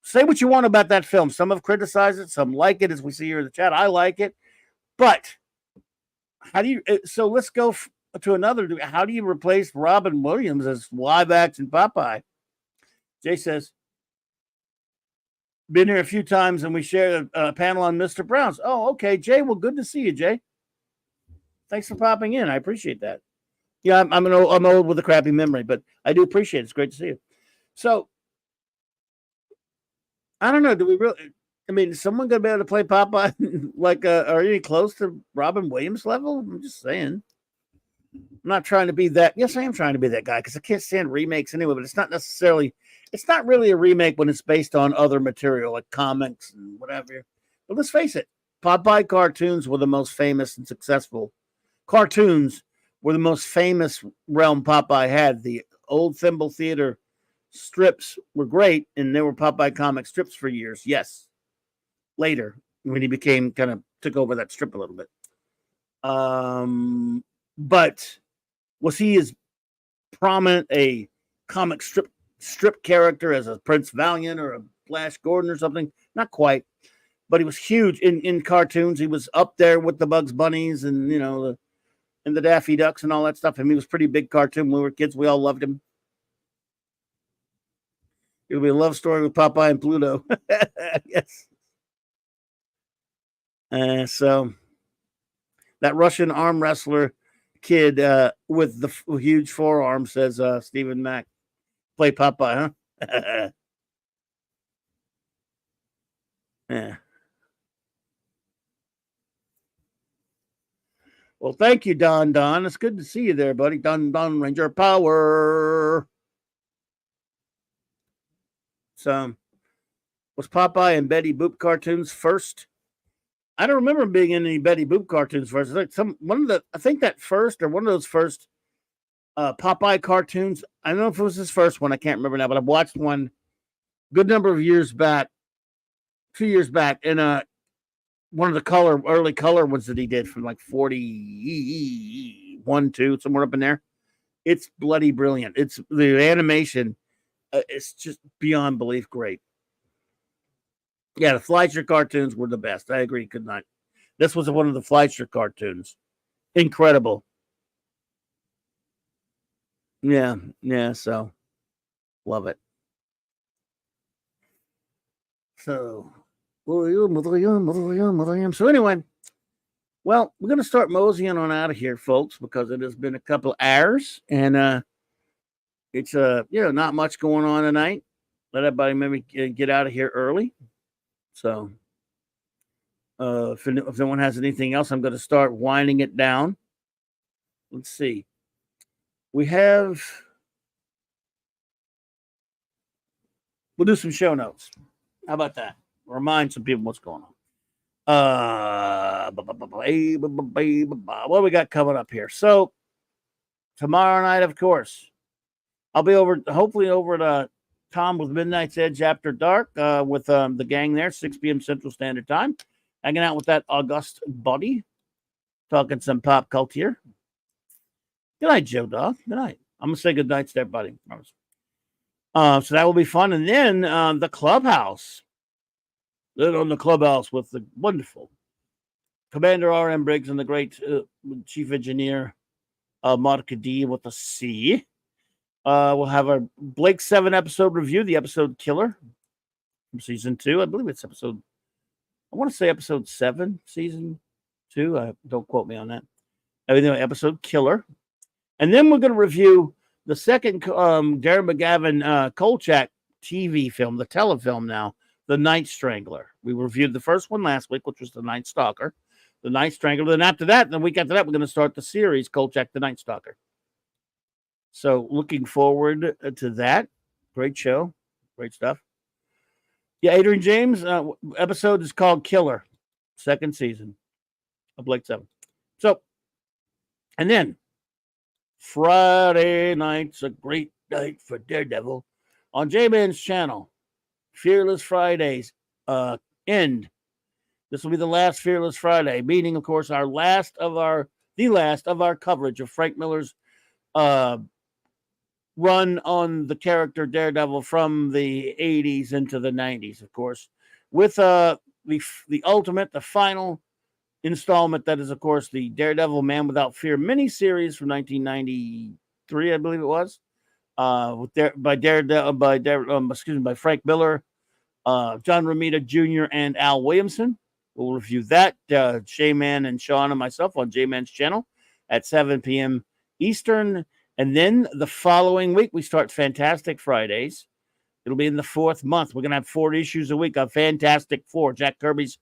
Say what you want about that film. Some have criticized it, some like it, as we see here in the chat. I like it, but so let's go to another. How do you replace Robin Williams as live action Popeye? Jay says, been here a few times and we shared a panel on Mr. Brown's. Oh, okay, Jay. Well, good to see you, Jay. Thanks for popping in. I appreciate that. Yeah, I'm old with a crappy memory, but I do appreciate it. It's great to see you. So, I don't know. Do we really? I mean, is someone going to be able to play Popeye? Like, are you close to Robin Williams level? I'm just saying. I'm not trying to be that. Yes, I am trying to be that guy because I can't stand remakes anyway. But it's not necessarily. It's not really a remake when it's based on other material like comics and whatever. But let's face it, Popeye cartoons were the most famous and successful. Cartoons were the most famous realm Popeye had. The old Thimble Theater strips were great, and there were Popeye comic strips for years. Yes, later when he became kind of took over that strip a little bit. But was he as prominent a comic strip character as a Prince Valiant or a Flash Gordon or something? Not quite, but he was huge in cartoons. He was up there with the Bugs Bunnies and the Daffy Ducks and all that stuff. I mean, he was pretty big cartoon when we were kids. We all loved him. It'll be a love story with Popeye and Pluto. Yes. So that Russian arm wrestler kid with the huge forearm, says Stephen Mack. Play Popeye, huh? Yeah. Well, thank you, Don. It's good to see you there, buddy. Don Ranger Power. So, was Popeye and Betty Boop cartoons first? I don't remember being in any Betty Boop cartoons first. I think that first or one of those first Popeye cartoons. I don't know if it was his first one. I can't remember now, but I've watched one good number of years back, 2 years back, and one of the early color ones that he did from like 41, 2, somewhere up in there. It's bloody brilliant. It's the animation. It's just beyond belief great. Yeah, the Fleischer cartoons were the best. I agree. Could not. This was one of the Fleischer cartoons. Incredible. Yeah. So love it. So anyway, well, we're gonna start moseying on out of here, folks, because it has been a couple hours, and it's not much going on tonight. Let everybody maybe get out of here early. So if no one has anything else, I'm going to start winding it down. Let's see. We'll do some show notes. How about that? Remind some people what's going on. What do we got coming up here? So tomorrow night, of course, I'll be hopefully over at Tom with Midnight's Edge After Dark with the gang there, 6 p.m. Central Standard Time. Hanging out with that august buddy. Talking some pop culture. Good night, Joe Dog. Good night. I'm going to say good night to everybody. So that will be fun. And then the Clubhouse. Then on the Clubhouse with the wonderful Commander R.M. Briggs and the great Chief Engineer Monica D with a C. We'll have our Blake 7 episode review, the episode Killer from season 2. I believe it's episode 7, season 2. Don't quote me on that. Anyway, episode Killer. And then we're going to review the second Darren McGavin Kolchak TV film, the telefilm now, The Night Strangler. We reviewed the first one last week, which was The Night Stalker. The Night Strangler. Then after that, the week after that, we're going to start the series Kolchak, The Night Stalker. So looking forward to that. Great show. Great stuff. Yeah, Adrian James episode is called Killer. Second season of Blake 7. So, and then Friday night's a great night for Daredevil on J-Man's channel. Fearless Fridays end. This will be the last Fearless Friday, meaning, of course, the last of our coverage of Frank Miller's run on the character Daredevil from the 80s into the 90s, of course, with the ultimate, the final installment that is, of course, the Daredevil Man Without Fear miniseries from 1993, I believe it was, by Frank Miller, John Romita Jr., and Al Williamson. We'll review that, J-Man and Sean and myself on J-Man's channel at 7 p.m. Eastern. And then the following week, we start Fantastic Fridays. It'll be in the 4th month. We're going to have 4 issues a week of Fantastic Four, Jack Kirby's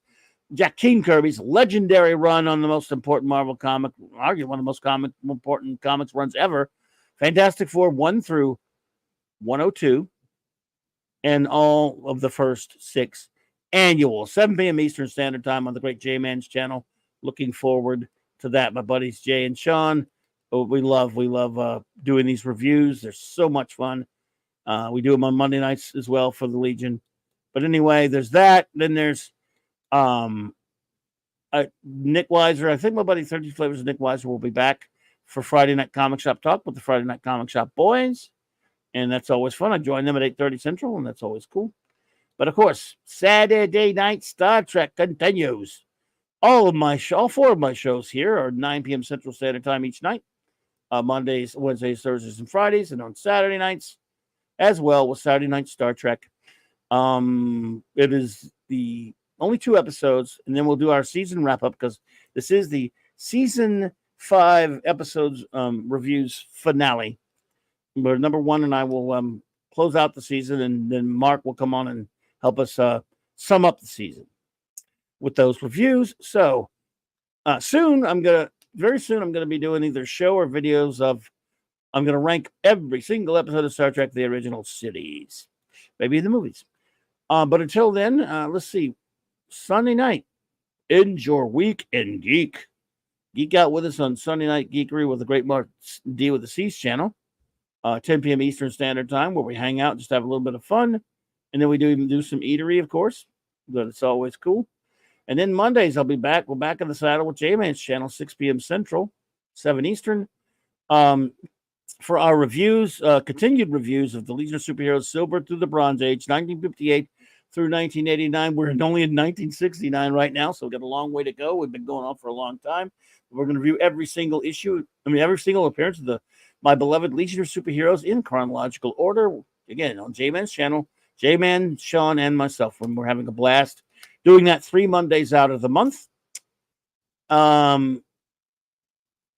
Jack King Kirby's legendary run on the most important Marvel comic, arguably one of the most important comics runs ever. Fantastic Four 1 through 102, and all of the first 6 annuals. 7 p.m. Eastern Standard Time on the Great J-Man's channel. Looking forward to that. My buddies Jay and Sean. Oh, we love doing these reviews. They're so much fun. We do them on Monday nights as well for the Legion. But anyway, there's that. Then there's Nick Weiser. I think my buddy 30 Flavors of Nick Weiser will be back for Friday Night Comic Shop Talk with the Friday Night Comic Shop boys. And that's always fun. I join them at 8:30 Central, and that's always cool. But, of course, Saturday Night Star Trek continues. All 4 of my shows here are 9 p.m. Central Standard Time each night. Mondays, Wednesdays, Thursdays, and Fridays. And on Saturday nights as well with Saturday Night Star Trek. It is the only 2 episodes, and then we'll do our season wrap-up because this is the Season 5 episodes reviews finale. But number 1 and I will close out the season, and then Mark will come on and help us sum up the season with those reviews. So very soon I'm going to be doing either show or videos I'm going to rank every single episode of Star Trek, the original series, maybe the movies. But until then, let's see. Sunday night, end your week in geek. Geek out with us on Sunday Night Geekery with the great Mark D with the C's channel. 10 p.m. Eastern Standard Time, where we hang out, just have a little bit of fun. And then we do some eatery, of course, but it's always cool. And then Mondays, I'll be back. We're back in the saddle with J-Man's channel, 6 p.m. Central, 7 Eastern, for our reviews, continued reviews of the Legion of Superheroes Silver through the Bronze Age, 1958 through 1989. We're only in 1969 right now, so we've got a long way to go. We've been going on for a long time. We're going to review every single issue, every single appearance of my beloved Legion of Superheroes in chronological order. Again, on J-Man's channel, J-Man, Sean, and myself, when we're having a blast doing that 3 Mondays out of the month. And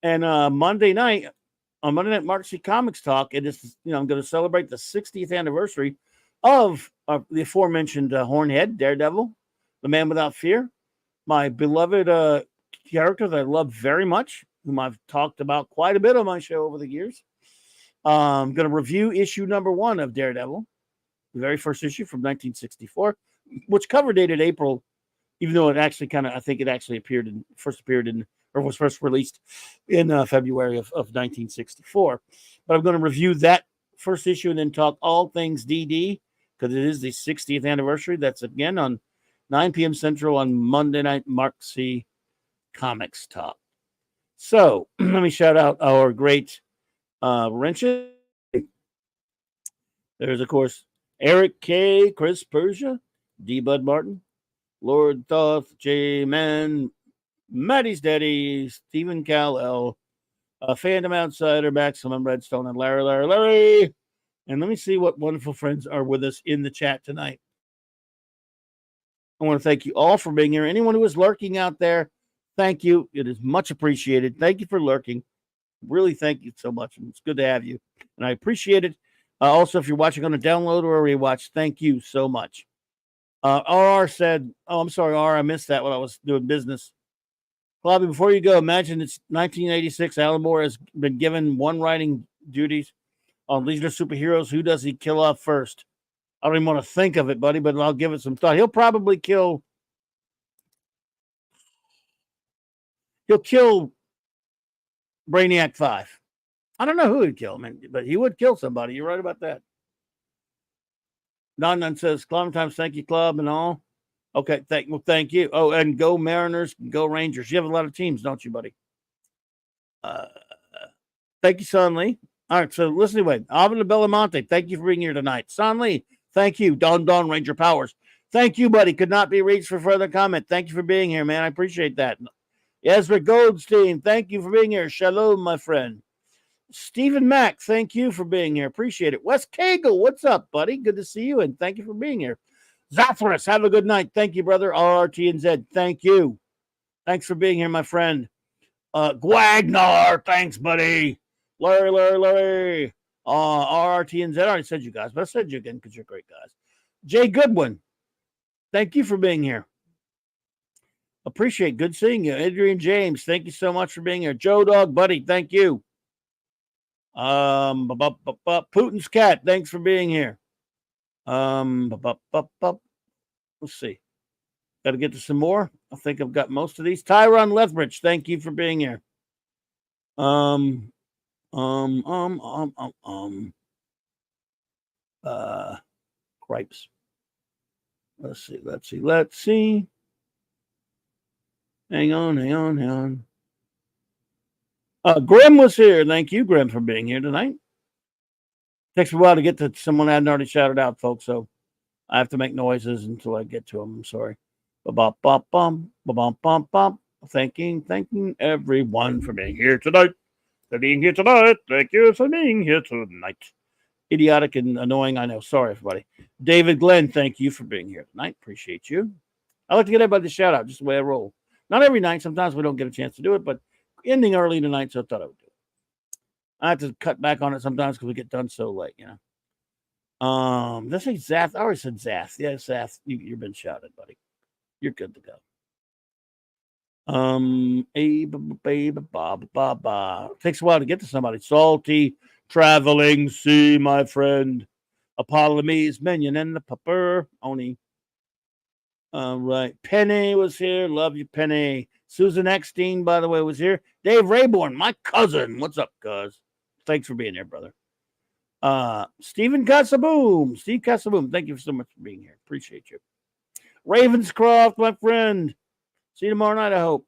Monday night, on Monday Night Mark C Comics Talk, it is, I'm going to celebrate the 60th anniversary of the aforementioned Hornhead, Daredevil, the Man Without Fear, my beloved character that I love very much, whom I've talked about quite a bit on my show over the years. I'm going to review issue number 1 of Daredevil, the very first issue from 1964, which cover dated April, even though it actually I think it actually was first released in February of 1964. But I'm going to review that first issue and then talk all things DD, because it is the 60th anniversary. That's again on 9 p.m. Central on Monday Night Mark C Comics Talk. So let me shout out our great wrenches. There's, of course, Eric K., Chris Persia, D. Bud Martin, Lord Thoth, J. Man, Maddie's Daddy, Stephen Cal-El, Phantom Outsider, Maximum Redstone, and Larry. And let me see what wonderful friends are with us in the chat tonight. I want to thank you all for being here. Anyone who is lurking out there, thank you. It is much appreciated. Thank you for lurking. Really, thank you so much. It's good to have you, and I appreciate it. Also, if you're watching on a download or a rewatch, thank you so much. RR said, I'm sorry, RR, I missed that when I was doing business. Clobby, before you go, imagine it's 1986. Alan Moore has been given one writing duties on Legion of Superheroes. Who does he kill off first? I don't even want to think of it, buddy, but I'll give it some thought. He'll probably kill Brainiac 5. I don't know who he'd kill, man, but he would kill somebody. You're right about that. Don says, Times, thank you, Club, and all. Okay, thank you. Oh, and go Mariners, go Rangers. You have a lot of teams, don't you, buddy? Thank you, Son Lee. All right, so listen anyway. Alvin de Bellamonte, thank you for being here tonight. Son Lee, thank you. Don Ranger Powers. Thank you, buddy. Could not be reached for further comment. Thank you for being here, man. I appreciate that. Ezra Goldstein, thank you for being here. Shalom, my friend. Stephen Mack, thank you for being here. Appreciate it. Wes Cagle, what's up, buddy? Good to see you, and thank you for being here. Zathras, have a good night. Thank you, brother. RRT and Z, thank you. Thanks for being here, my friend. Guagnar, thanks, buddy. Larry. RRT and Z, I already said you guys, but I said you again because you're great guys. Jay Goodwin, thank you for being here. Appreciate. Good seeing you. Adrian James, thank you so much for being here. Joe Dog, buddy, thank you. Putin's cat, thanks for being here. Let's see. Got to get to some more. I think I've got most of these. Tyron Lethbridge, thank you for being here. Cripes. Let's see. Hang on. Grim was here. Thank you, Grim, for being here tonight. Takes me a while to get to someone I hadn't already shouted out, folks, so I have to make noises until I get to them. I'm sorry. Thanking everyone for being here tonight. Thank you for being here tonight. Idiotic and annoying, I know. Sorry, everybody. David Glenn, thank you for being here tonight. Appreciate you. I like to get everybody to shout out, just the way I roll. Not every night. Sometimes we don't get a chance to do it, but ending early tonight, so I thought I would do it. I have to cut back on it sometimes because we get done so late, you know. Let's say Zath. I already said Zath. Yeah, Zath, you've been shouted, buddy. You're good to go. Takes a while to get to somebody. Salty, traveling, see my friend. Apollome's minion and the pupper. Oni. All right. Penny was here. Love you, Penny. Susan Eckstein, by the way, was here. Dave Rayborn, my cousin. What's up, cuz? Thanks for being here, brother. Stephen Casaboom. Steve Casaboom, thank you so much for being here. Appreciate you. Ravenscroft, my friend. See you tomorrow night, I hope.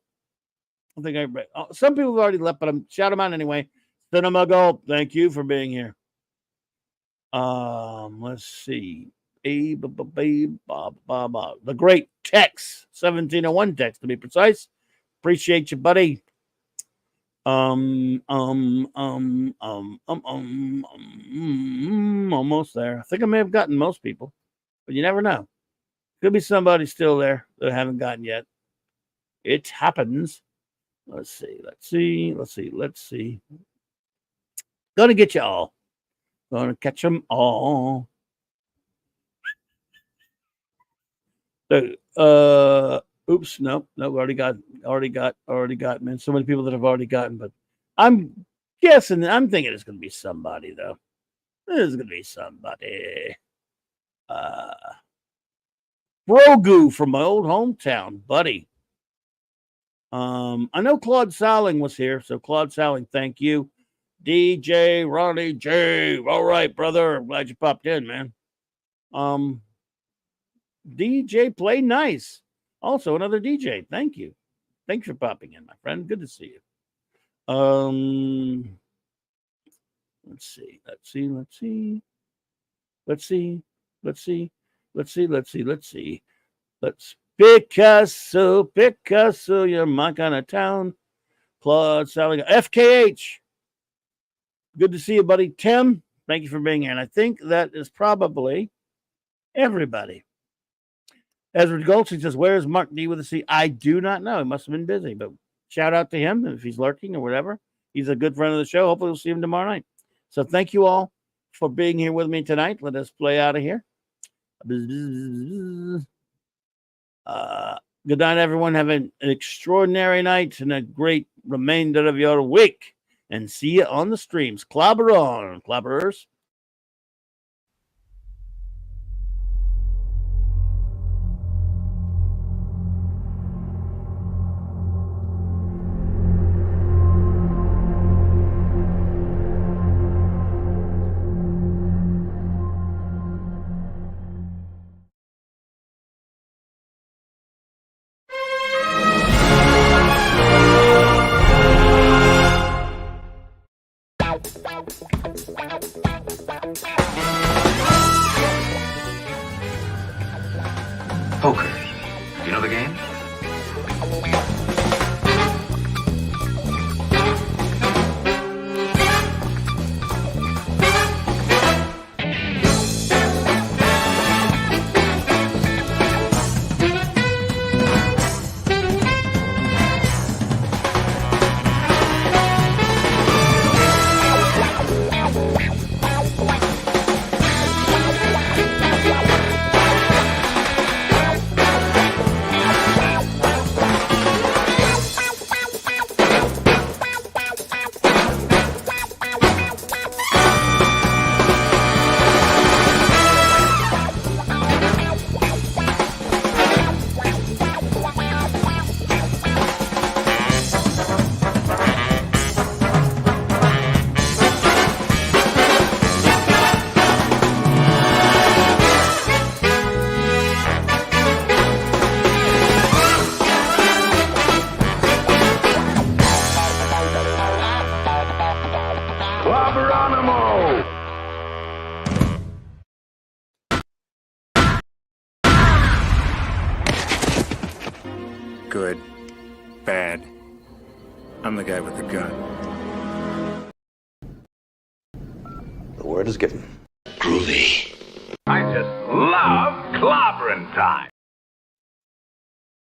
I think some people have already left, but I'm shout them out anyway. Cinema Gulp, thank you for being here. Let's see. The great Tex, 1701 Tex to be precise. Appreciate you, buddy. Almost there. I think I may have gotten most people, but you never know. Could be somebody still there that I haven't gotten yet. It happens. Let's see. Gonna get you all. Gonna catch them all. Oops, no, already got, man. So many people that have already gotten, but I'm thinking it's gonna be somebody though. There's gonna be somebody. Brogu from my old hometown, buddy. I know Claude Salling was here, so Claude Salling, thank you. DJ Ronnie J. All right, brother. I'm glad you popped in, man. DJ Play Nice. Also another DJ. Thank you. Thanks for popping in, my friend. Good to see you. Let's see. Picasso, you're my kind of town. Claude Sally, FKH. Good to see you, buddy. Tim, thank you for being here. And I think that is probably everybody. Ezra Goldstein says, where's Mark D with a C? I do not know. He must have been busy, but shout out to him if he's lurking or whatever. He's a good friend of the show. Hopefully we'll see him tomorrow night. So thank you all for being here with me tonight. Let us play out of here. Good night, everyone. Have an extraordinary night and a great remainder of your week. And see you on the streams. Clobberin, clobberers. Good. Bad. I'm the guy with the gun. The word is given. I just love clobbering time.